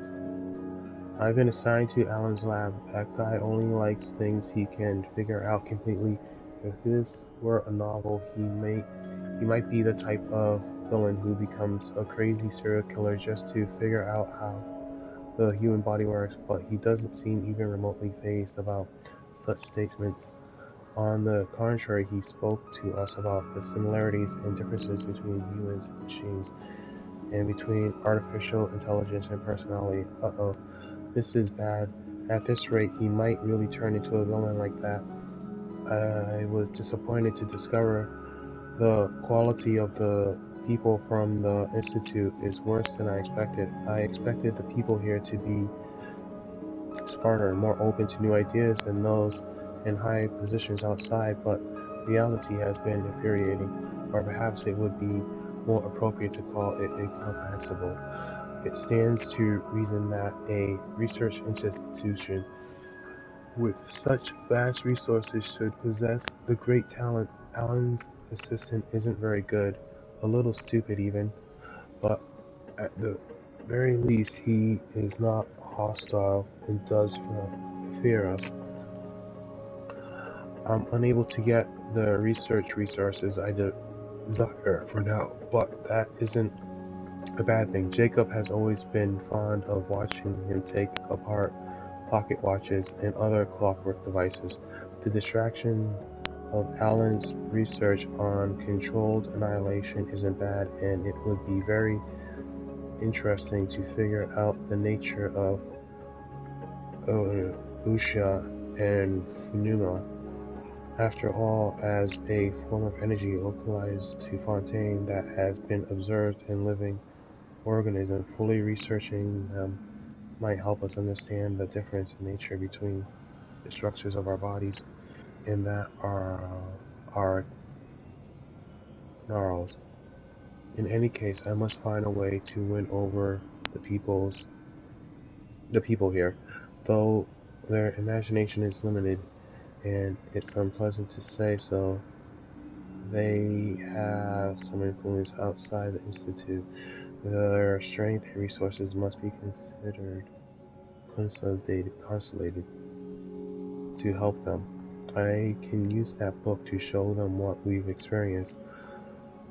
I've been assigned to Alan's lab. That guy only likes things he can figure out completely. If this were a novel, he might be the type of villain who becomes a crazy serial killer just to figure out how the human body works, but he doesn't seem even remotely fazed about such statements. On the contrary, he spoke to us about the similarities and differences between humans and machines, and between artificial intelligence and personality. Uh-oh, this is bad. At this rate, he might really turn into a villain like that. I was disappointed to discover the quality of the people from the Institute is worse than I expected. I expected the people here to be smarter and more open to new ideas than those in high positions outside, but reality has been infuriating, or perhaps it would be more appropriate to call it incomprehensible. It stands to reason that a research institution with such vast resources should possess the great talent. Alan's assistant isn't very good, a little stupid even, but at the very least he is not hostile and does fear us. I'm unable to get the research resources I desire for now, but that isn't a bad thing. Jacob has always been fond of watching him take apart pocket watches and other clockwork devices. The distraction of Alan's research on controlled annihilation isn't bad, and it would be very interesting to figure out the nature of Usha and Funuma. After all, as a form of energy localized to Fontaine that has been observed in living organisms, fully researching them might help us understand the difference in nature between the structures of our bodies and that are our gnarls. In any case, I must find a way to win over the people here, though their imagination is limited, and it's unpleasant to say so. They have some influence outside the Institute. Their strength and resources must be consolidated to help them. I can use that book to show them what we've experienced,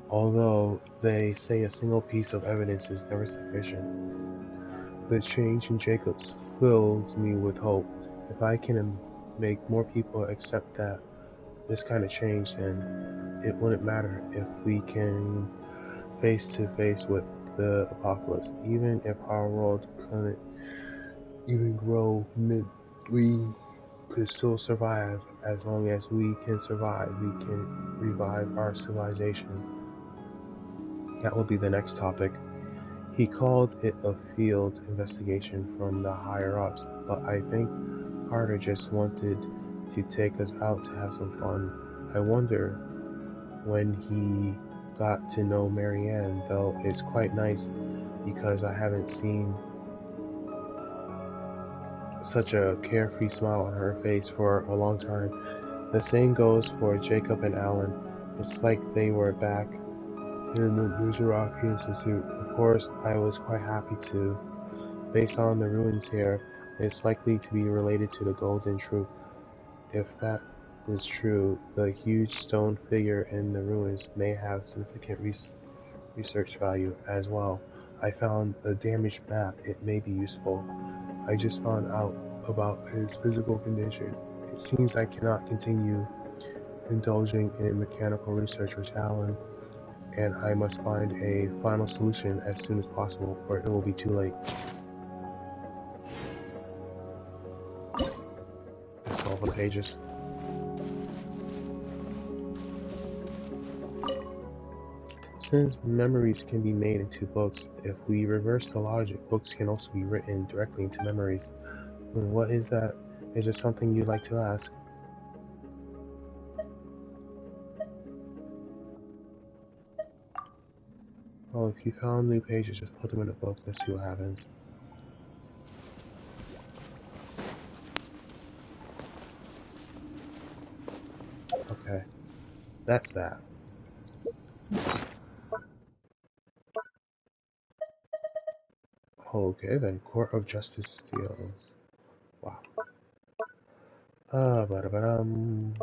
although they say a single piece of evidence is never sufficient. The change in Jacobs fills me with hope. If I can make more people accept that this kind of change, then it wouldn't matter if we came face to face with the apocalypse. Even if our world couldn't even grow we could still survive. As long as we can survive, we can revive our civilization. That will be the next topic. He called it a field investigation from the higher-ups, but I think Carter just wanted to take us out to have some fun. I wonder when he got to know Marianne, though it's quite nice because I haven't seen such a carefree smile on her face for a long time. The same goes for Jacob and Alan. It's like they were back in the Mizrahi Institute. Of course, I was quite happy to. Based on the ruins here, it's likely to be related to the Golden Troop. If that is true, the huge stone figure in the ruins may have significant research value as well. I found a damaged map. It may be useful. I just found out about his physical condition. It seems I cannot continue indulging in mechanical research with Alan, and I must find a final solution as soon as possible, or it will be too late. That's all the pages. Since memories can be made into books, if we reverse the logic, books can also be written directly into memories. What is that? Is there something you'd like to ask? Oh, if you found new pages, just put them in a book. Let's see what happens. Okay, that's that. Okay, then Court of Justice Steals. Wow. Ba-da-ba-dum.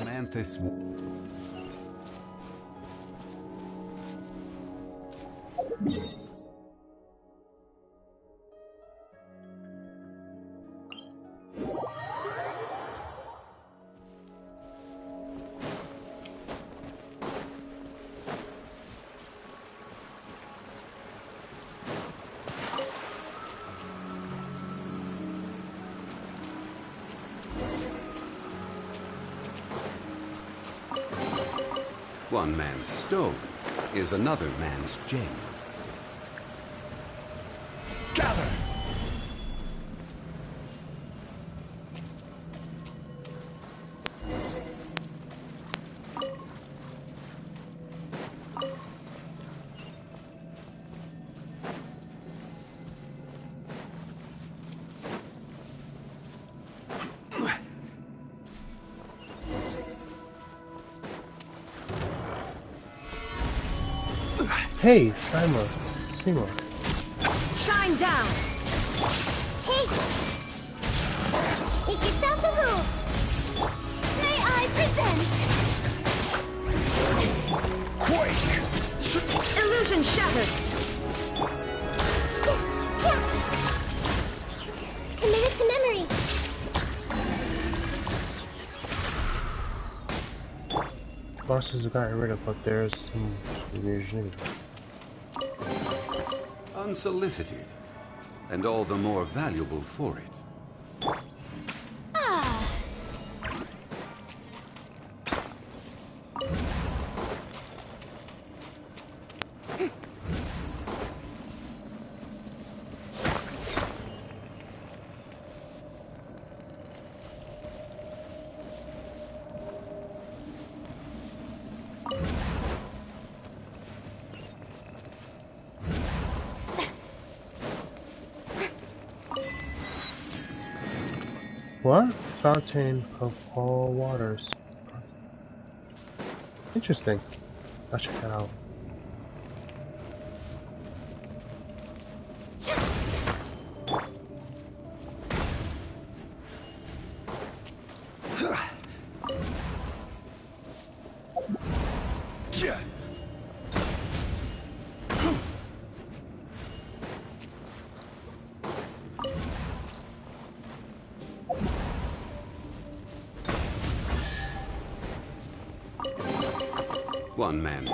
Manthus. One man's stone is another man's gem. Gather! Hey, Seymour. Shine down! Hey! Make yourselves a move! May I present? Quake! Illusion shattered! Commit it to memory! Bosses have gotten rid of, but there's some illusion. Unsolicited, and all the more valuable for it. What? Fountain of all waters. Interesting. I'll check it out. One man.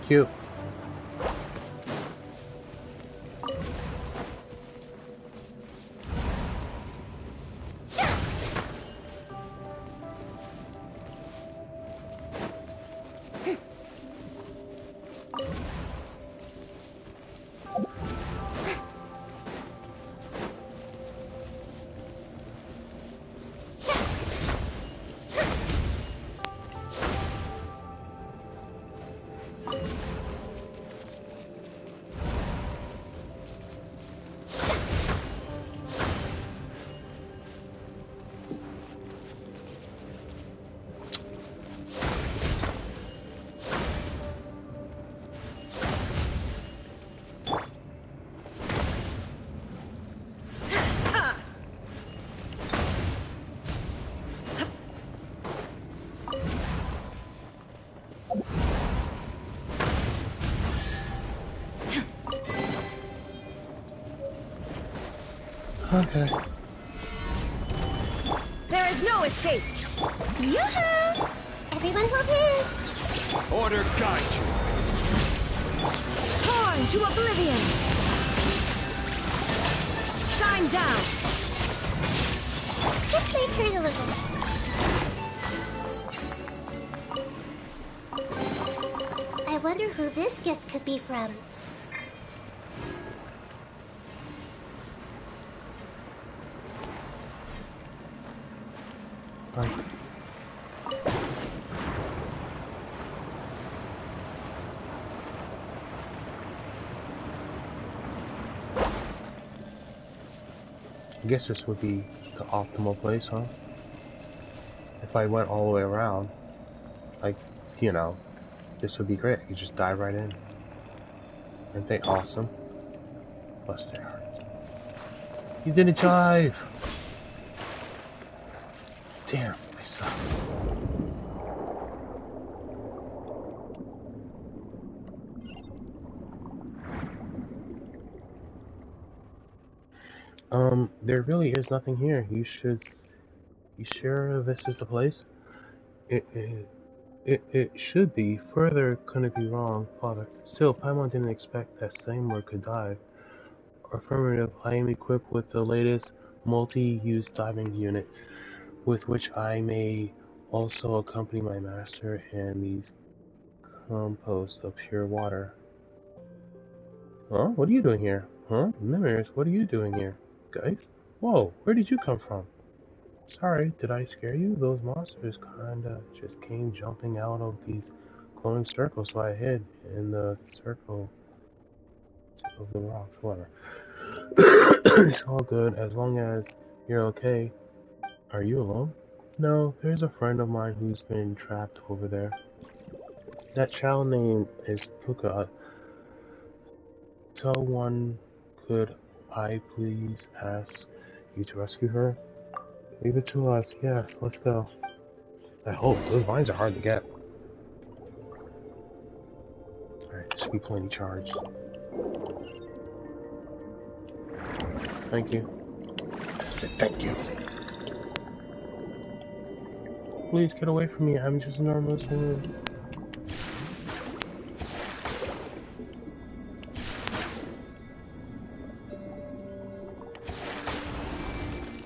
Cute. Okay. There is no escape! Yoo-hoo! Everyone hold hands! Order guide you. Torn to oblivion! Shine down! This may hurt a little. I wonder who this gift could be from. I guess this would be the optimal place, huh? If I went all the way around, like, you know, this would be great. I could just dive right in. Aren't they awesome? Bless their hearts. You didn't jive! Damn, I suck. There really is nothing here. You sure this is the place? It should be. Further couldn't be wrong, Father. Still, Paimon didn't expect that Seymour could dive. Affirmative, I am equipped with the latest multi-use diving unit, with which I may also accompany my master and these composts of pure water. Huh? What are you doing here? Huh? Mimirs, what are you doing here? Guys? Whoa, where did you come from? Sorry, did I scare you? Those monsters kinda just came jumping out of these glowing circles, so I hid in the circle of the rocks. Whatever. It's all good, as long as you're okay. Are you alone? No, there's a friend of mine who's been trapped over there. That child name is Puka. So one, could I please ask you to rescue her? Leave it to us. Yes, let's go. I hope. Those vines are hard to get. Alright, this should be plenty charged. Thank you. I said thank you. Please get away from me. I'm just a normal human.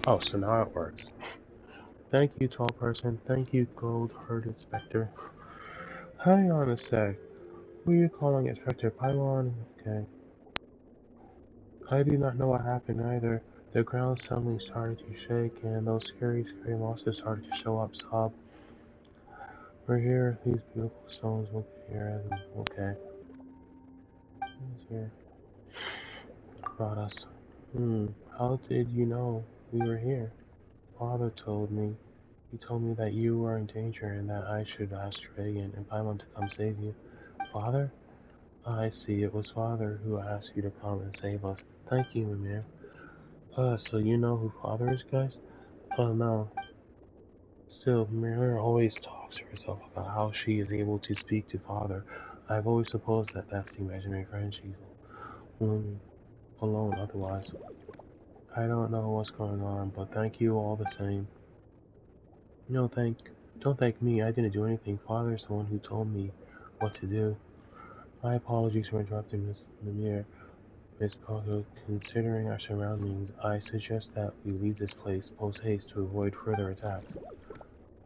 Oh, so now it works. Thank you, tall person. Thank you, gold herd inspector. Hang on a sec. Who are you calling Inspector Pylon? Okay. I do not know what happened either. The ground suddenly started to shake, and those scary monsters started to show up. Sob. We're here. These beautiful stones look here. Okay. Who's here? Brought us. How did you know we were here? Father told me. He told me that you were in danger and that I should ask Dragon and Paimon to come save you. Father? I see. It was Father who asked you to come and save us. Thank you, Mimir. So you know who Father is, guys? No. Still, Mimir always talks to herself about how she is able to speak to Father. I've always supposed that that's the imaginary friend she's alone otherwise. I don't know what's going on, but thank you all the same. No, don't thank me. I didn't do anything. Father's the one who told me what to do. My apologies for interrupting, Miss Mimir. Miss Pogo, considering our surroundings, I suggest that we leave this place post-haste to avoid further attacks.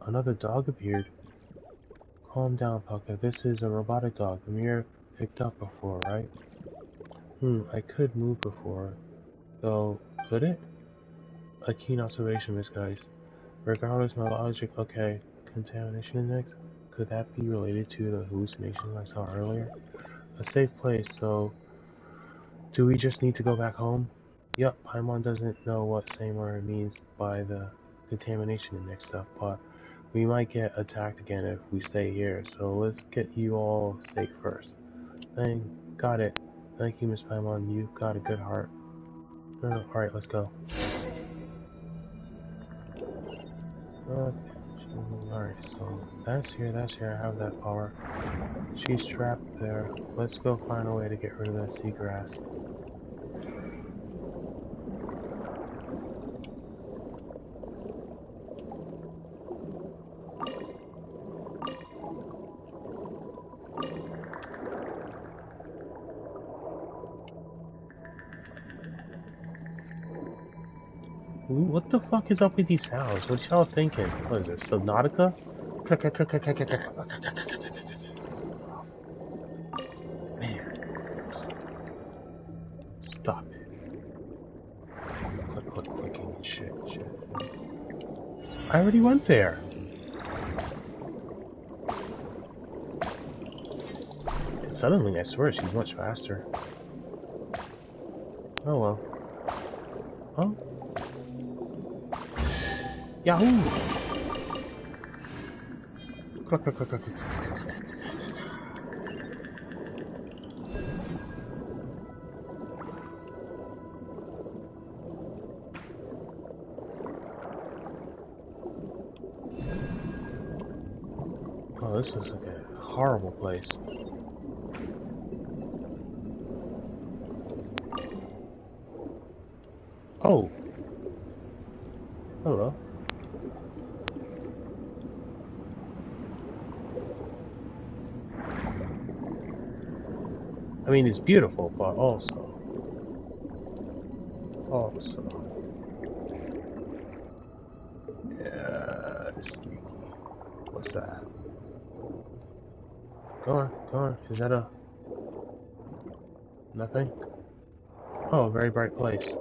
Another dog appeared. Calm down, Pucka. This is a robotic dog. The mirror picked up before, right? I could move before. Though, could it? A keen observation, Miss Geist. Regardless, my logic, okay. Contamination index? Could that be related to the hallucinations I saw earlier? A safe place, so... Do we just need to go back home? Yup, Paimon doesn't know what Seymour means by the contamination index stuff, but we might get attacked again if we stay here, so let's get you all safe first. Got it. Thank you, Miss Paimon, you've got a good heart. Alright, let's go. Alright, so that's here, I have that power. She's trapped there. Let's go find a way to get rid of that seagrass. What the fuck is up with these sounds? What y'all thinking? What is it, Subnautica? Man. Stop it. Clicking and shit. I already went there. And suddenly, I swear, she's much faster. Oh well. Oh. Yahoo! Oh, this is like a horrible place. Oh. Hello. I mean, it's beautiful, but also. Yeah, sneaky. What's that? Go on. Is that a... nothing? Oh, a very bright place.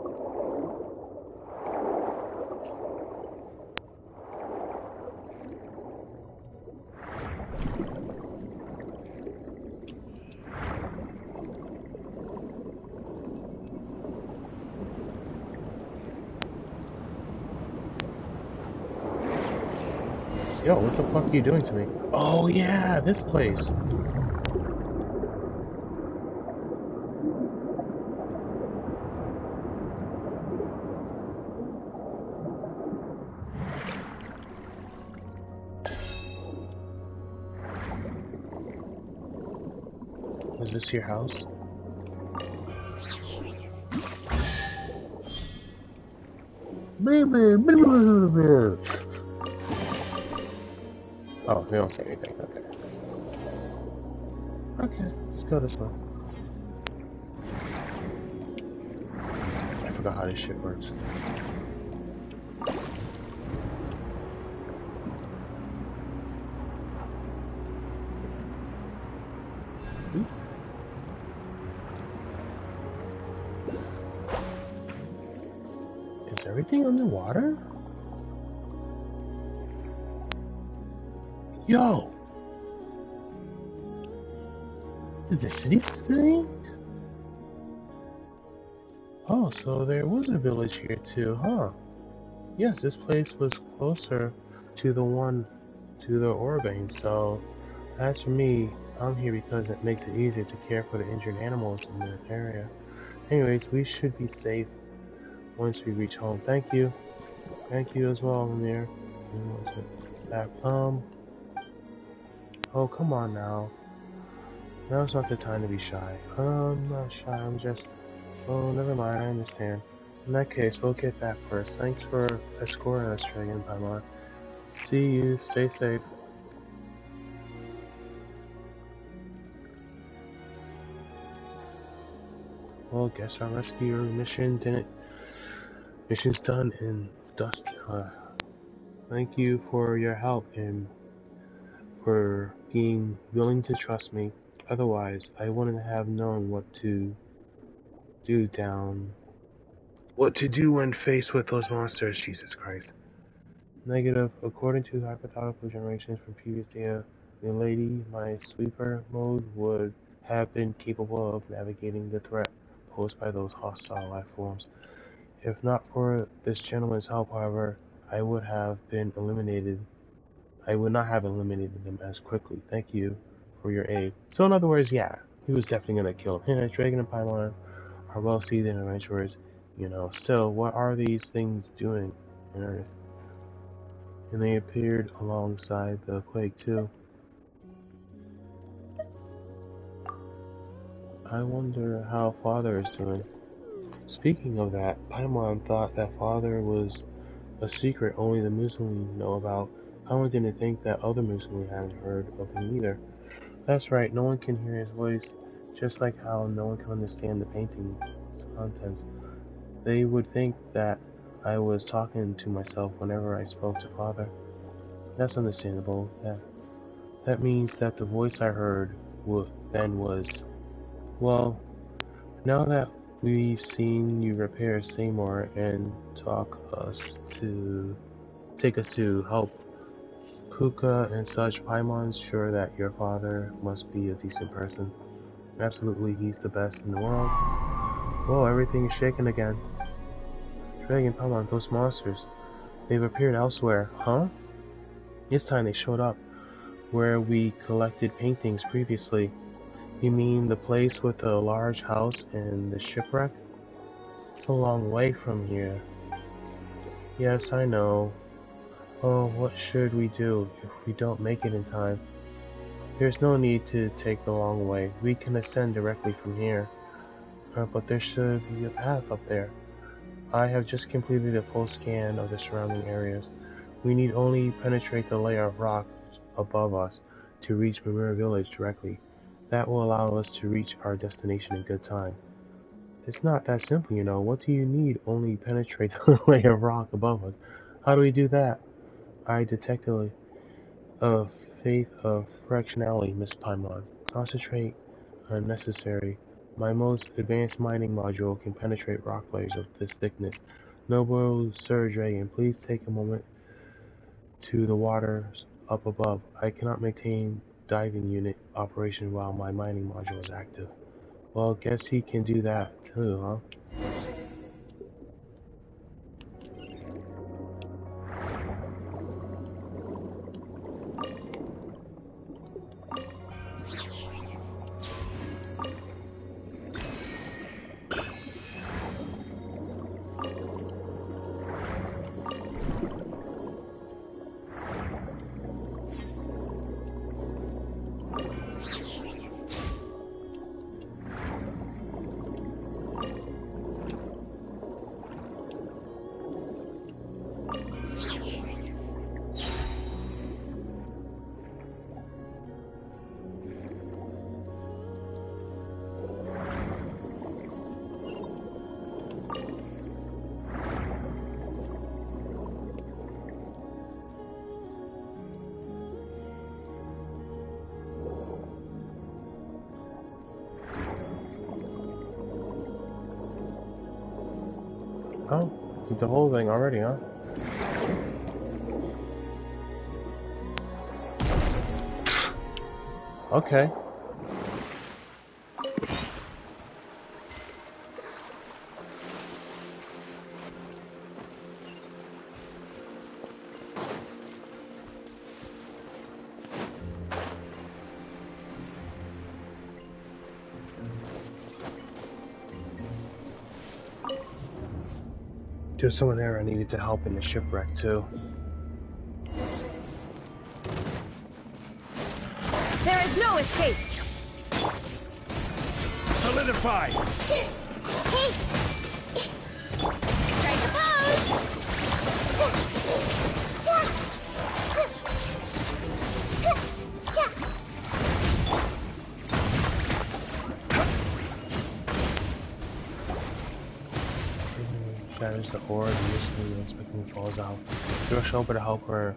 Yo, what the fuck are you doing to me? Oh yeah, this place. Is this your house? Oh, they don't say anything. Okay, let's go this way. I forgot how this shit works. Is everything underwater? Yo! Is the city thing? Oh, so there was a village here too, huh? Yes, this place was closer to the Urbane, so as for me, I'm here because it makes it easier to care for the injured animals in the area. Anyways, we should be safe once we reach home. Thank you. Thank you as well, Amir. Back. Oh, come on now. Now's not the time to be shy. I'm not shy, I'm just... Oh, never mind, I understand. In that case, we'll get back first. Thanks for escorting us, Dragon Paimon. See you, stay safe. Well, guess our rescue mission's done in dust. Thank you for your help and for being willing to trust me. Otherwise, I wouldn't have known what to do when faced with those monsters. Jesus Christ. Negative. According to hypothetical generations from previous data, the lady, my sweeper mode would have been capable of navigating the threat posed by those hostile life forms. If not for this gentleman's help, however, I would not have eliminated them as quickly. Thank you for your aid. So in other words, yeah, he was definitely gonna kill him. Dragon and Paimon are well-seasoned adventurers. Still, what are these things doing on Earth? And they appeared alongside the quake too. I wonder how Father is doing. Speaking of that, Paimon thought that Father was a secret only the Muslimi know about. Paimon didn't think that other Muslimi hadn't heard of him either. That's right, no one can hear his voice, just like how no one can understand the painting's contents. They would think that I was talking to myself whenever I spoke to Father. That's understandable. That means that the voice I heard then was, well, now that we've seen you repair Seymour and take us to help Puka and such, Paimon's sure that your father must be a decent person. Absolutely, he's the best in the world. Whoa, everything is shaking again. Dragon, Paimon, those monsters. They've appeared elsewhere, huh? This time they showed up where we collected paintings previously. You mean the place with the large house and the shipwreck? It's a long way from here. Yes, I know. Oh, what should we do if we don't make it in time? There's no need to take the long way. We can ascend directly from here. But there should be a path up there. I have just completed a full scan of the surrounding areas. We need only penetrate the layer of rock above us to reach Mimura Village directly. That will allow us to reach our destination in good time. It's not that simple, you know. What do you need? Only penetrate the layer of rock above us. How do we do that? I detected a faith of fractionality, Miss Paimon. Concentrate unnecessary. My most advanced mining module can penetrate rock layers of this thickness. Noble Sir Dragon, please take a moment to the waters up above. I cannot maintain diving unit operation while my mining module is active. Well, guess he can do that too, huh? Oh, the whole thing already, huh? Okay. There's someone there I needed to help in the shipwreck too. There is no escape! Solidify! Strike a pose! Shatters the ore immediately when Spectrum falls out. You rush over to help her.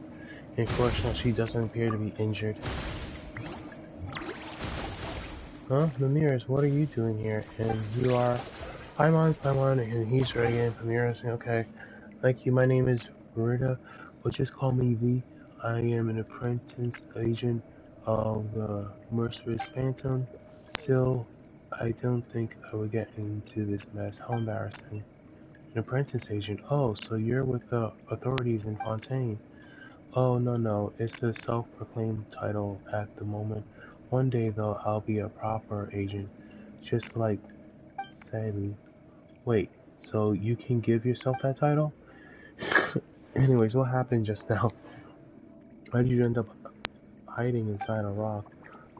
Unfortunately, she doesn't appear to be injured. Huh? Mimiris, what are you doing here? And you are Paimon, and he's Dragon. Mimiris, okay. Thank you, my name is Verita, but just call me V. I am an apprentice agent of the Mercerous Phantom. Still, I don't think I would get into this mess. How embarrassing. An apprentice agent? Oh, so you're with the authorities in Fontaine. Oh, no, it's a self-proclaimed title at the moment. One day, though, I'll be a proper agent, just like Sadie. Wait, so you can give yourself that title? Anyways, what happened just now? Why did you end up hiding inside a rock?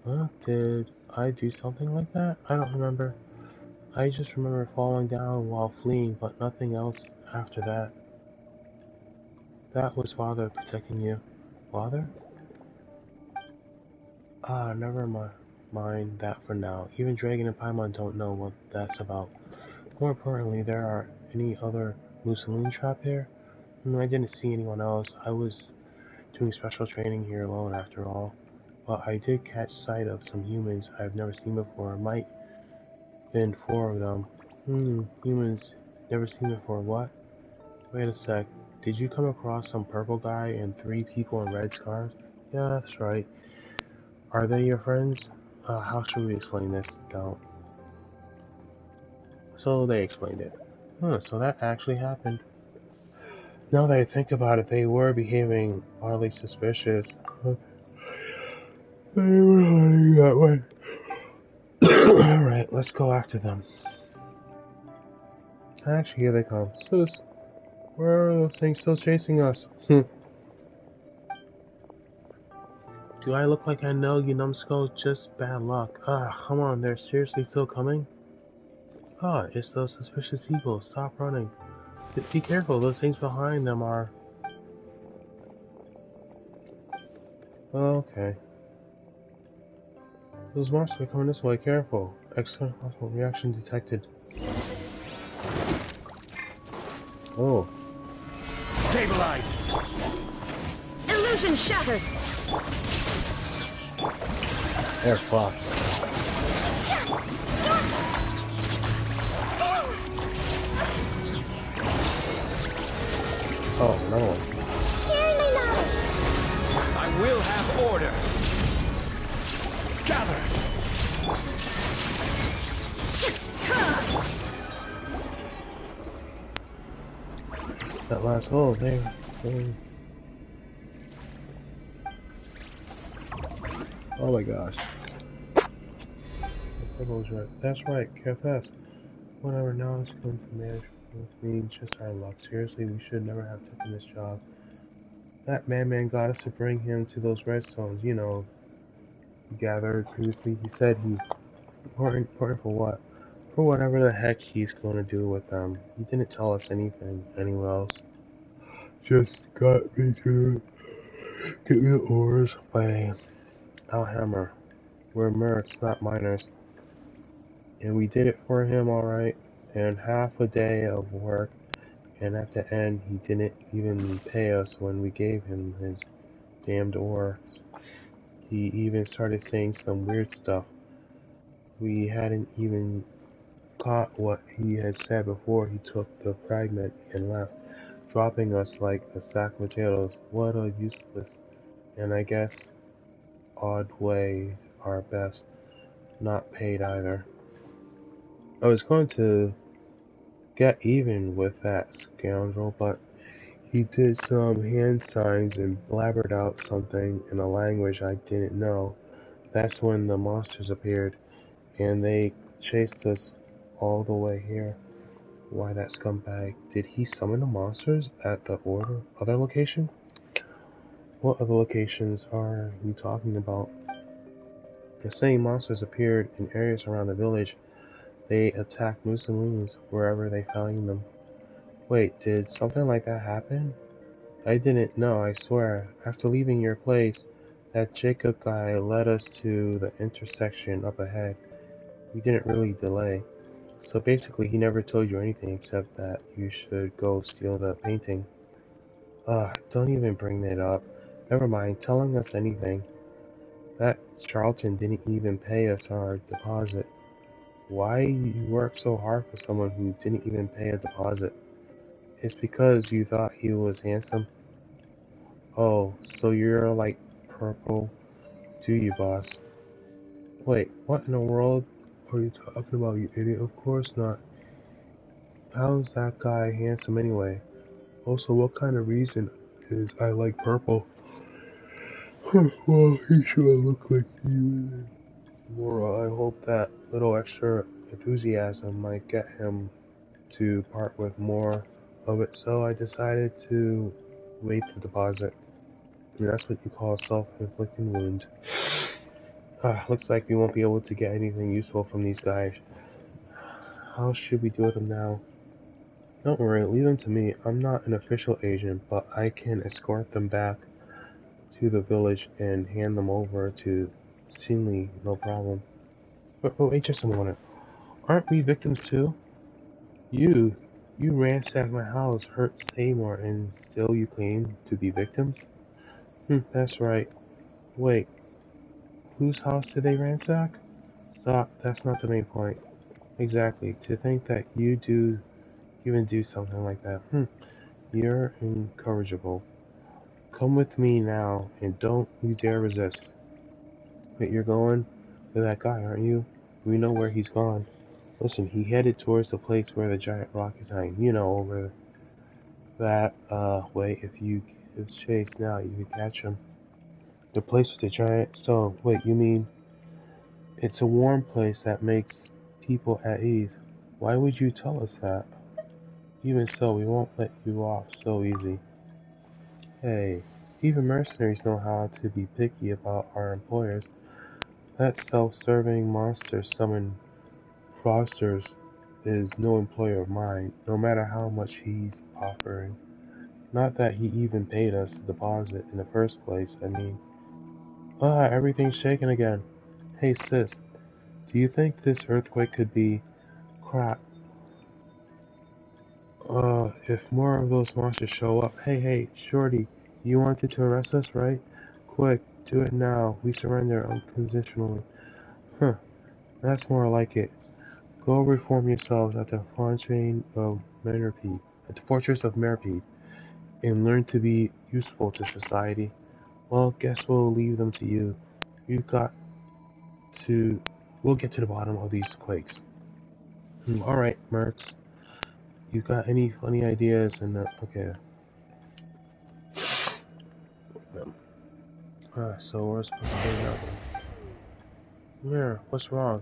Huh? Did I do something like that? I don't remember. I just remember falling down while fleeing, but nothing else after that. That was Father protecting you. Father? Ah, never mind that for now. Even Dragon and Paimon don't know what that's about. More importantly, there are any other Mussolini trap here? I didn't see anyone else. I was doing special training here alone after all. But I did catch sight of some humans I've never seen before. Might been 4 of them. Humans never seen before. What? Wait a sec. Did you come across some purple guy and 3 people in red scarves? Yeah, that's right. Are they your friends? How should we explain this? Don't. So they explained it. So that actually happened. Now that I think about it, they were behaving oddly suspicious. They were hiding that way. Alright, let's go after them. Actually, here they come. Sus, where are those things still chasing us? Do I look like I know, you numbskull? Just bad luck. Come on, they're seriously still coming? It's those suspicious people. Stop running. Be careful, those things behind them are... Okay. Those monsters are coming this way, careful. Excellent reaction detected. Oh. Stabilize! Illusion shattered! They're fucked. Oh, another one. Sharing my knowledge. I will have order! Gather! That last hole, they... Oh my gosh. That's right, Kefes. Whatever, now it's going to manage with me, just our luck. Seriously, we should never have taken this job. That man got us to bring him to those redstones, you know. He gathered previously. He said he... Important for what? For whatever the heck he's going to do with them. He didn't tell us anything, anywhere else. Just got me to get me the ores by Alhammer. We're mercs, not miners. And we did it for him alright. And half a day of work. And at the end, he didn't even pay us when we gave him his damned ores. He even started saying some weird stuff. We hadn't even caught what he had said before he took the fragment and left, dropping us like a sack of potatoes. What a useless, and I guess odd way our best. Not paid either. I was going to get even with that scoundrel, but he did some hand signs and blabbered out something in a language I didn't know. That's when the monsters appeared, and they chased us all the way here. Why, that scumbag. Did he summon the monsters at the other location? What other locations are you talking about? The same monsters appeared in areas around the village. They attacked Mussolini's wherever they found them. Wait, did something like that happen? I didn't know, I swear. After leaving your place, that Jacob guy led us to the intersection up ahead. We didn't really delay. So basically he never told you anything except that you should go steal the painting. Don't even bring that up. Never mind telling us anything. That Charlton didn't even pay us our deposit. Why you work so hard for someone who didn't even pay a deposit? It's because you thought he was handsome? Oh, so you're like purple, do you, boss? Wait, what in the world are you talking about, you idiot? Of course not. How's that guy handsome anyway? Also, what kind of reason is I like purple? Well, he sure look like you. Laura, I hope that little extra enthusiasm might get him to part with more of it, so I decided to wait the deposit. And that's what you call a self-inflicting wound. Looks like we won't be able to get anything useful from these guys. How should we deal with them now? Don't worry, leave them to me. I'm not an official agent, but I can escort them back to the village and hand them over to Sinley, no problem. But wait just a moment. Aren't we victims too? You You ransacked my house, hurt Seymour, and still you claim to be victims? That's right. Wait, whose house did they ransack? Stop, that's not the main point. Exactly, to think that you even do something like that. You're incorrigible. Come with me now, and don't you dare resist. Wait, you're going with that guy, aren't you? We know where he's gone. Listen, he headed towards the place where the giant rock is hanging. You know, over that, way. If you give chase now, you can catch him. The place with the giant stone. Wait, you mean... It's a warm place that makes people at ease. Why would you tell us that? Even so, we won't let you off so easy. Hey, even mercenaries know how to be picky about our employers. That self-serving monster summoned Frosters is no employer of mine, no matter how much he's offering. Not that he even paid us the deposit in the first place, I mean. Everything's shaking again. Hey sis, do you think this earthquake could be... Crap. If more of those monsters show up... Hey, shorty, you wanted to arrest us, right? Quick, do it now. We surrender unconditionally. Huh, that's more like it. Go reform yourselves at the Fortress of Merpede, and learn to be useful to society. Well, guess we'll leave them to you. You've got to... We'll get to the bottom of these quakes. Alright, Mercs. You got any funny ideas? Okay. So we're supposed to hang out. Mirror, what's wrong?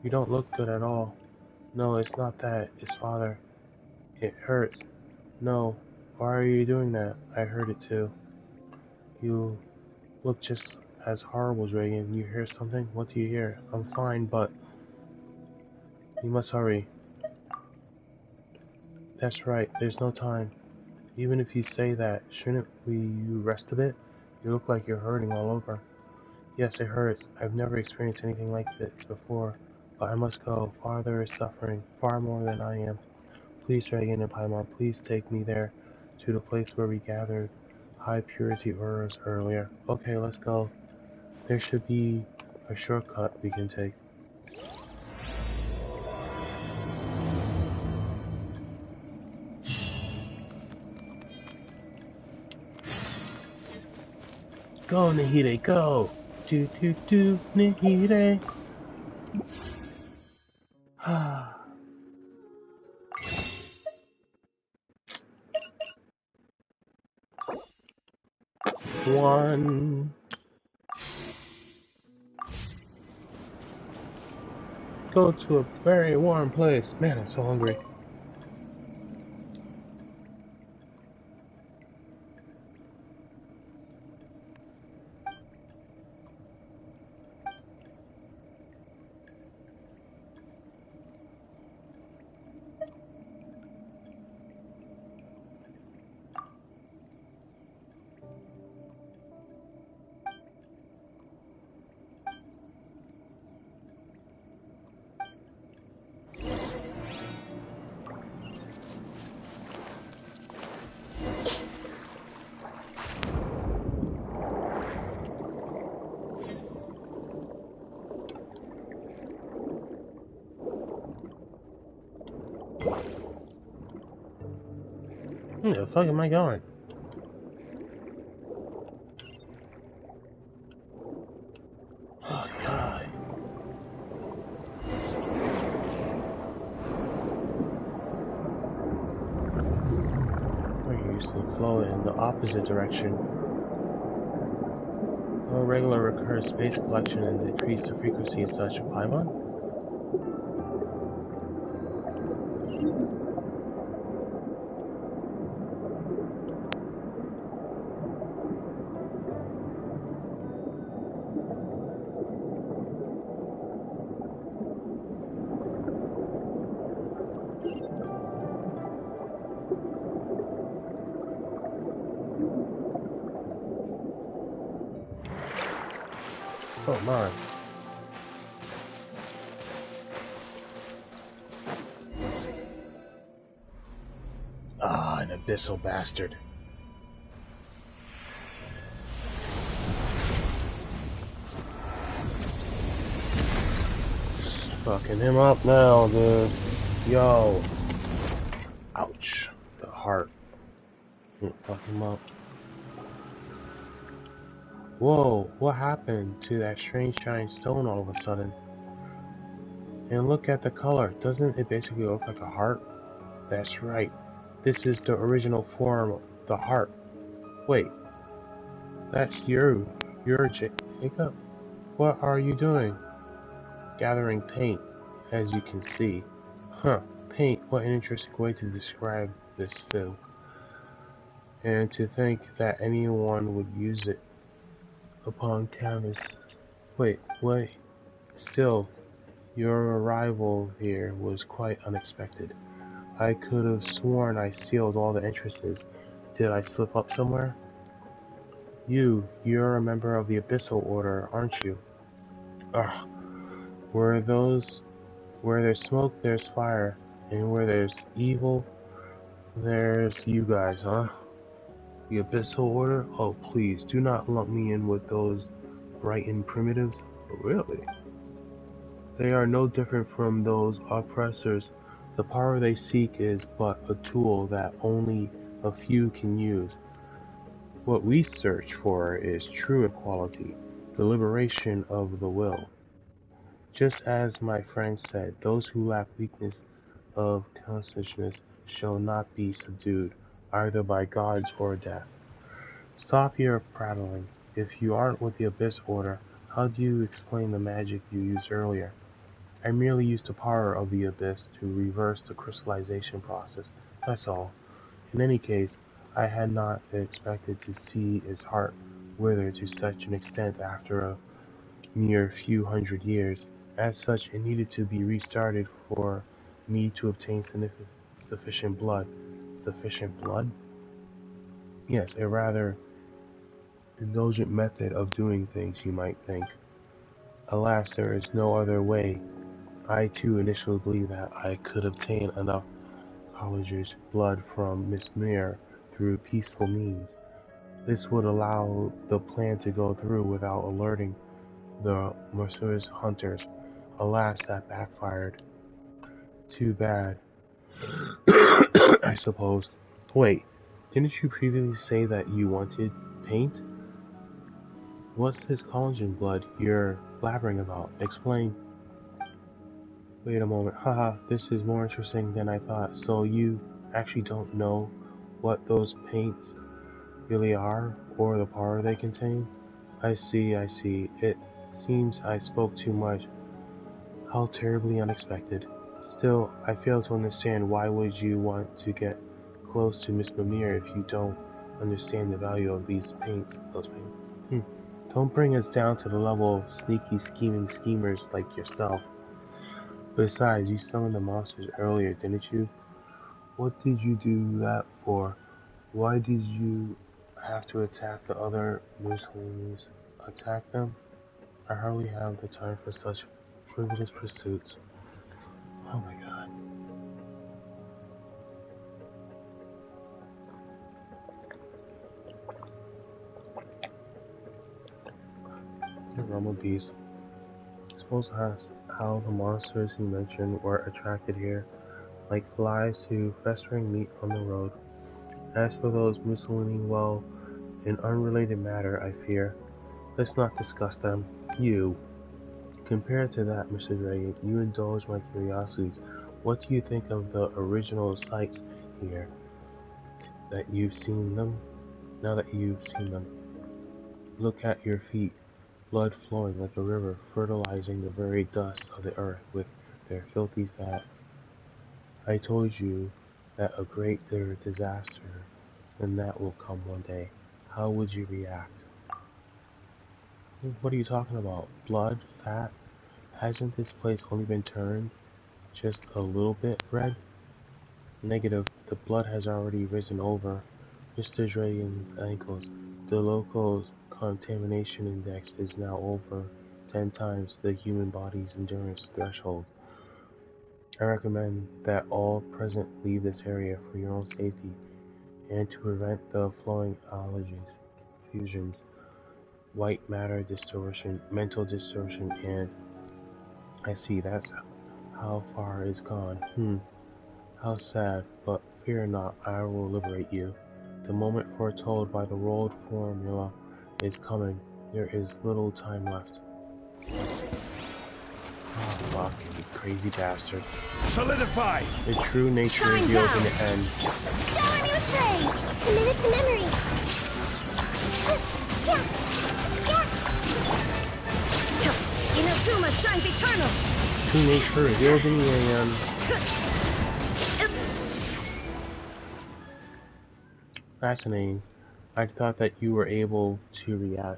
You don't look good at all. No, it's not that. It's father. It hurts. No. Why are you doing that? I heard it too. You look just as horrible, Dragon. You hear something? What do you hear? I'm fine, but... You must hurry. That's right, there's no time. Even if you say that, shouldn't you rest a bit? You look like you're hurting all over. Yes, it hurts. I've never experienced anything like this before. But I must go. Father is suffering far more than I am. Please, Dragon and Paimon, please take me there, to the place where we gathered high purity auras earlier. Okay, let's go. There should be a shortcut we can take. Go, Nahide, go! Do, Nahide! One. Go to a very warm place. Man, I'm so hungry. Where the fuck am I going? Oh god. We're usually flow in the opposite direction. No regular recurrent space collection and decrease the frequency and such. Paimon? Oh my. Ah, an abyssal bastard. Fucking him up now, dude. Yo. Ouch. The heart. Fuck him up. Whoa, what happened to that strange giant stone all of a sudden? And look at the color. Doesn't it basically look like a heart? That's right. This is the original form of the heart. Wait, that's you. You're Jacob? What are you doing? Gathering paint, as you can see. Huh, paint, what an interesting way to describe this film. And to think that anyone would use it upon canvas. Wait. Still, your arrival here was quite unexpected. I could have sworn I sealed all the entrances. Did I slip up somewhere? You're a member of the Abyssal Order, aren't you? Ugh. Where there's smoke, there's fire, and where there's evil, there's you guys, huh? The Abyssal Order? Oh, please, do not lump me in with those Brighton primitives. Really? They are no different from those oppressors. The power they seek is but a tool that only a few can use. What we search for is true equality, the liberation of the will. Just as my friend said, those who lack weakness of consciousness shall not be subdued, either by gods or death. Stop your prattling. If you aren't with the Abyss Order, how do you explain the magic you used earlier? I merely used the power of the Abyss to reverse the crystallization process, that's all. In any case, I had not expected to see its heart wither to such an extent after a mere few hundred years. As such, it needed to be restarted for me to obtain sufficient blood. Sufficient blood? Yes, a rather indulgent method of doing things, you might think. Alas, there is no other way. I too initially believed that I could obtain enough College's blood from Miss Muir through peaceful means. This would allow the plan to go through without alerting the Mercer's hunters. Alas, that backfired. Too bad. I suppose. Wait, didn't you previously say that you wanted paint? What's this collagen blood you're blabbering about? Explain. Wait a moment. Haha, this is more interesting than I thought. So you actually don't know what those paints really are, or the power they contain? I see. It seems I spoke too much. How terribly unexpected. Still, I fail to understand why would you want to get close to Miss Mimir if you don't understand the value of those paints. Don't bring us down to the level of sneaky scheming schemers like yourself. Besides, you summoned the monsters earlier, didn't you? What did you do that for? Why did you have to attack the other Muslims? Attack them? I hardly have the time for such frivolous pursuits. Oh my god. The realm of beasts. Suppose ask how the monsters you mentioned were attracted here, like flies to festering meat on the road. As for those Mussolini, well, an unrelated matter, I fear. Let's not discuss them. You. Compared to that, Mrs. Reagan, you indulge my curiosities. What do you think of the original sites here? Now that you've seen them, look at your feet. Blood flowing like a river, fertilizing the very dust of the earth with their filthy fat. I told you that a greater disaster than that will come one day. How would you react? What are you talking about? Blood? Fat? Hasn't this place only been turned just a little bit red? Negative. The blood has already risen over Mr. Dragon's ankles. The local contamination index is now over 10 times the human body's endurance threshold. I recommend that all present leave this area for your own safety and to prevent the flowing allergies, fusions, white matter distortion, mental distortion, and I see that's how far it's gone. How sad, but fear not, I will liberate you. The moment foretold by the rolled formula is coming. There is little time left. Oh fuck, you crazy bastard. Solidify! The true nature Shine revealed down. in the end. Shower me with praise! Committed to memory! Inazuma shines eternal! True nature revealed in the end. Fascinating. I thought that you were able to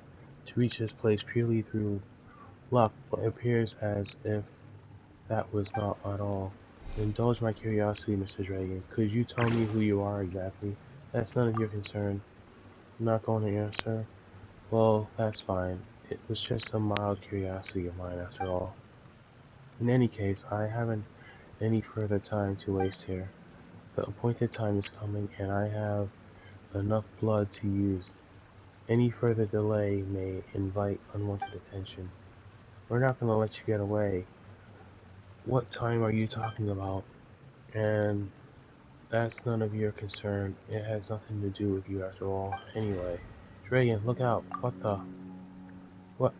reach this place purely through luck, but it appears as if that was not at all. Indulge my curiosity, Mr. Dragon. Could you tell me who you are exactly? That's none of your concern. I'm not going to answer? Well, that's fine. It was just a mild curiosity of mine after all. In any case, I haven't any further time to waste here. The appointed time is coming, and I have enough blood to use. Any further delay may invite unwanted attention. We're not going to let you get away. What time are you talking about? And that's none of your concern. It has nothing to do with you after all. Anyway, Dragon, look out. What the? What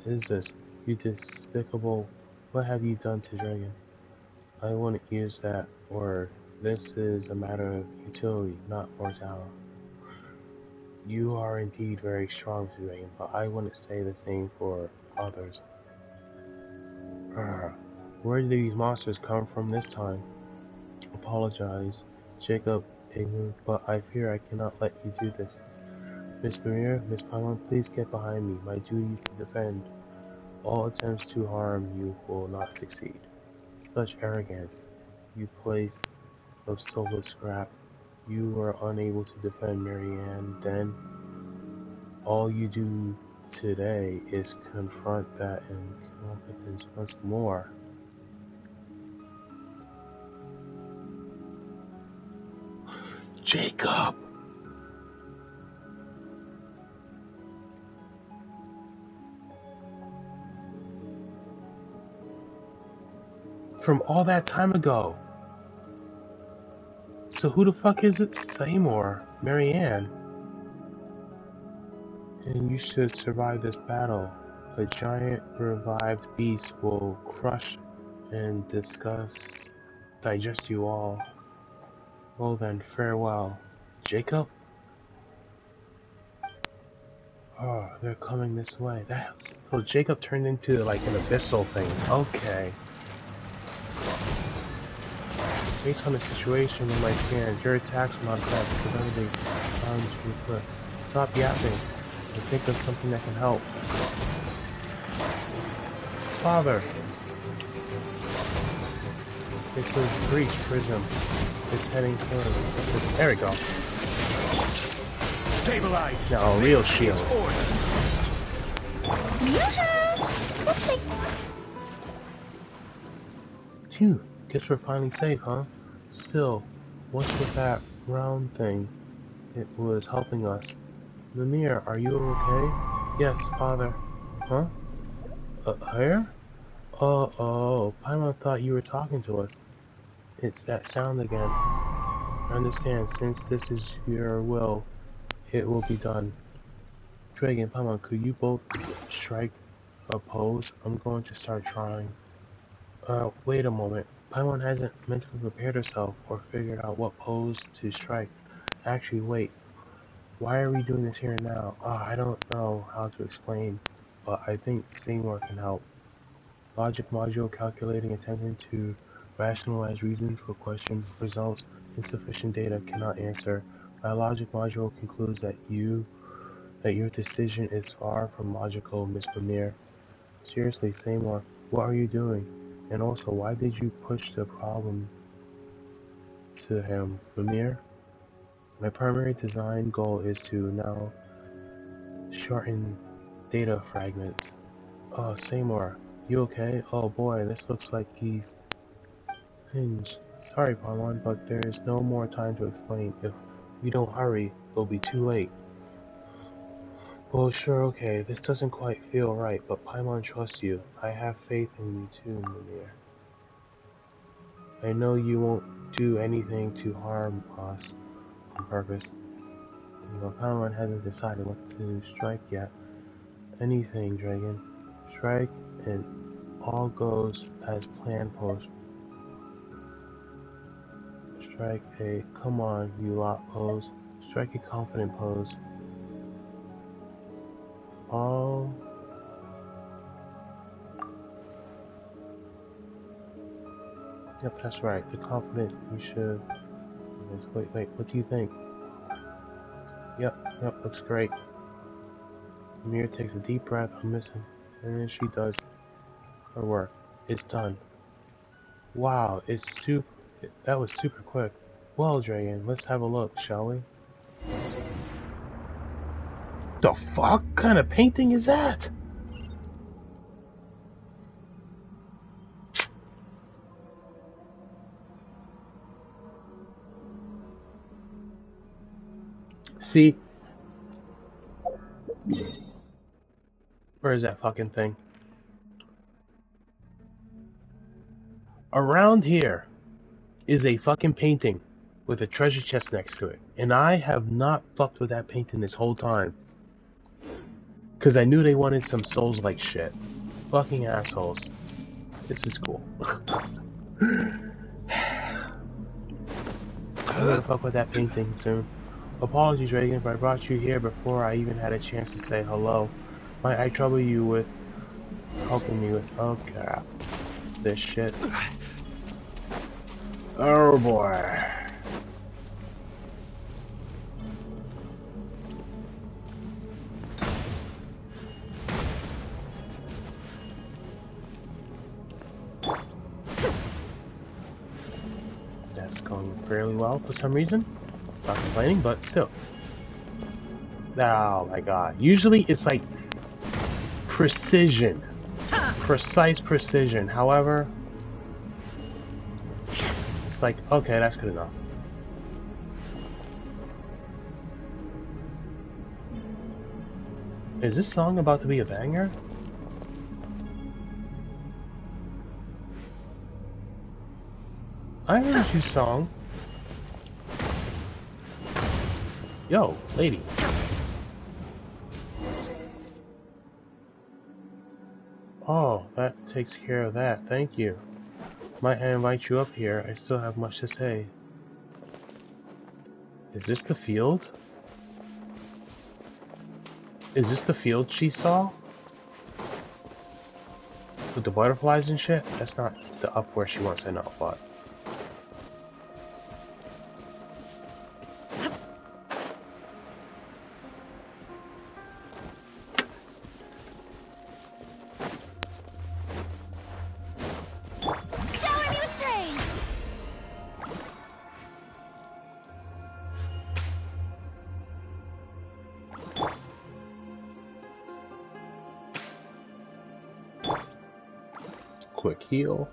is this? You despicable. What have you done to Dragon? I wouldn't use that word. This is a matter of utility, not mortality. You are indeed very strong, Dragon, but I wouldn't say the same for others. Where did these monsters come from this time? Apologize, Jacob, ignorant, but I fear I cannot let you do this. Miss Maria, Miss Paimon, please get behind me. My duty is to defend. All attempts to harm you will not succeed. Such arrogance, you place of soulless scrap. You were unable to defend Marianne then. All you do today is confront that incompetence once more. Jacob! From all that time ago. So who the fuck is it? Seymour, Marianne. And you should survive this battle. A giant revived beast will crush and digest you all. Well then, farewell. Jacob? Oh, they're coming this way. So Jacob turned into like an abyssal thing. Okay. Based on the situation in my scan, your attacks will not affect because everything sounds good. Stop yapping and think of something that can help. Father! It's a breach prism. It's heading toward us. There we go. Stabilize! Now a real shield. Phew, guess we're finally safe, huh? Still, what's with that round thing? It was helping us. Mimir, are you okay? Yes, father. Huh? Here? Oh, Paimon thought you were talking to us. It's that sound again. I understand, since this is your will, it will be done. Dragon, Paimon, could you both strike a pose? I'm going to start trying. Wait a moment. Paimon hasn't mentally prepared herself or figured out what pose to strike. Actually, wait. Why are we doing this here now? I don't know how to explain, but I think Seymour can help. Logic module calculating, attempting to rationalize reasons for question, results, insufficient data, cannot answer. My logic module concludes that your decision is far from logical, Miss Mimir. Seriously, Seymour, what are you doing? And also, why did you push the problem to him, Mimir? My primary design goal is to now shorten data fragments. Oh, Seymour, you okay? Oh boy, this looks like he's Hinge. Sorry, Paimon, but there is no more time to explain. If we don't hurry, it'll be too late. Well, sure, okay. This doesn't quite feel right, but Paimon trusts you. I have faith in you too, Mimir. I know you won't do anything to harm us on purpose. But Paimon hasn't decided what to strike yet. Anything, Dragon. Strike and all goes as planned post. Strike a come on you lot pose. Strike a confident pose. All Yep, that's right. The confident you should wait, what do you think? Yep, looks great. Mimir takes a deep breath, I'm missing. And then she does her work. It's done. Wow, that was super quick. Well, Dragon, let's have a look, shall we? The fuck? What kind of painting is that? See? Where is that fucking thing? Around here is a fucking painting with a treasure chest next to it. And I have not fucked with that painting this whole time. Because I knew they wanted some Souls-like shit. Fucking assholes. This is cool. I'm gonna fuck with that painting soon. Apologies, Reagan, if I brought you here before I even had a chance to say hello. Might I trouble you with helping me with... Oh crap. This shit. Oh boy. That's going fairly well for some reason. Not complaining, but still. Oh my god. Usually it's like precision. Precise precision. However, it's like, okay, that's good enough. Is this song about to be a banger? I heard you song. Yo, lady. Oh, that takes care of that. Thank you. Might I invite you up here? I still have much to say. Is this the field? Is this the field she saw? With the butterflies and shit? That's not the up where she wants to know, but... Quick heal.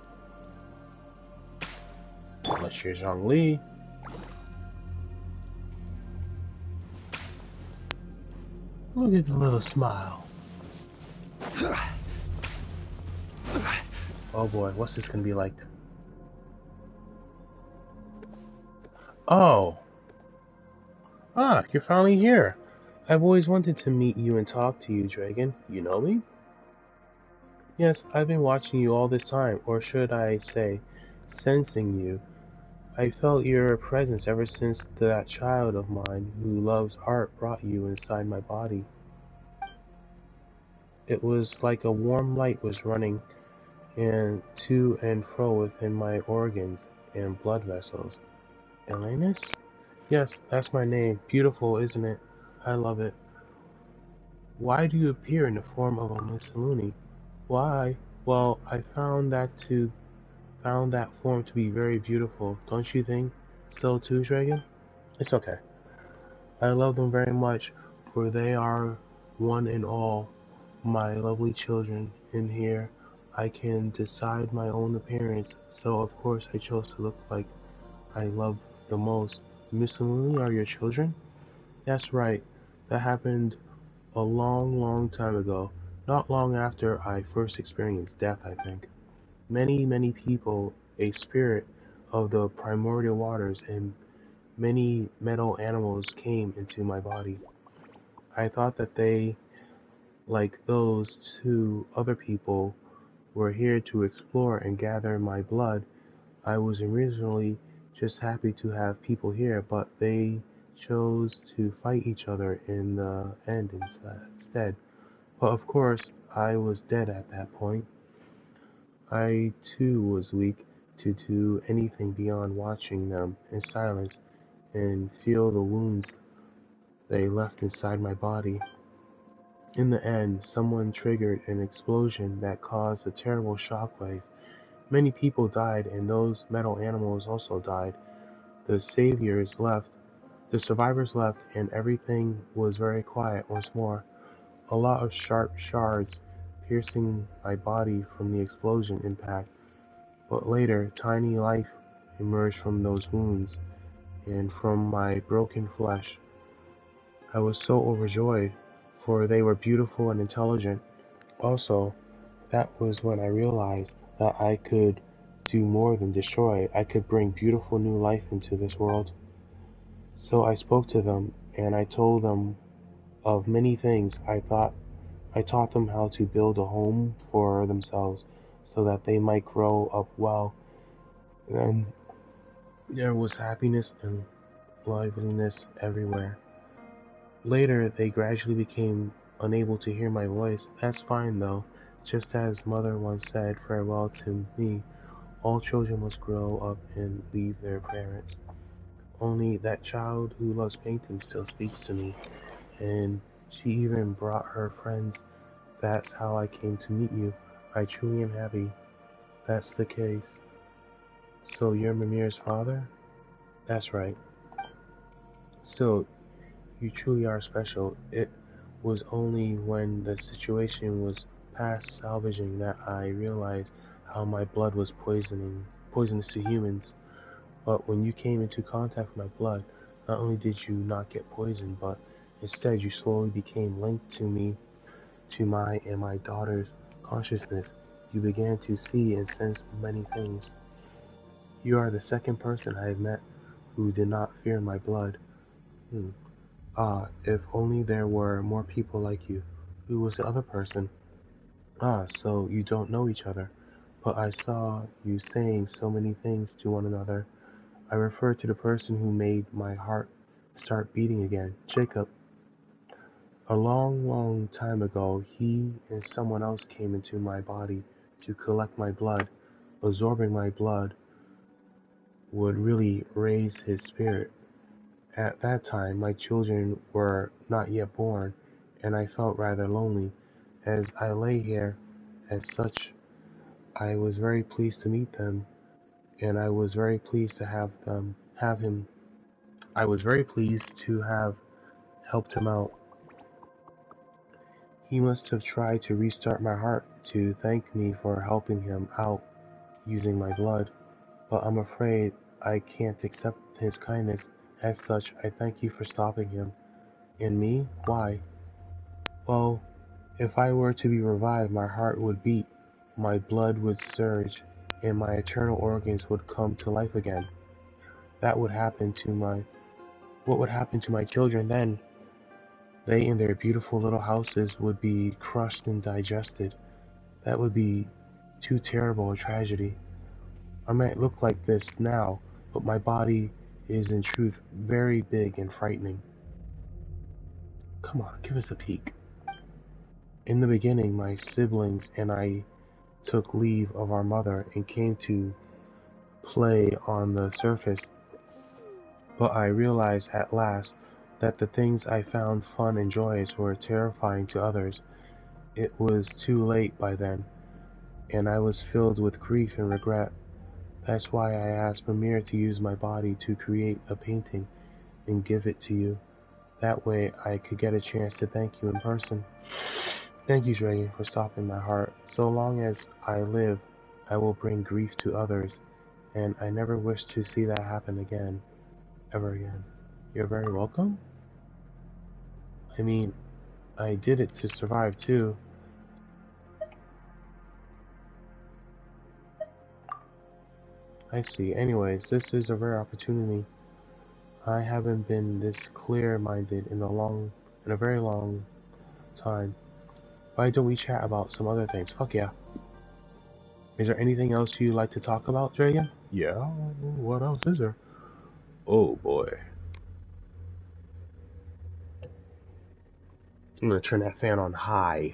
Unless you're Zhongli. Look at the little smile. Oh boy, what's this gonna be like? Oh! Ah, you're finally here. I've always wanted to meet you and talk to you, Dragon. You know me? Yes, I've been watching you all this time, or should I say, sensing you. I felt your presence ever since that child of mine who loves art brought you inside my body. It was like a warm light was running to and fro within my organs and blood vessels. Elenis? Yes, that's my name. Beautiful, isn't it? I love it. Why do you appear in the form of a Mussolini? Why? Well, I found that form to be very beautiful, don't you think? So too, Dragon? It's okay. I love them very much, for they are one and all, my lovely children in here. I can decide my own appearance, so of course I chose to look like I love the most. Miss and Lily are your children? That's right. That happened a long, long time ago. Not long after I first experienced death, I think. Many, many people, a spirit of the primordial waters, and many metal animals came into my body. I thought that they, like those two other people, were here to explore and gather my blood. I was originally just happy to have people here, but they chose to fight each other in the end instead. But of course, I was dead at that point. I too was weak to do anything beyond watching them in silence and feel the wounds they left inside my body. In the end, someone triggered an explosion that caused a terrible shockwave. Many people died, and those metal animals also died. The saviors left, the survivors left, and everything was very quiet once more. A lot of sharp shards piercing my body from the explosion impact, but later tiny life emerged from those wounds and from my broken flesh. I was so overjoyed, for they were beautiful and intelligent. Also, that was when I realized that I could do more than destroy. I could bring beautiful new life into this world. So I spoke to them, and I told them of many things. I taught them how to build a home for themselves so that they might grow up well. And there was happiness and liveliness everywhere. Later, they gradually became unable to hear my voice. That's fine though. Just as Mother once said farewell to me, all children must grow up and leave their parents. Only that child who loves painting still speaks to me, and she even brought her friends. That's how I came to meet you. I truly am happy that's the case. So you're Mimir's father? That's right. Still, you truly are special. It was only when the situation was past salvaging that I realized how my blood was poisonous to humans. But when you came into contact with my blood, not only did you not get poisoned, but instead you slowly became linked to me, to my and my daughter's consciousness. You began to see and sense many things. You are the second person I have met who did not fear my blood. Hmm. Ah, if only there were more people like you. Who was the other person? Ah, so you don't know each other. But I saw you saying so many things to one another. I refer to the person who made my heart start beating again, Jacob. A long, long time ago, he and someone else came into my body to collect my blood. Absorbing my blood would really raise his spirit. At that time, my children were not yet born, and I felt rather lonely. As I lay here, as such, I was very pleased to meet them, and I was very pleased to have him. I was very pleased to have helped him out. He must have tried to restart my heart to thank me for helping him out using my blood, but I'm afraid I can't accept his kindness. As such, I thank you for stopping him. And me? Why? Well, if I were to be revived, my heart would beat, my blood would surge, and my eternal organs would come to life again. That would happen to my... What would happen to my children then? They and their beautiful little houses would be crushed and digested. That would be too terrible a tragedy. I might look like this now, but my body is in truth very big and frightening. Come on, give us a peek. In the beginning, my siblings and I took leave of our mother and came to play on the surface, but I realized at last that the things I found fun and joyous were terrifying to others. It was too late by then, and I was filled with grief and regret. That's why I asked Mimir to use my body to create a painting and give it to you. That way I could get a chance to thank you in person. Thank you, Dragon, for stopping my heart. So long as I live, I will bring grief to others, and I never wish to see that happen again. Ever again. You're very welcome? I mean, I did it to survive too. I see. Anyways, this is a rare opportunity. I haven't been this clear-minded in a very long time. Why don't we chat about some other things? Fuck yeah. Is there anything else you'd like to talk about, Dragon? Yeah, what else is there? Oh boy. I'm gonna turn that fan on high.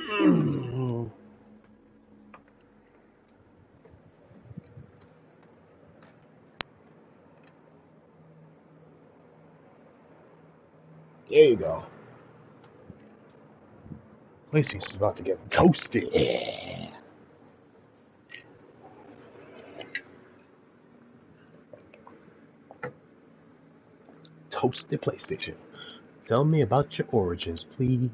There you go. PlayStation's about to get toasted. Yeah. Toasted PlayStation. Tell me about your origins, please.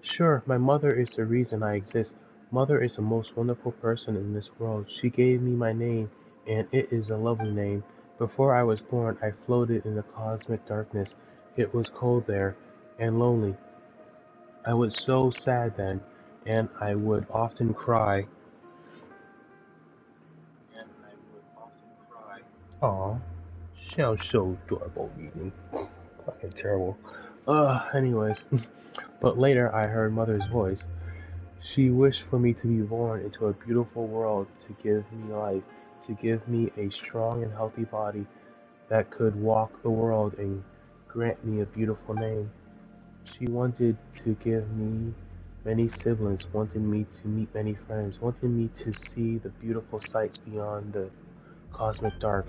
Sure, my mother is the reason I exist. Mother is the most wonderful person in this world. She gave me my name, and it is a lovely name. Before I was born, I floated in the cosmic darkness. It was cold there, and lonely. I was so sad then, and I would often cry. Aw, sounds so adorable, Reading. Fucking terrible. Anyways. But later I heard Mother's voice. She wished for me to be born into a beautiful world, to give me life, to give me a strong and healthy body that could walk the world and grant me a beautiful name. She wanted to give me many siblings, wanted me to meet many friends, wanted me to see the beautiful sights beyond the cosmic dark.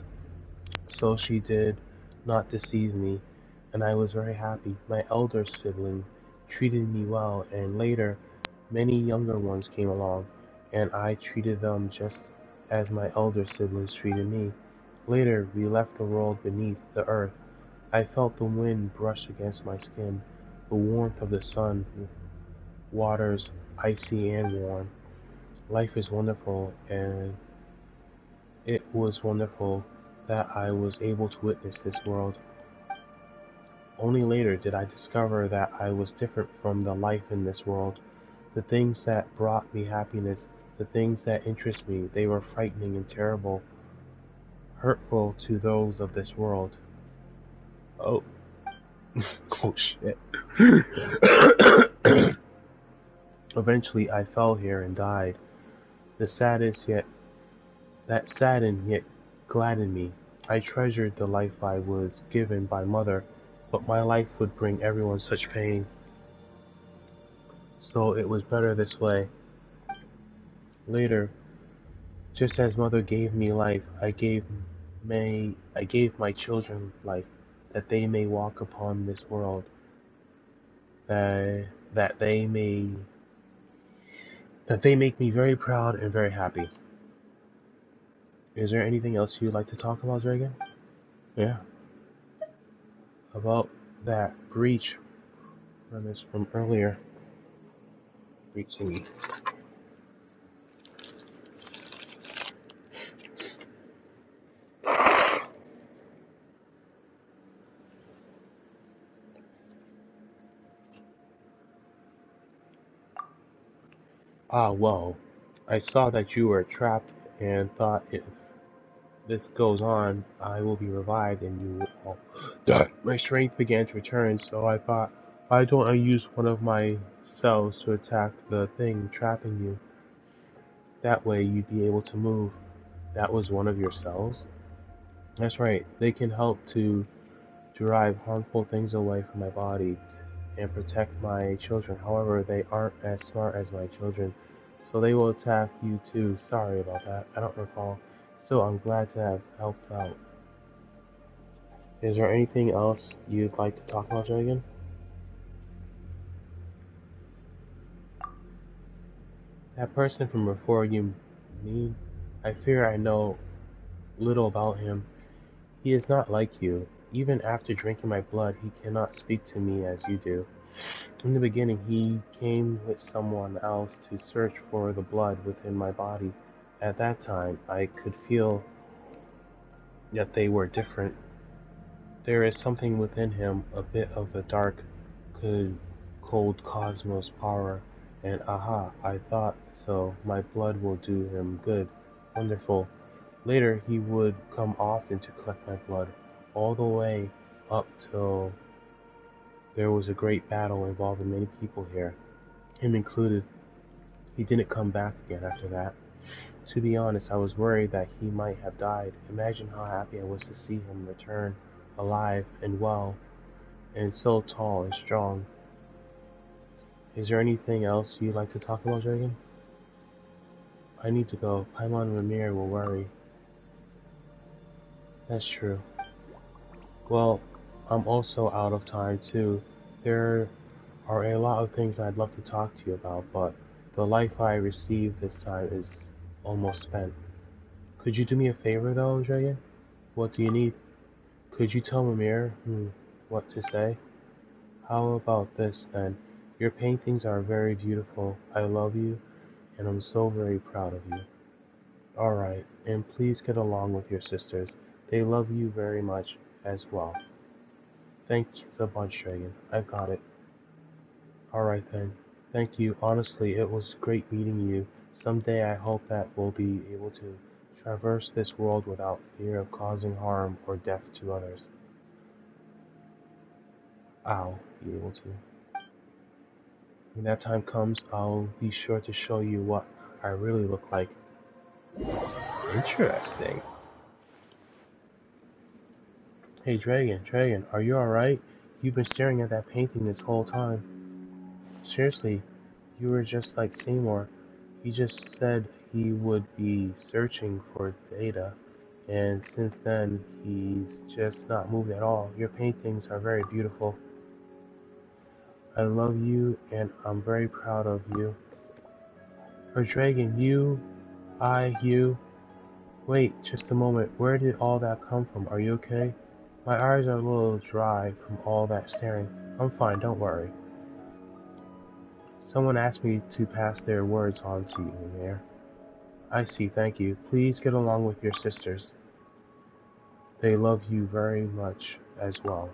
So she did not deceive me, and I was very happy. My elder sibling treated me well, and later many younger ones came along, and I treated them just as my elder siblings treated me. Later, we left the world beneath the earth. I felt the wind brush against my skin, the warmth of the sun, waters icy and warm. Life is wonderful, and it was wonderful that I was able to witness this world. Only later did I discover that I was different from the life in this world. The things that brought me happiness, the things that interest me, they were frightening and terrible, hurtful to those of this world. Oh, oh shit. Eventually I fell here and died. The saddest yet That saddened yet gladdened me. I treasured the life I was given by Mother, but my life would bring everyone such pain. So it was better this way. Later, just as Mother gave me life, I gave my children life, that they may walk upon this world, that, that they may that they make me very proud and very happy. Is there anything else you'd like to talk about, Dragon? Yeah. About that breach premise from earlier. Breach thingy. Ah, well, I saw that you were trapped and thought if this goes on, I will be revived and you will all die. My strength began to return, so I thought, why don't I use one of my cells to attack the thing trapping you? That way you'd be able to move. That was one of your cells? That's right, they can help to drive harmful things away from my body and protect my children. However, they aren't as smart as my children, so they will attack you too. Sorry about that. I don't recall. Still, I'm glad to have helped out. Is there anything else you'd like to talk about, Dragon? That person from before, you mean? I fear I know little about him. He is not like you. Even after drinking my blood, he cannot speak to me as you do. In the beginning, he came with someone else to search for the blood within my body. At that time, I could feel that they were different. There is something within him, a bit of a dark, cold cosmos power, and aha, I thought so, my blood will do him good. Wonderful. Later, he would come often to collect my blood, all the way up till there was a great battle involving many people here, him included. He didn't come back again after that. To be honest, I was worried that he might have died. Imagine how happy I was to see him return, alive and well, and so tall and strong. Is there anything else you'd like to talk about, Dragon? I need to go. Paimon and Ramir will worry. That's true. Well, I'm also out of time too. There are a lot of things I'd love to talk to you about, but the life I received this time is almost spent. Could you do me a favor though, Dragon? What do you need? Could you tell Mimir what to say? How about this then? Your paintings are very beautiful. I love you, and I'm so very proud of you. Alright, and please get along with your sisters. They love you very much as well. Thanks a bunch, Dragon. I've got it. Alright then. Thank you. Honestly, it was great meeting you. Someday I hope that we'll be able to traverse this world without fear of causing harm or death to others. I'll be able to. When that time comes, I'll be sure to show you what I really look like. Interesting. Hey Dragon, are you alright? You've been staring at that painting this whole time. Seriously, you were just like Seymour. He just said he would be searching for data, and since then he's just not moved at all. Your paintings are very beautiful. I love you, and I'm very proud of you. Or Dragon, you. Wait, just a moment. Where did all that come from? Are you okay? My eyes are a little dry from all that staring. I'm fine, don't worry. Someone asked me to pass their words on to you, Mayor. I see, thank you. Please get along with your sisters. They love you very much as well.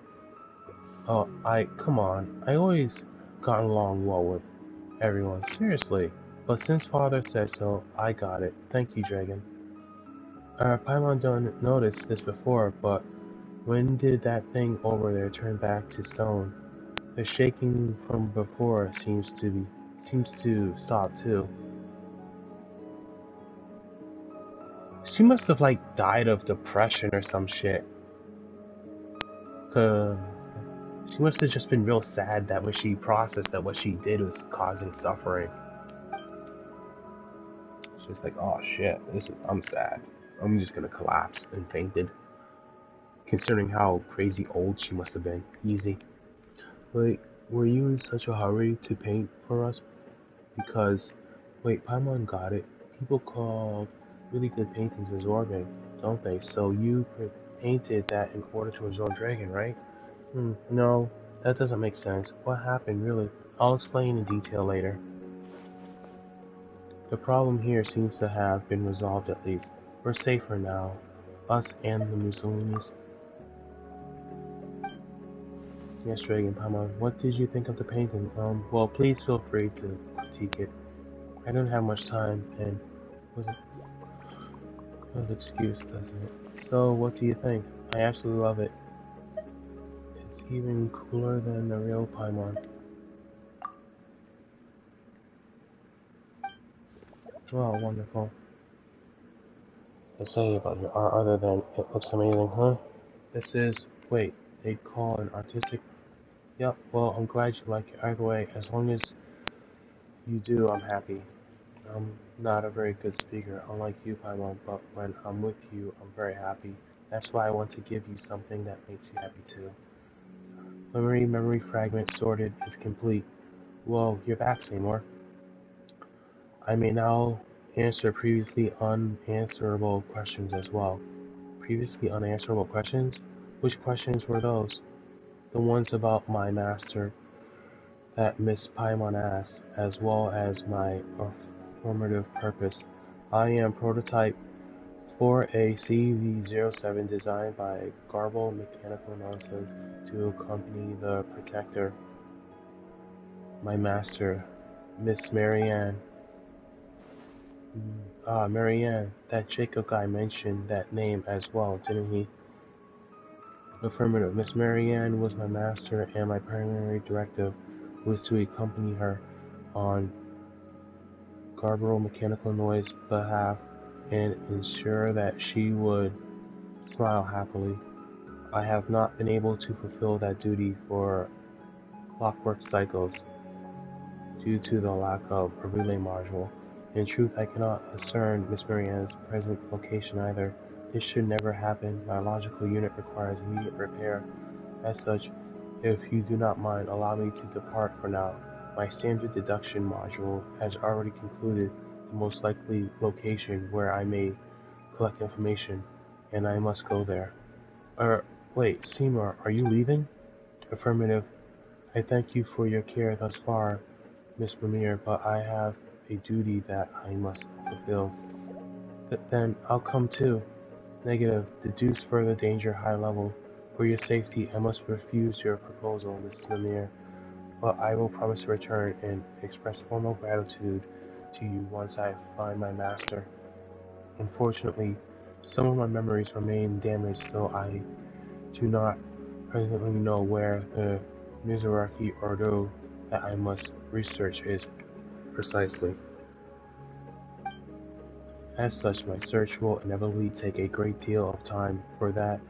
Oh, come on. I always gotten along well with everyone, seriously. But since Father said so, I got it. Thank you, Dragon. Paimon don't notice this before, but when did that thing over there turn back to stone? The shaking from before seems to stop too. She must have like died of depression or some shit. She must have just been real sad that when she processed that what she did was causing suffering. She's like, oh shit, I'm sad. I'm just gonna collapse, and fainted. Considering how crazy old she must have been. Easy. Wait, were you in such a hurry to paint for us? Because, wait, Paimon got it. People call really good paintings absorbing, don't they? So you painted that in order to absorb Dragon, right? No, that doesn't make sense. What happened, really? I'll explain in detail later. The problem here seems to have been resolved at least. We're safer now. Us and the Mussolinis. Yes, Dragon, Paimon, what did you think of the painting? Well, please feel free to critique it. I don't have much time, and was excuse, doesn't it? So, what do you think? I absolutely love it. It's even cooler than the real Paimon. Oh, wonderful. To say about your art other than it looks amazing, huh? Wait, they call it artistic. Yep, well, I'm glad you like it. Either way, as long as you do, I'm happy. I'm not a very good speaker, unlike you, Paimon, but when I'm with you, I'm very happy. That's why I want to give you something that makes you happy too. Memory fragment sorted is complete. Whoa, you're back, Seymour. I may now answer previously unanswerable questions as well. Previously unanswerable questions? Which questions were those? The ones about my master. that Miss Paimon asked, as well as my affirmative purpose. I am prototype for a CV-07 designed by Garble Mechanical Nonsense to accompany the Protector, my master, Miss Marianne. Marianne, that Jacob guy mentioned that name as well, didn't he? Affirmative. Miss Marianne was my master, and my primary directive was to accompany her on Garble Mechanical Noise's behalf and ensure that she would smile happily. I have not been able to fulfill that duty for clockwork cycles due to the lack of a relay module. In truth, I cannot discern Miss Marianne's present location either. This should never happen. My logical unit requires immediate repair. As such, if you do not mind, allow me to depart for now. My standard deduction module has already concluded the most likely location where I may collect information, and I must go there. Wait, Seymour, are you leaving? Affirmative. I thank you for your care thus far, Miss Mimir, but I have a duty that I must fulfill. Then I'll come too. Negative. Deduce further danger high level. For your safety, I must refuse your proposal, Miss Mimir, but I will promise to return and express formal gratitude to you once I find my master. Unfortunately, some of my memories remain damaged, so I do not presently know where the Mizuraki Ordo that I must research is precisely. As such, my search will inevitably take a great deal of time. For that,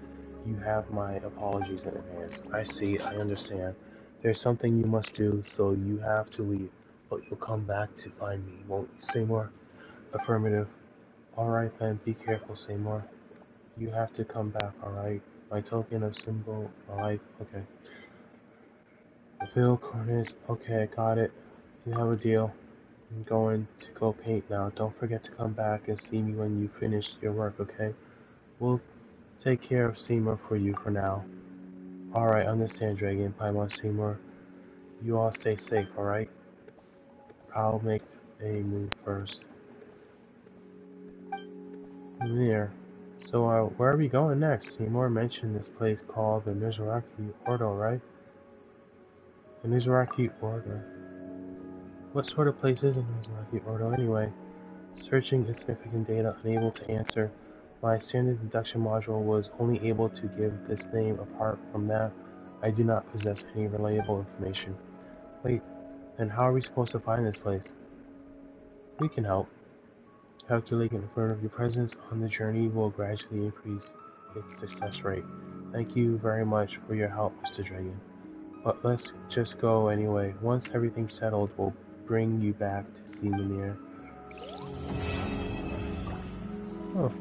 you have my apologies in advance. I see, I understand. There's something you must do, so you have to leave. But you'll come back to find me, won't you, Seymour? Affirmative. Alright then, be careful, Seymour. You have to come back, alright? My token of symbol of life, okay. Phil Corners, okay, I got it. You have a deal. I'm going to go paint now. Don't forget to come back and see me when you finish your work, okay? We'll take care of Seymour for you for now. Alright, understand, Dragon. Paimon Seymour. You all stay safe, alright? I'll make a move first. There. So, where are we going next? Seymour mentioned this place called the Mizuraki Ordo, right? The Mizuraki Ordo. What sort of place is the Mizuraki Ordo anyway? Searching insignificant data, unable to answer. My standard deduction module was only able to give this name. Apart from that, I do not possess any reliable information. Wait, then how are we supposed to find this place? We can help. Calculating in front of your presence on the journey will gradually increase its success rate. Thank you very much for your help, Mr. Dragon. But let's just go anyway. Once everything's settled, we'll bring you back to see Mimir. Oh.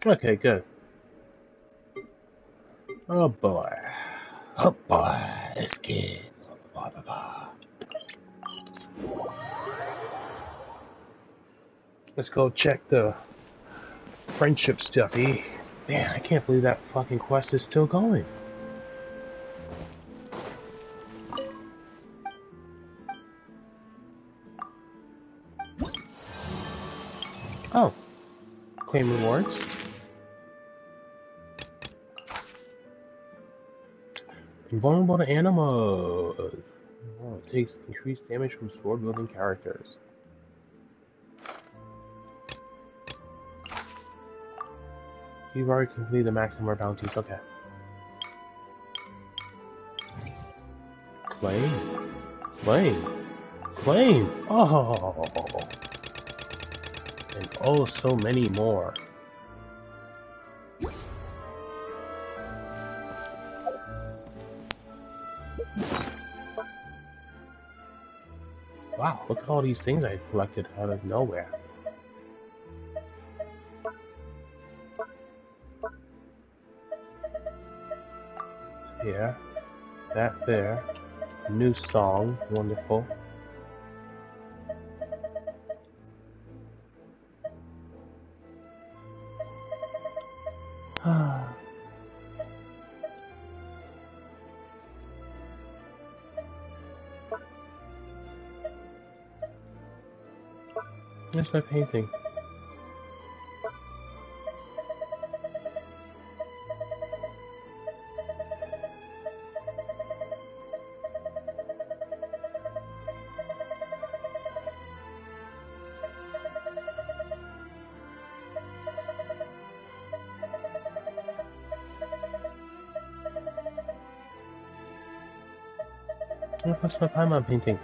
Okay, good. Oh boy. Oh boy, this kid. Blah, blah, blah. Let's go check the friendship stuffy. Man, I can't believe that fucking quest is still going. Oh. Claim rewards. Invulnerable to animals. Oh, it takes increased damage from sword wielding characters. You've already completed the maximum bounties, okay. Claim. Claim. Claim. Oh. And oh, so many more. Wow, look at all these things I collected out of nowhere. Here, that there. New song, wonderful. That's my painting. What's my Paimon painting?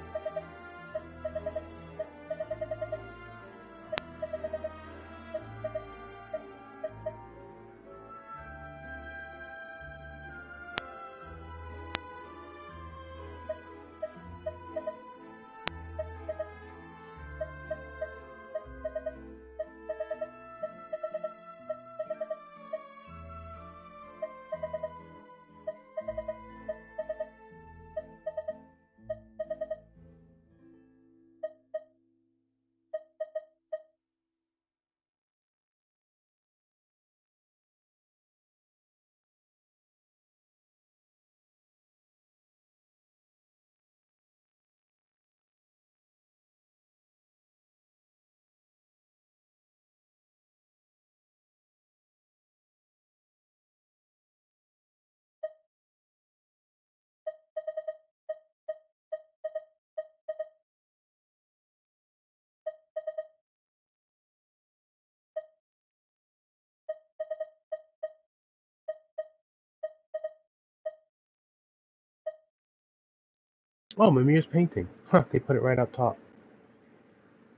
Oh, Mimir's painting. Huh, they put it right up top.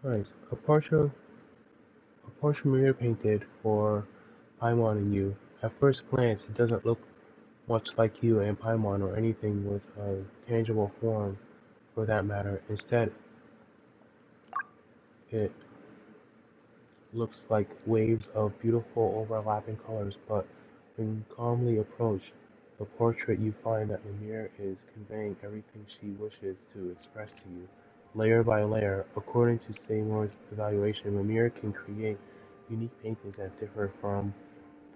Nice. A portrait Mimir painted for Paimon and you. At first glance, it doesn't look much like you and Paimon or anything with a tangible form for that matter. Instead, it looks like waves of beautiful overlapping colors, but when calmly approached the portrait, you find that Mimir is conveying everything she wishes to express to you, layer by layer. According to Seymour's evaluation, Mimir can create unique paintings that differ from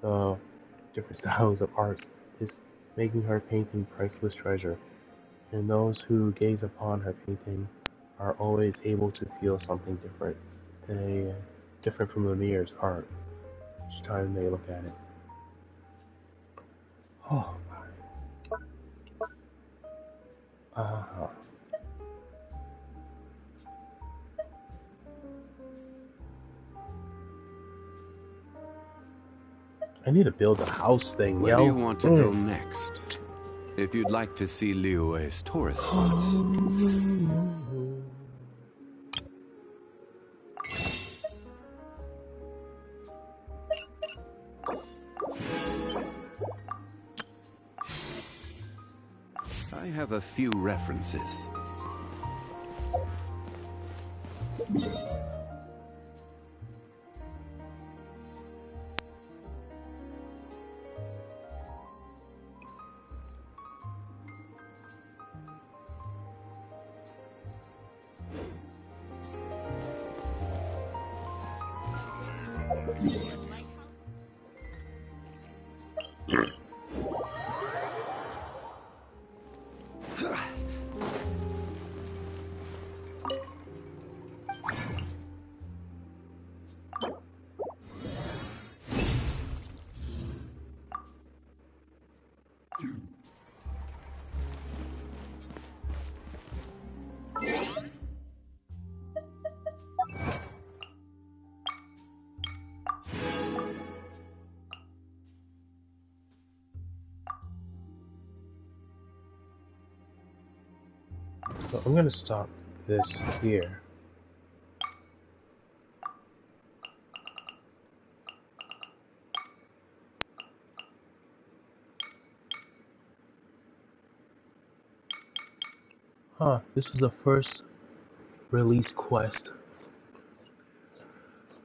the different styles of art, this making her painting priceless treasure. And those who gaze upon her painting are always able to feel something different from Lemire's art each time they look at it. Oh, uh, I need to build a house thing, Where do yo. you want to go next? If you'd like to see Liyue's tourist spots. I have a few references. So I'm gonna stop this here. Huh, this was the first release quest.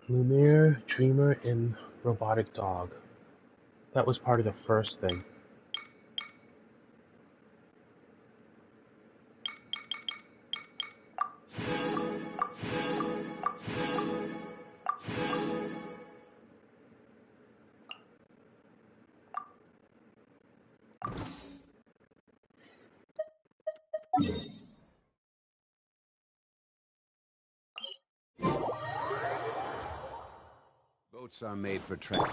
Lumiere, Dreamer, and Robotic Dog. That was part of the first thing. Boats are made for travel.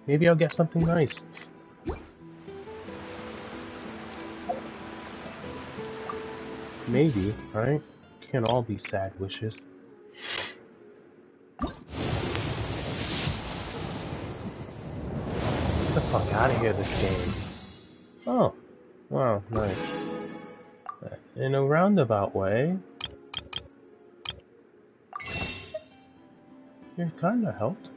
Maybe I'll get something nice. Maybe, right? Can't all be sad wishes. Get the fuck out of here, this game. Oh, wow, nice. In a roundabout way, it kinda helped.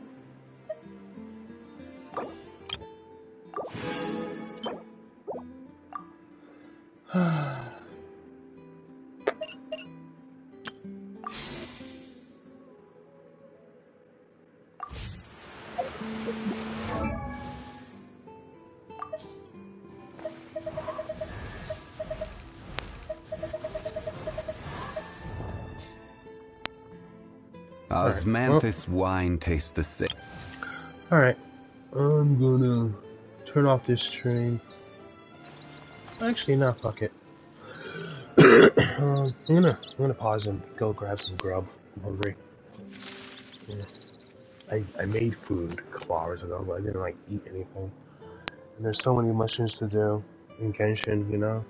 Osmanthus wine tastes the same. Alright, I'm gonna turn off this train. Actually, no, fuck it. I'm gonna pause and go grab some grub. I'm hungry. Yeah. I made food a couple hours ago, but I didn't like eat anything. And there's so many missions to do in Genshin, you know?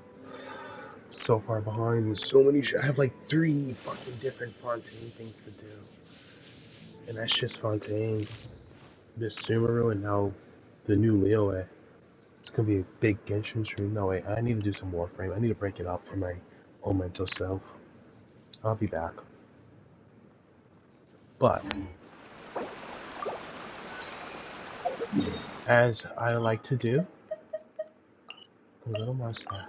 So far behind, and so many I have like 3 fucking different Fontaine things to do. And that's just Fontaine, this Sumeru, and now the new Liyue. It's gonna be a big Genshin stream. No, wait, I need to do some Warframe. I need to break it up for my own mental self. I'll be back. But, as I like to do, a little mustache.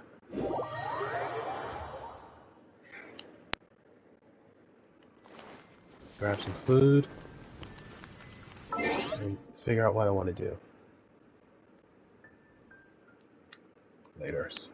Grab some food, and figure out what I want to do. Laters.